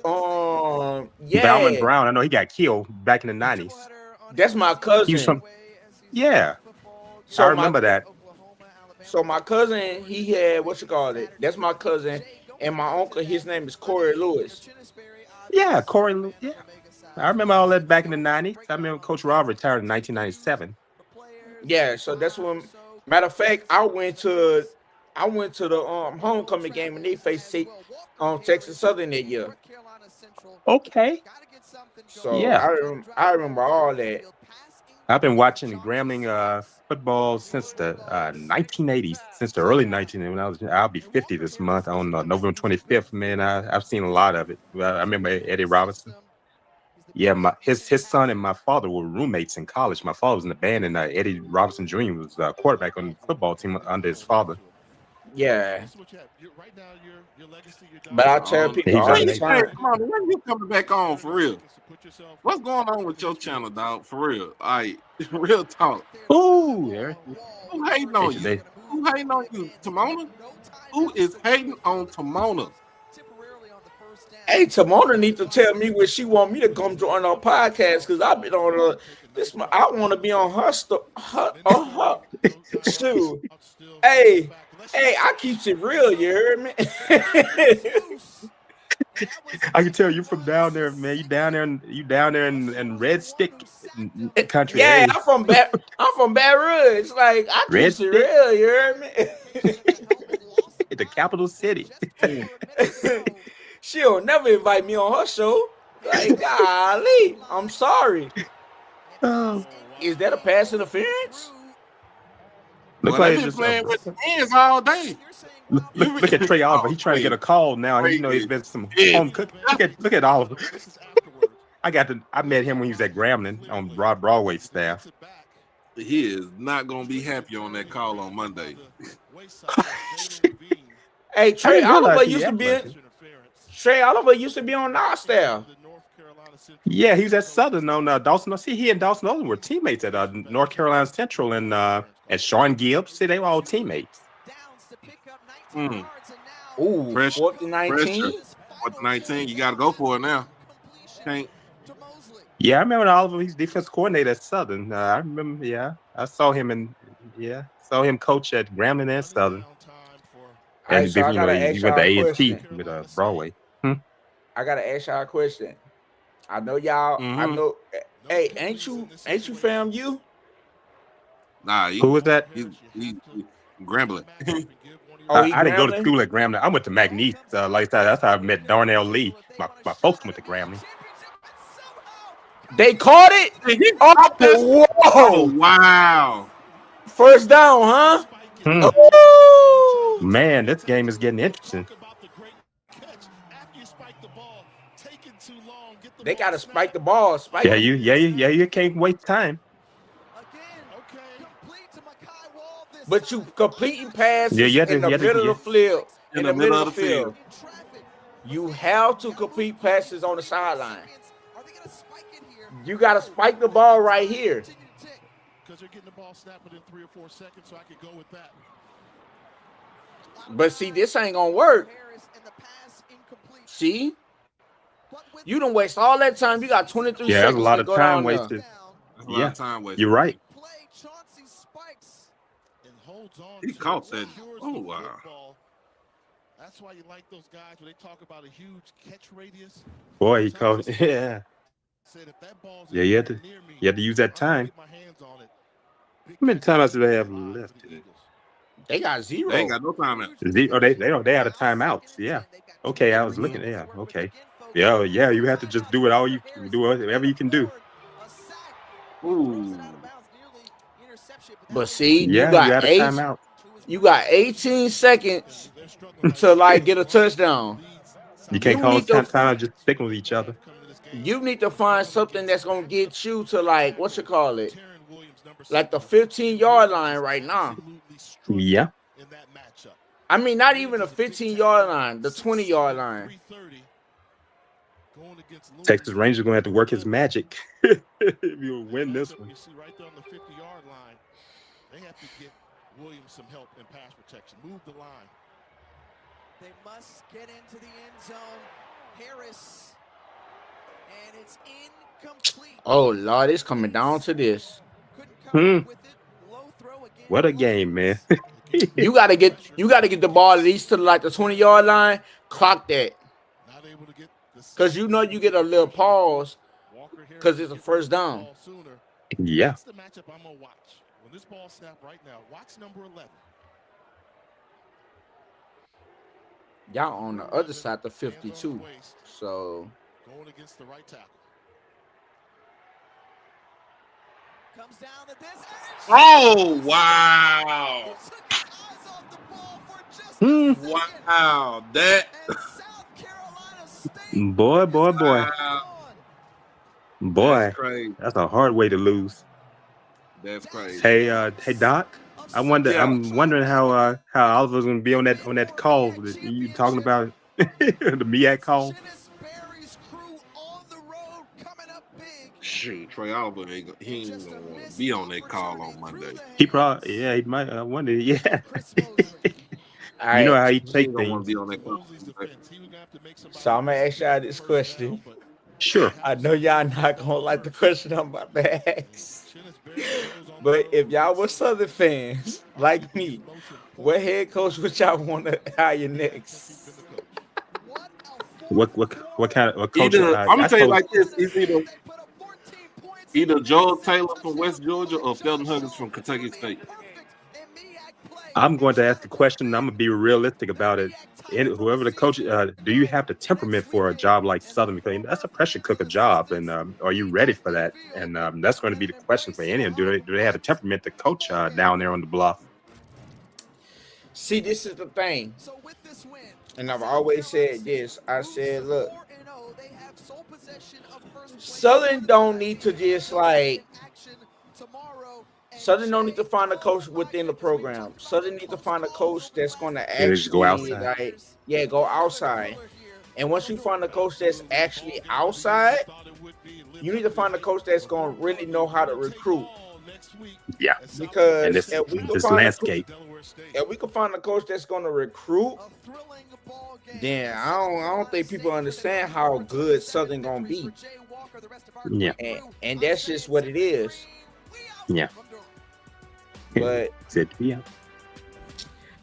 yeah. Bauman Brown. I know he got killed back in the 90s. That's my cousin. He was from, yeah. So I remember that. So my cousin, he had that's my cousin, and my uncle, his name is Corey Lewis. Yeah, Corey Lewis. Yeah. I remember all that back in the 90s. I remember Coach Rob retired in 1997. Yeah, so that's when. Matter of fact, I went to the homecoming game and they faced Texas Southern that year. Okay. So yeah, I remember all that. I've been watching Grambling football since the 1980s, since the early 1980s. I'll be 50 this month on November 25th. Man, I've seen a lot of it. I remember Eddie Robinson. Yeah, his son and my father were roommates in college. My father was in the band, and Eddie Robinson Jr. was quarterback on the football team under his father. Yeah. But I tell people all the time. Come on, when you coming back on for real? What's going on with your channel, dog? For real, real talk. Ooh, yeah. Who hating on you? Who hating on you, Timona? Who is hating on Timona? Hey, Timona need to tell me when she want me to come join our podcast because I've been on I want to be on her shoot. Hey, Hey, I keeps it real, you heard me? I can tell you from down there, man. You down there in Red Stick country. Yeah, Hey. I'm from Baton Rouge. Like I Red keeps it real, you heard me? The capital city. She'll never invite me on her show. Like, golly, I'm sorry. Is that a pass interference? Look Well, like they've been just playing with the hands all day. look at Trey Oliver. He's trying to get a call now. He's been some home cook. Look at Oliver. I met him when he was at Grambling on Broadway staff. He is not gonna be happy on that call on Monday. Hey, Trey Oliver used to be on our staff. Yeah, he was at Southern on Dawson. See, he and Dawson Olin were teammates at North Carolina Central and Sean Gibbs. See, they were all teammates. Ooh, Pressure. 4th and 19. 4th and 19. You got to go for it now. Can't. Yeah, I remember Oliver. He's defense coordinator at Southern. I remember. Yeah, I saw him coach at Grambling and Southern. And Right, so he went to A&T with Broadway. I gotta ask y'all a question. I know y'all. I know. Hey, ain't you FAMU? Nah, who was that? He Grambling. I didn't go to school at Grambling. I went to McNeese. Like that. That's how I met Darnell Lee. My folks went to Grambling. They caught it. Oh, whoa! Oh, wow! First down, huh? Man, this game is getting interesting. They gotta spike the ball. You can't waste time. But you completing passes in the middle of the field. In the middle of the field. You have to complete passes on the sideline. You gotta spike the ball right here. Because they're getting the ball snapped within 3 or 4 seconds, so I could go with that. But see, this ain't gonna work. See? You done waste all that time. You got 23 seconds. Yeah, that's a lot of time wasted. That's a lot of time wasted. You're right. He caught that. Oh, wow. That's why you like those guys when they talk about a huge catch radius. Boy, he caught. Yeah. Yeah, you had to use that time. How many times do they have left? They got 0. They ain't got no time out. They had a timeout. Yeah. Okay, I was looking. Yeah. Okay. Yeah. You have to just do whatever you can do. Ooh. But see, you got a timeout. You got 18 seconds to like get a touchdown. You can't call time just sticking with each other. You need to find something that's gonna get you to like what you call it, like the 15-yard line right now. Yeah. I mean, not even a 15-yard line, the 20-yard line. Texas Rangers gonna have to work his magic if you win this one. You see right there on the 50-yard line, they have to get Williams some help in pass protection. Move the line. They must get into the end zone. Harris, and it's incomplete. Oh Lord, it's coming down to this. What a game, man. you gotta get the ball at least to like the 20-yard line. Clock that. Because you know you get a little pause because it's a first down. Yeah. That's the matchup I'm gonna watch. When this ball snap right now, watch number 11. Y'all on the other side of 52. So going against the right tackle. Comes down to this. Oh, wow. Wow. That. Boy. Wow. Boy, crazy. That's a hard way to lose. That's crazy. Hey, Doc. I'm wondering how Oliver's gonna be on that call that you talking about the MEAC call. Shoot, Trey Oliver he ain't gonna want to be on that call on Monday. He might. I wonder. Yeah. Right. You know how he take things. things. Be on that call. So I'm gonna ask y'all this question. Sure. I know y'all not gonna like the question I'm about to ask. But if y'all were Southern fans like me, What head coach would y'all want to hire next? What kind of what coach? Either I'm I gonna tell you suppose like this: it's either Joel Taylor from West Georgia or Felton Huggins from Kentucky State. I'm going to ask the question. And I'm gonna be realistic about it. Whoever the coach, do you have the temperament for a job like Southern? Because that's a pressure cooker job, and are you ready for that? And that's going to be the question for any. Do they have the temperament to coach down there on the bluff? See, this is the thing, and I've always said this. I said, look, Southern don't need to just like. Southern don't need to find a coach within the program. Southern need to find a coach that's going to actually go outside. like, go outside. And once you find a coach that's actually outside, you need to find a coach that's going to really know how to recruit. Yeah, because and this landscape. If we can find a coach that's going to recruit, then I don't think people understand how good Southern going to be. Yeah, and that's just what it is. Yeah. But yeah,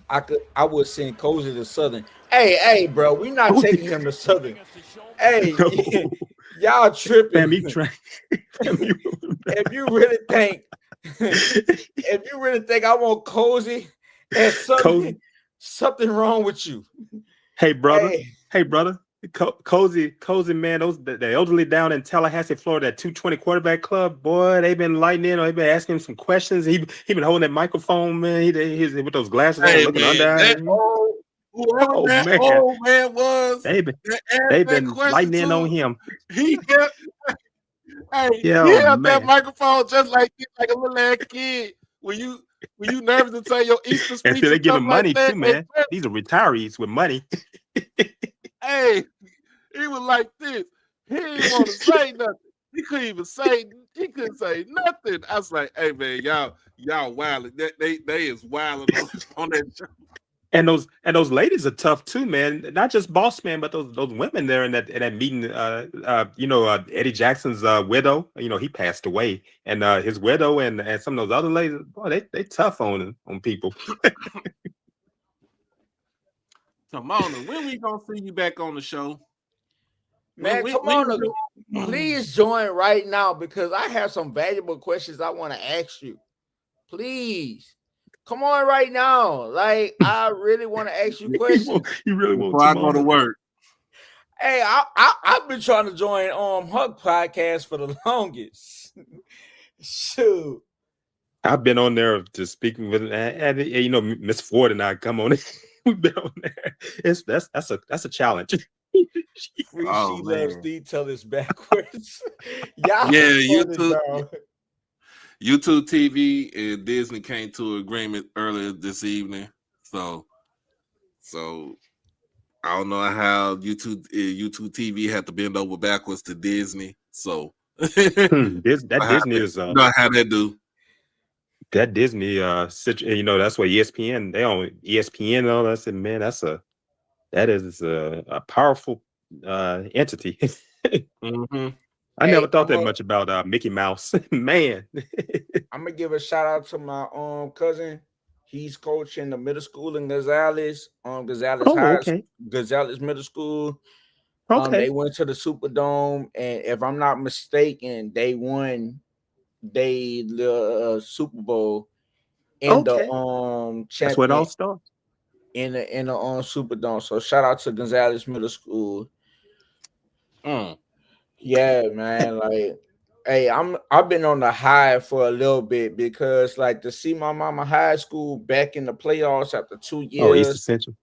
I would send Cozy to Southern. Hey, bro, we not taking him to Southern. Hey, no. Y'all tripping. If you really think I want Cozy and Southern, something wrong with you. Hey, brother. Hey, brother. Cozy, man, the elderly down in Tallahassee, Florida, that 220 quarterback club, boy, they've been lighting in. Or they've been asking him some questions. He been holding that microphone, man. He's with those glasses on, looking under. Whoever that old man was, they've been lighting in on him. He kept, he held that microphone just like a little ass kid. When you nervous to tell your Easter speech, and so they give him money like too, man. These are retirees with money. Hey, he was like this. He didn't want to say nothing. He couldn't say nothing. I was like, hey man, y'all wilding. They is wilding on that show. And those ladies are tough too, man. Not just boss man, but those women there in that meeting. Eddie Jackson's widow. He passed away, and his widow and some of those other ladies. Boy, they tough on people. Come on, when we gonna see you back on the show? Man, please join right now because I have some valuable questions I want to ask you. Please. Come on right now. Like, I really want to ask you questions. You really want to? I go to work. Hey, I've been trying to join Huck podcast for the longest. Shoot. I've been on there just speaking with and Miss Ford and I come on. We've been on there. That's a challenge. She loves details backwards. Yeah, YouTube TV and Disney came to an agreement earlier this evening. So I don't know how YouTube TV had to bend over backwards to Disney. So Disney is how that do. That Disney that's what ESPN, they own ESPN and all that. I said, man, that is a powerful entity. Mm-hmm. I never thought that much about Mickey Mouse. Man. I'm gonna give a shout out to my cousin. He's coaching the middle school in Gonzales, Gonzales Middle School. They went to the Superdome, and if I'm not mistaken, they won the Super Bowl in the That's where it all starts. In the Superdome. So shout out to Gonzales Middle School. Yeah, man. Like, hey, I've been on the high for a little bit because, like, to see my mama high school back in the playoffs after 2 years. Oh, East Central.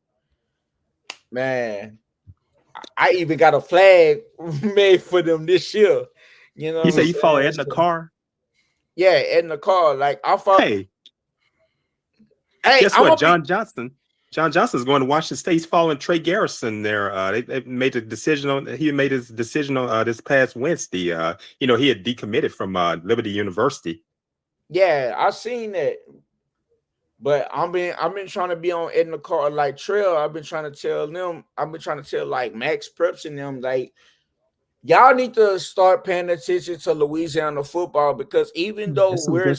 Man, I even got a flag made for them this year. You know, you say you follow Edna Carr? Yeah, Edna Carr. Like, I follow. Hey, guess what? John Johnson's going to Washington State. He's following Trey Garrison there. They made the decision he made his decision on this past Wednesday. He had decommitted from Liberty University. Yeah, I seen that. But I've been trying to be on Edna Carr like Trail. I've been trying to tell like Max Preps and them, like, y'all need to start paying attention to Louisiana football because even though we're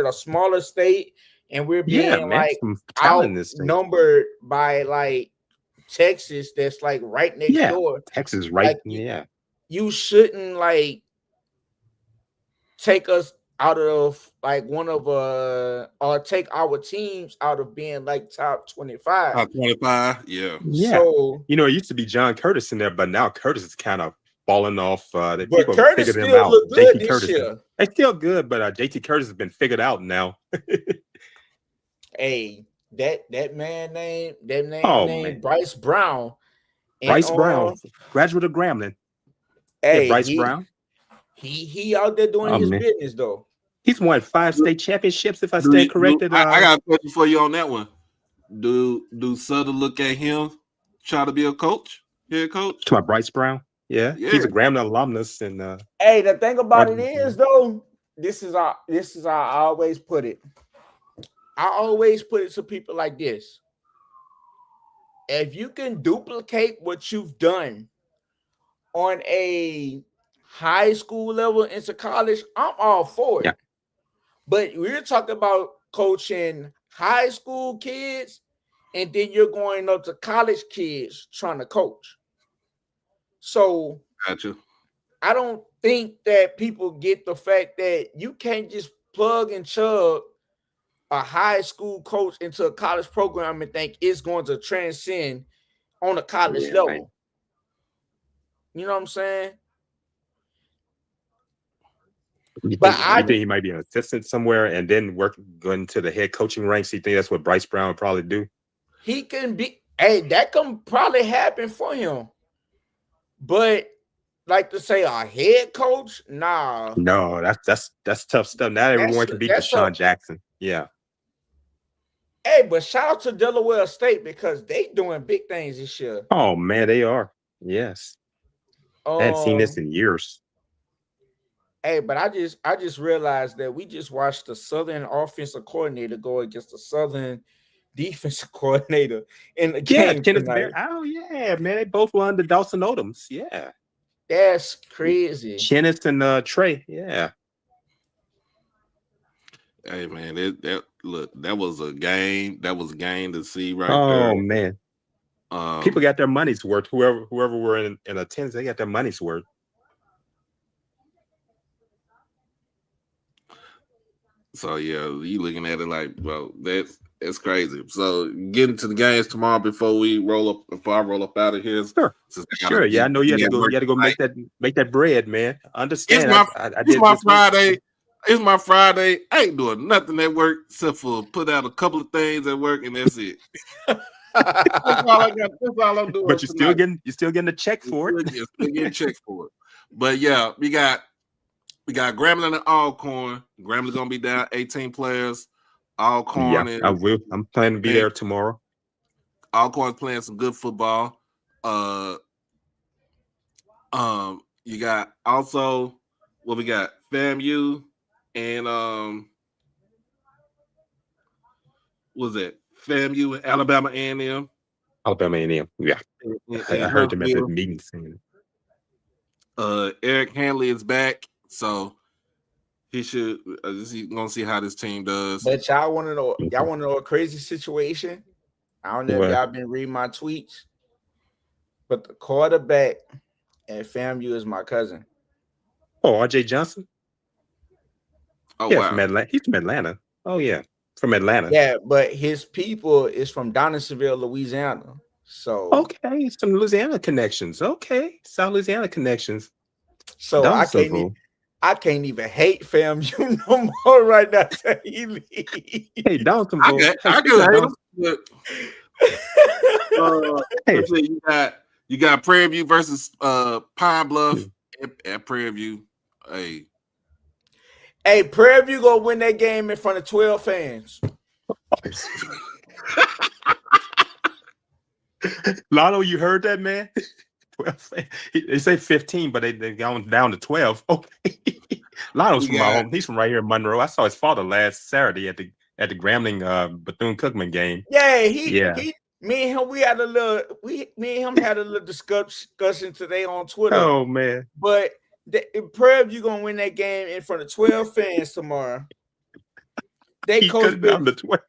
a smaller state, and we're Yeah, being man, like some talent in this thing. outnumbered by like Texas, that's like right next Yeah, door. Texas, right? Like you shouldn't like take us out of like one of or take our teams out of being like top 25. Top 25, yeah. So it used to be John Curtis in there, but now Curtis is kind of falling off. but People Curtis figured him still out. look good JT this Curtis, year. they're still good, but JT Curtis has been figured out now. Hey, that man named man. Bryce Brown. Bryce Brown, graduate of Grambling. Hey, Bryce Brown. He out there doing his business though. He's won 5 state championships, if I stand corrected. I got a question for you on that one. Do Sutter look at him try to be a coach, head coach? To my Bryce Brown, yeah, he's a Grambling alumnus. And hey, the thing about it is though, this is how I always put it. I always put it to people like this: if you can duplicate what you've done on a high school level into college, I'm all for it. Yeah. But we're talking about coaching high school kids, and then you're going up to college kids trying to coach. So gotcha. I don't think that people get the fact that you can't just plug and chug a high school coach into a college program and think it's going to transcend on a college level. Right. You know what I'm saying? You think he might be an assistant somewhere and then go into the head coaching ranks? You think that's what Bryce Brown would probably do? He can be. Hey, that can probably happen for him. But like to say a head coach, nah. No, that's tough stuff. Not everyone can beat Deshaun Jackson. Yeah. Hey, but shout out to Delaware State because they doing big things this year. Oh man, they are. Yes. I hadn't seen this in years. Hey, but I just realized that we just watched the Southern offensive coordinator go against the Southern defensive coordinator in the game tonight. Oh yeah, man, they both won the Dawson Odoms. Yeah, that's crazy. Chennis and Trey. Yeah. Hey man, that was a game. That was a game to see right Oh there. man, people got their money's worth. Whoever were in attendance, they got their money's worth. So yeah, you looking at it like, well, that's crazy. So getting to the games tomorrow before I roll up out of here. Sure. Yeah, I know you had to go. You had to go make that bread, man. Understand? It's my Friday. It's my Friday. I ain't doing nothing at work except for put out a couple of things at work, and that's it. That's all I got. That's all I'm doing. But you're still getting a check for it. You're still getting checked for it. But yeah, we got Grambling and Alcorn. Grambling gonna be down 18 players. Alcorn. Yeah, I will. I'm planning to be there tomorrow. Alcorn's playing some good football. You got also what we got FAMU and was it FAMU and Alabama A&M? Alabama A&M. Yeah, I heard them at the meeting scene. Eric Hanley is back, so he should. He's gonna see how this team does. But y'all want to know? Y'all want to know a crazy situation? I don't know if y'all been reading my tweets, but the quarterback at FAMU is my cousin. Oh, RJ Johnson. Oh yeah, wow, from Atlanta. He's from Atlanta. Oh yeah, from Atlanta. Yeah, but his people is from Donaldsonville, Louisiana. So okay, some Louisiana connections. Okay, South Louisiana connections. So I can't even hate FAMU no more right now. Hey, Donaldsonville. I could hate him. You got Prairie View versus Pine Bluff at Prairie View. Hey, Prairie View gonna win that game in front of 12 fans. Lotto, you heard that, man? 12. They say 15, but they gone down to 12. Okay. Lotto's from my home. He's from right here in Monroe. I saw his father last Saturday at the Grambling Bethune-Cookman game. Yeah, me and him had a little discussion today on Twitter. Oh man. But Prairie View gonna win that game in front of 12 fans tomorrow. They He coach could have the 12.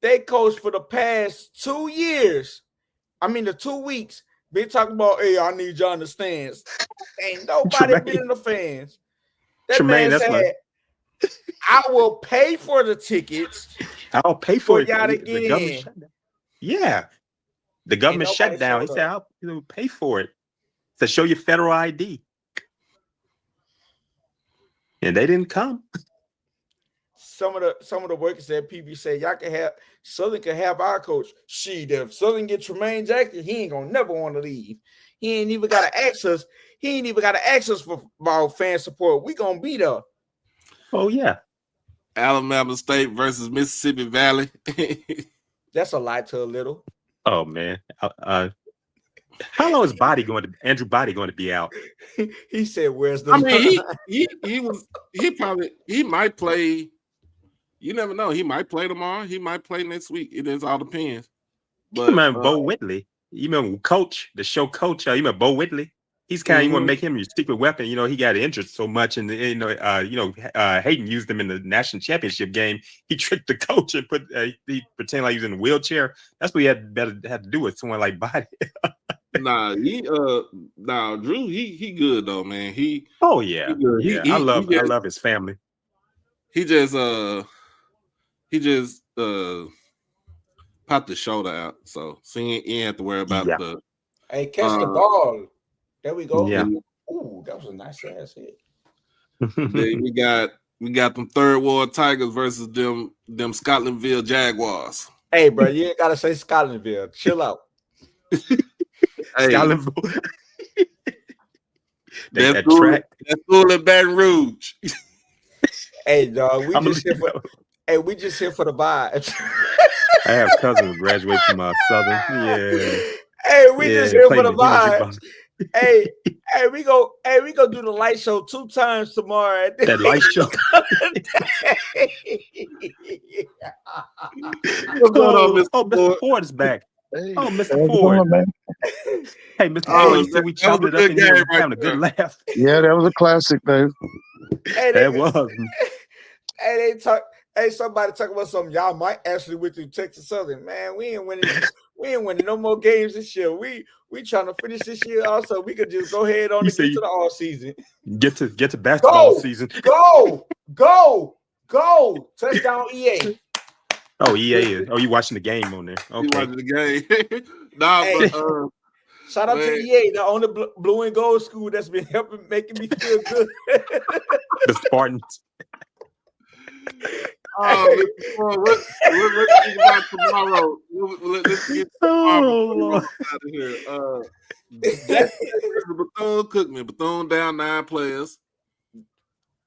They coach for the past 2 years. I mean, the 2 weeks. They talking about, hey, I need y'all in the stands. Ain't nobody been in the fans. That man said, I will pay for the tickets. I'll pay for it. Y'all to The get government in. shut down. Yeah. The government shut down. He said, I'll pay for it. To show your federal ID. And they didn't come. Some of the workers at PB said, y'all can have Southern can have our coach. If Southern get Tremaine Jackson, he ain't gonna never want to leave. He ain't even got to ask us. He ain't even got to ask us for our fan support. We gonna be there. Oh yeah. Alabama State versus Mississippi Valley. That's a lie to a little. Oh man. How long is Andrew Body going to be out? He said, "Where's the?" I mean, he might play. You never know. He might play tomorrow. He might play next week. It just all depends. But you remember Bo Whitley? You remember Coach, the show Coach? You remember Bo Whitley? He's kind of you want to make him your secret weapon. You know, he got injured so much, and Hayden used him in the national championship game. He tricked the coach and he pretended like he was in a wheelchair. That's what he had to do with someone like Body. Drew, he good though, man. I love his family. He just popped the shoulder out, so he ain't have to worry about the. Hey, catch the ball. There we go. Yeah. Ooh, that was a nice ass hit. Then we got them Third Ward Tigers versus them Scotlandville Jaguars. Hey, bro, you ain't gotta say Scotlandville. Chill out. Scotlandville. That's school in Baton Rouge. Hey, dog, we just here for the vibes. I have cousins who graduate from Southern. Yeah. Hey, we just here for the vibes. Hey, we go do the light show 2 times tomorrow. That light show. Mr. Ford is back. Hey, oh, Mr. Ford. Man. Hey, Mr. Ford, you said we chopped it up and you were having a good laugh. Yeah, that was a classic, babe. Hey, was. Hey, somebody talking about something. Y'all might actually went through Texas Southern. Man, we ain't winning no more games this year. We trying to finish this year also. We could just go ahead on and get to the all season. Get to basketball season. Go. Touchdown EA. Oh, EA. Oh, you watching the game on there. Okay. You watching the game. Shout out to EA, the only blue and gold school that's been making me feel good. The Spartans. Let's think about tomorrow. Let's get tomorrow out of here. Bethune-Cookman. Bethune down 9 players.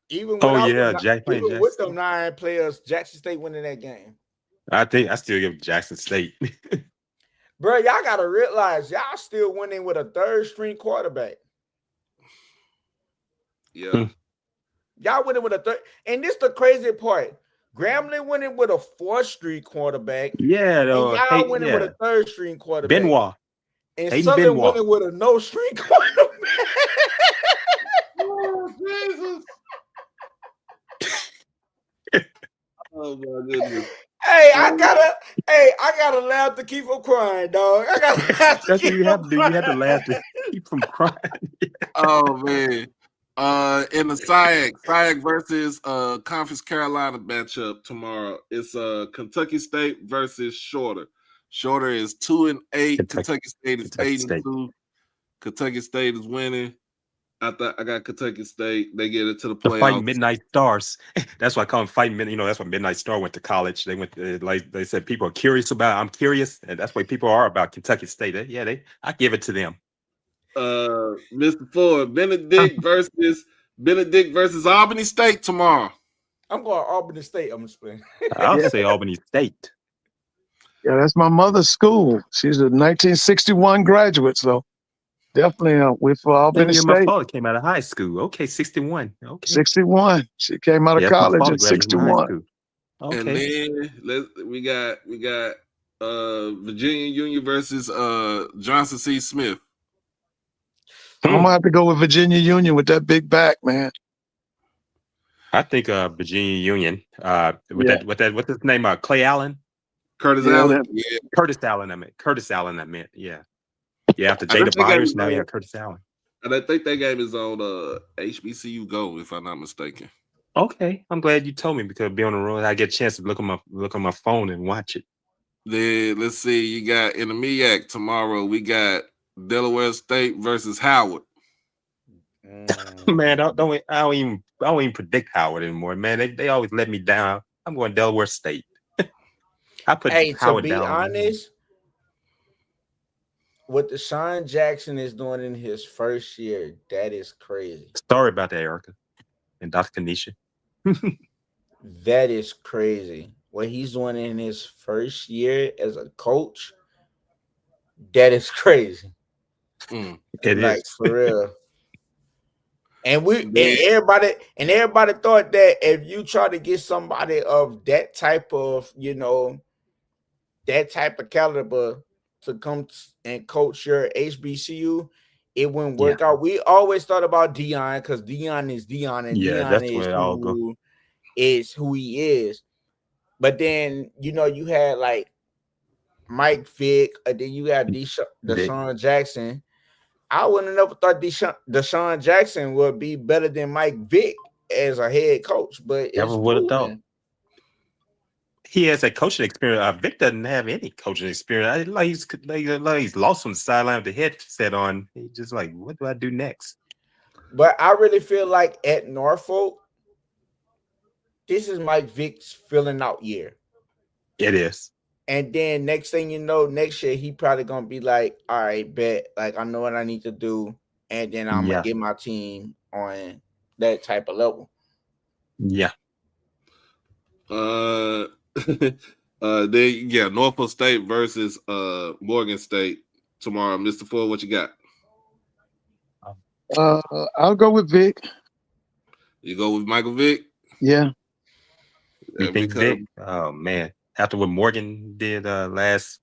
Even with them 9 players, Jackson State winning that game. I think I still give Jackson State. Bro, y'all gotta realize y'all still winning with a 3rd string quarterback. Yeah. Y'all winning with a 3rd, and this the crazy part. Grambling winning with a 4th string quarterback. Yeah, though. Y'all winning with a 3rd string quarterback. Benoit. And Southern winning with a no string quarterback. Oh, Jesus. Oh my goodness. Hey, I gotta laugh to keep from crying, dog. I gotta laugh. That's what you have to do. You have to laugh to keep from crying. Oh man. In the SIAC versus Conference Carolina matchup tomorrow. It's Kentucky State versus Shorter. Shorter is 2-8. Kentucky State is 8-2. Kentucky State is winning. I got Kentucky State. They get it to the playoffs. The Fighting Midnight Stars. That's why I call them Fighting Midnight. You know, that's why Midnight Star went to college. They went like they said, people are curious about. I'm curious, and that's what people are about Kentucky State. I give it to them. Mr. Ford, Benedict versus Albany State tomorrow. I'm going Albany State. I'm explaining. I'll say Albany State. Yeah, that's my mother's school. She's a 1961 graduate, so definitely with Albany State. My father came out of high school. Okay, 61. Okay, 61. She came out of college in 61. Okay. And then we got Virginia Union versus Johnson C. Smith. I'm gonna have to go with Virginia Union with that big back, man. I think Virginia Union. What's his name? Clay Allen. Curtis Allen. Yeah. Curtis Allen. Curtis Allen. I meant. Yeah. Yeah. After I think Jada that game Byers, is now you on- have Curtis Allen. And I think that game is on HBCU Go, if I'm not mistaken. Okay, I'm glad you told me because I'll be on the road. I get a chance to look on my phone and watch it. Then let's see, you got in the MEAC tomorrow. We got Delaware State versus Howard. Man, I don't even predict Howard anymore. Man, they always let me down. I'm going Delaware State. I put Hey, Howard to be down. honest, what Deshaun Jackson is doing in his first year, that is crazy. Sorry about that, Erica and Dr. Kanisha. That is crazy. What he's doing in his first year as a coach, that is crazy. It like is. for real. And everybody thought that if you try to get somebody of that type of, that type of caliber to come and coach your HBCU, it wouldn't work out. We always thought about Dion because Dion is Dion, and Dion that's where it all go. is who he is. But then you had like Mike Vick, and then you had Deshaun Jackson. I wouldn't have never thought Deshaun Jackson would be better than Mike Vick as a head coach, but Never would have thought. He has a coaching experience. Vic doesn't have any coaching experience. He's lost from the sideline with the headset on. He's just like, what do I do next? But I really feel like at Norfolk, this is Mike Vick's filling out year. It is. And then next thing you know, next year he probably gonna be like, all right, bet, like I know what I need to do, and then I'm gonna get my team on that type of level. Yeah. Norfolk State versus Morgan State tomorrow. Mr. Ford, what you got? I'll go with Vic. You go with Michael Vick? Yeah. You think Vic? Oh man. After what Morgan did last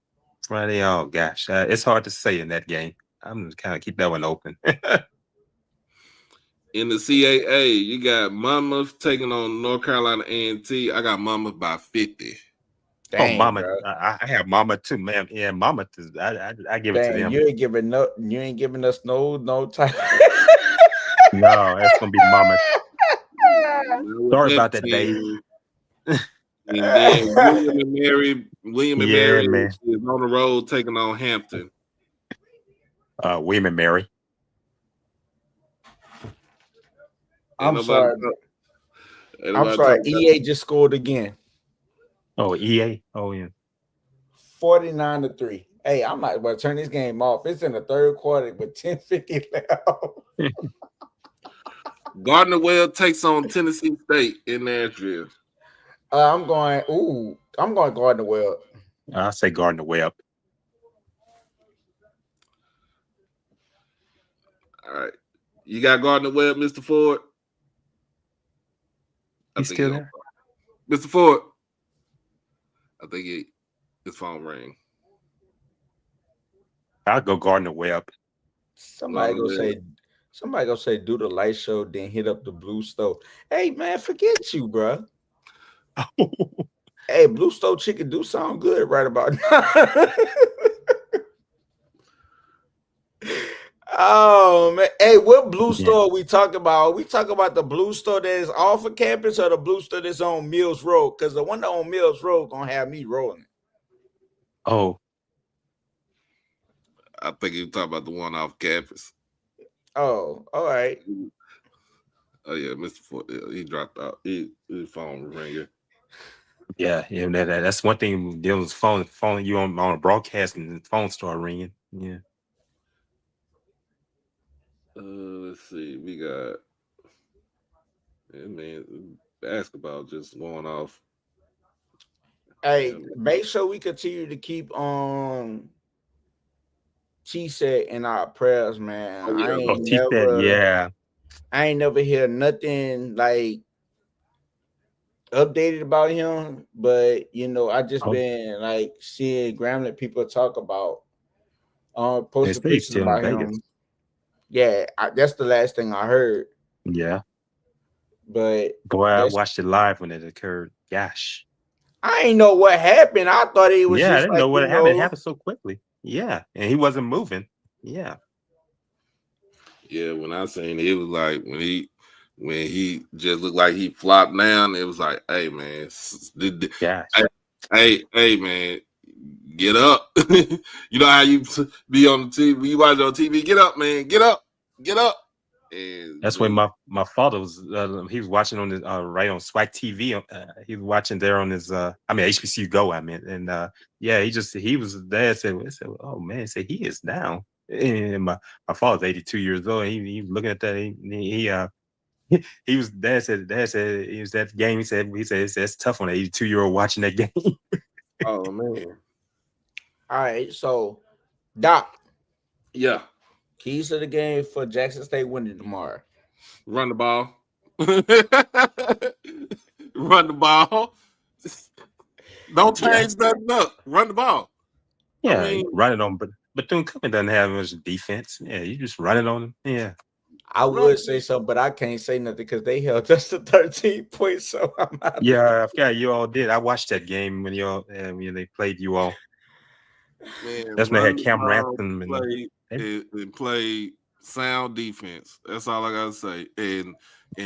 Friday, oh gosh, it's hard to say in that game. I'm just kind of keep that one open. In the CAA, you got Monmouth taking on North Carolina A&T. I got Monmouth by 50. Dang, oh, Mama, bro. I have Mama too, man. Yeah, Mama, I give it to them. You ain't giving us no type. No, that's gonna be Mama. Sorry about that, Dave. And then William and Mary man. is on the road taking on Hampton. William and Mary. I'm sorry. EA just scored again. Oh, EA. Oh yeah. 49-3. Hey, I'm not about to turn this game off. It's in the third quarter with 10:50 left. Gardner-Webb takes on Tennessee State in Nashville. I'm going Gardner-Webb. I say Gardner-Webb. All right. You got Gardner-Webb, Mr. Ford? He's still there? Mr. Ford? I think his phone rang. I'll go Gardner-Webb. Somebody gonna say do the light show, then hit up the Blue Stove. Hey man, forget you, bro. Hey, Blue Stove chicken do sound good right about now. Oh man, hey, what Blue Store are we talking about? Are we talking about the Blue Store that is off of campus or the Blue Store that's on Mills Road? Because the one on Mills Road gonna have me rolling. Oh, I think you're talking about the one off campus. Oh, all right. Oh yeah, Mr. Ford, he dropped out. His phone ringing. Yeah, that's one thing. Dealing with phone you on a broadcast and the phone start ringing. Yeah. Let's see. We got basketball just going off. Hey, make sure we continue to keep T-Set in our prayers, man. I ain't never hear nothing like updated about him, but I just been like seeing Grambling people talk about posting pictures about him. Yeah, that's the last thing I heard. Yeah. But boy, I watched it live when it occurred. Gosh. I ain't know what happened. I thought it was Yeah, I just didn't like, know what happened. It happened so quickly. Yeah, and he wasn't moving. Yeah. Yeah, when I seen it, it was like when he just looked like he flopped down. It was like, hey man, hey man, get up. You know how you be on the TV, you watch on TV. Get up, man, get up. And that's when my father was. He was watching on his right on Swag TV. He was watching there on his. HBCU Go. And yeah, he was there. Said, oh man, said he is down. And my father's 82 years old. And he was looking at that. He was. Dad said he was at the game. He said it's tough on an 82-year-old watching that game. Oh man. All right, so Doc. Yeah. Keys to the game for Jackson State winning tomorrow. Run the ball. Run the ball. Don't change nothing up. Run the ball. Yeah, I mean, run it on, but Bethune-Cookman doesn't have much defense. Yeah, you just run it on them. Yeah. I would say something, but I can't say nothing because they held us to 13 points. So I'm not. Yeah, I forgot you all did. I watched that game when when they played you all. Man, that's when they had Cam Ransom and play sound defense. That's all I gotta say. And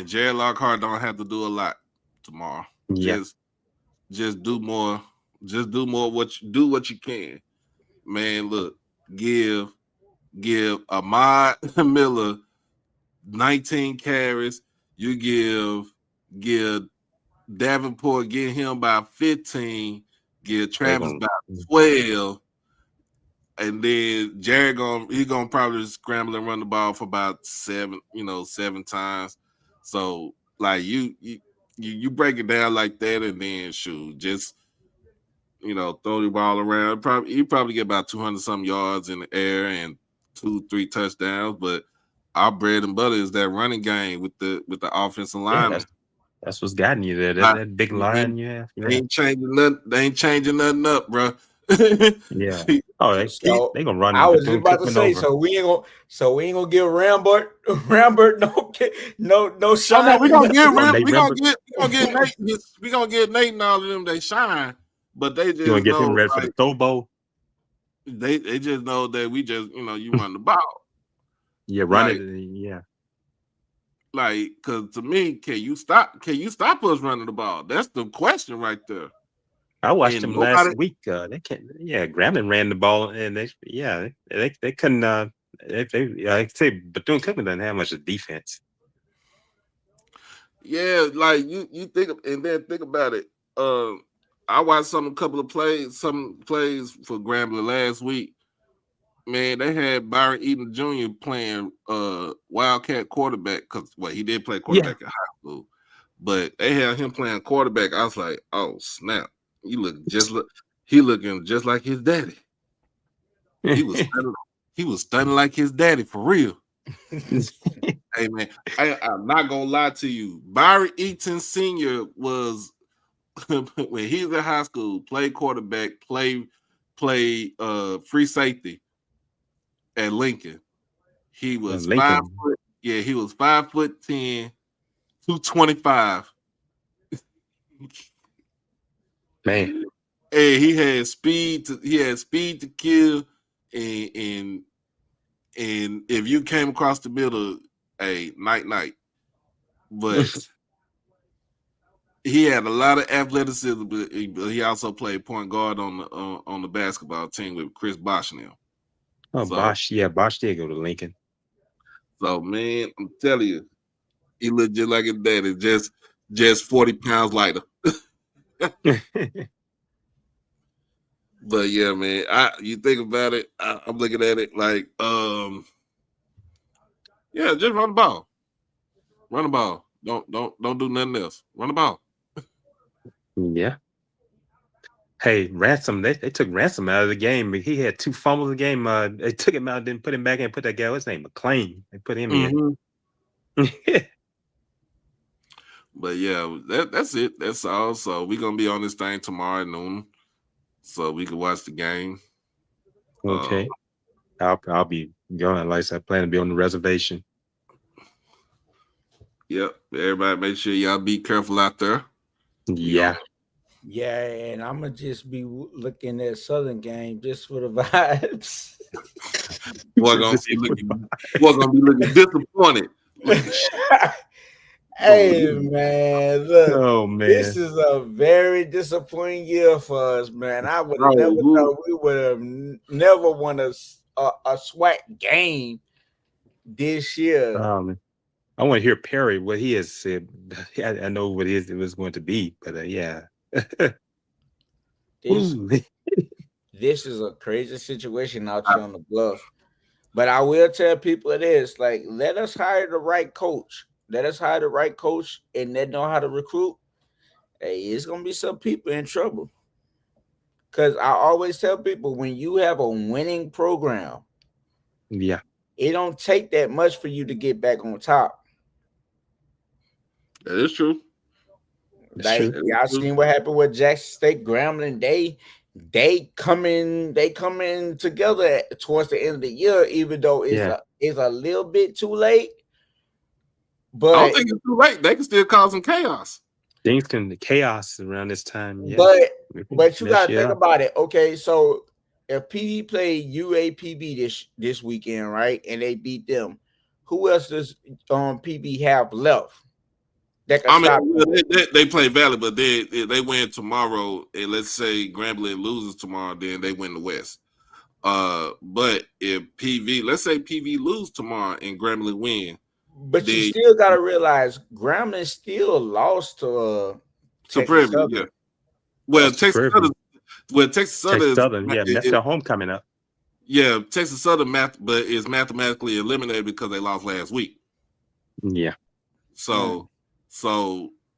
Jared Lockhart don't have to do a lot tomorrow. Yeah. Just do more. Just do more. Do what you can. Man, look, give Ahmad Miller 19 carries. You give Davenport, get him by 15. Give Travis by 12. And then Jared gonna probably scramble and run the ball for about 7 times. So like you break it down like that, and then shoot, just throw the ball around. You probably get about 200-something yards in the air and 2-3 touchdowns. But our bread and butter is that running game with the offensive line. Yeah, that's what's gotten you there. That big line you have. They ain't changing nothing. They ain't changing nothing up, bro. Yeah. Oh, they gonna run. I was just about to say, so we ain't gonna give Rambert no shine. Oh, no, we gonna get Nate and all of them. They shine, but they just you gonna get him ready for the Throw Bowl. They just know that we just you run the ball. Yeah, run it. Yeah. Like, because to me, can you stop us running the ball? That's the question right there. I watched them last week. They can't. Yeah, Grambling ran the ball, and they couldn't. I say Bethune-Cookman doesn't have much of defense. Yeah, like you think, and then think about it. I watched some plays for Grambling last week. Man, they had Byron Eaton Jr. playing Wildcat quarterback because he did play quarterback at high school, but they had him playing quarterback. I was like, oh snap. He looking just like his daddy. He was stunning like his daddy for real. Hey man, I'm not gonna lie to you. Byron Eaton Sr. was when he was in high school, played quarterback, played free safety at Lincoln. He was 5 foot. Yeah, he was 5'10", 225. Man, and he had speed to kill, and if you came across the middle, night. But he had a lot of athleticism, but he also played point guard on the basketball team with Chris Bosch now. Oh, so, Bosch did go to Lincoln. So man, I'm telling you, he looked just like his daddy, just 40 pounds lighter. But yeah, man, you think about it, I'm looking at it like, yeah, just run the ball. Run the ball. Don't do nothing else. Run the ball. Yeah. Hey, Ransom, they took Ransom out of the game. He had 2 fumbles a game. They took him out, didn't put him back in, put that guy, what's his name, McClain. They put him in. But yeah, that's it. That's all. So we're gonna be on this thing tomorrow at noon, so we can watch the game. Okay. I'll be going. Like I said, I plan to be on the reservation. Yep. Everybody, make sure y'all be careful out there. Yeah. Yeah, and I'm gonna just be looking at Southern game just for the vibes. Boy gonna be looking disappointed. Hey man, look, Oh man, this is a very disappointing year for us, man. I would have never thought we would have never won a SWAT game this year. I want to hear Perry what he has said. I know what it was going to be, but yeah. This is a crazy situation out here on the bluff. But I will tell people this: like, let us hire the right coach. Let us hire the right coach, and they know how to recruit. Hey, it's gonna be some people in trouble. Because I always tell people, when you have a winning program, yeah, it don't take that much for you to get back on top. That is true. Like, y'all seen what happened with Jackson State, Grambling. They come in together towards the end of the year, even though it's a little bit too late. But I don't think it's too late. They can still cause some chaos. Things can chaos around this time. Yeah. But you gotta think about it. Okay, so if PD played UAPB this weekend, right, and they beat them, who else does PB have left? They play Valley, but they win tomorrow, and let's say Grambling loses tomorrow, then they win the West. But if let's say PV lose tomorrow and Grambling win, but you still gotta realize Grambling still lost to Prairie View. Yeah. Well, Texas Southern, yeah, that's their homecoming up. Yeah, Texas Southern but is mathematically eliminated because they lost last week. Yeah. So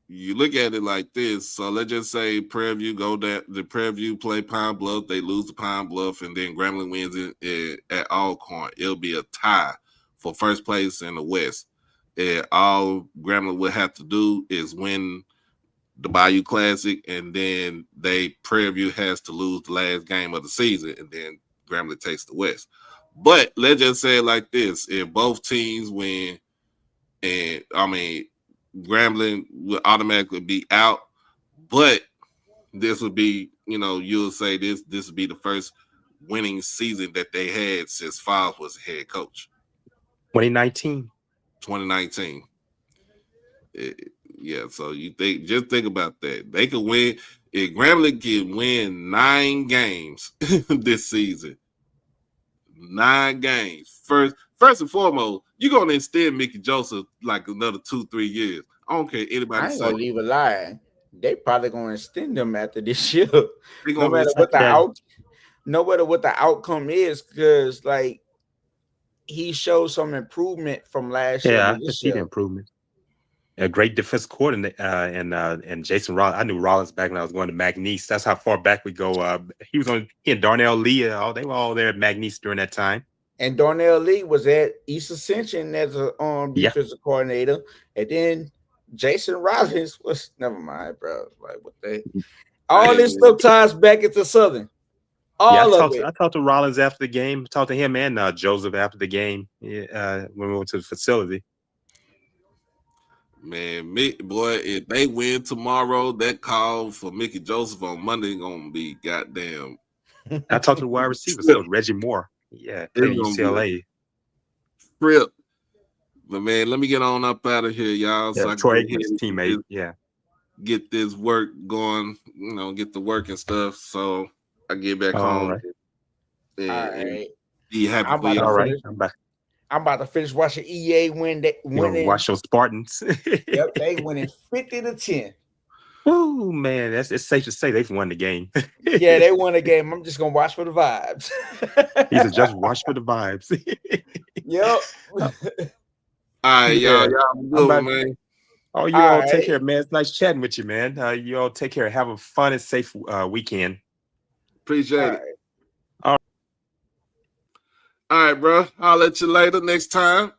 you look at it like this. So let's just say Prairie View go down. The Prairie View play Pine Bluff. They lose to Pine Bluff, and then Grambling wins at Alcorn. It'll be a tie for first place in the West. And all Grambling would have to do is win the Bayou Classic, and then Prairie View has to lose the last game of the season, and then Grambling takes the West. But let's just say it like this: if both teams win, and Grambling will automatically be out, but this would be, you'll say this would be the first winning season that they had since Files was head coach. 2019. Yeah, so just think about that. They could win if Grambling can win 9 games this season. 9 games. First and foremost, you're gonna extend Mickey Joseph like another 2-3 years. I don't care anybody I ain't gonna leave a lie. They probably gonna extend them after this year. No matter what the outcome is, because like he showed some improvement from last year. Yeah, I see the improvement. A great defense coordinator and Jason Rollins. I knew Rollins back when I was going to McNeese. That's how far back we go. He and Darnell Lee. They were all there at McNeese during that time. And Darnell Lee was at East Ascension as a defensive coordinator, and then Jason Rollins was never mind, bro. Like what all this stuff ties back into Southern. I talked to Rollins after the game. Talked to him and Joseph after the game. When we went to the facility. Man, if they win tomorrow, that call for Mickey Joseph on Monday gonna be goddamn. I talked to the wide receiver, so Reggie Moore. Yeah, played UCLA. Trip. But man, let me get on up out of here, y'all. Yeah, so Troy Aikman's teammate. Get this work going, get the work and stuff. So I get back home. Right. And be happy for you. I'm about to finish watching EA winning. Watch those Spartans. Yep, they winning 50-10. Oh man, it's safe to say they've won the game. Yeah, they won the game. I'm just gonna watch for the vibes. He said, just watch for the vibes. Yep. All right, y'all good, man. Oh, you all take care, man. It's nice chatting with you, man. You all take care. Have a fun and safe weekend. Appreciate it. All right, bro. I'll let you later next time.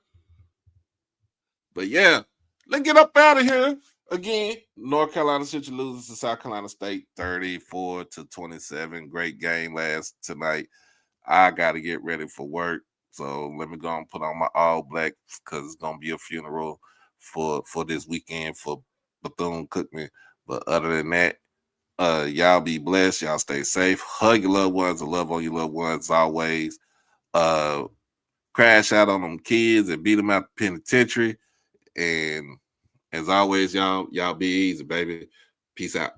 But yeah, let's get up out of here. Again, North Carolina Central loses to South Carolina State 34-27. Great game last tonight. I got to get ready for work. So let me go and put on my all black because it's going to be a funeral for this weekend for Bethune-Cookman. But other than that, y'all be blessed. Y'all stay safe. Hug your loved ones and love on your loved ones always. Crash out on them kids and beat them out the penitentiary. And as always, y'all be easy, baby. Peace out.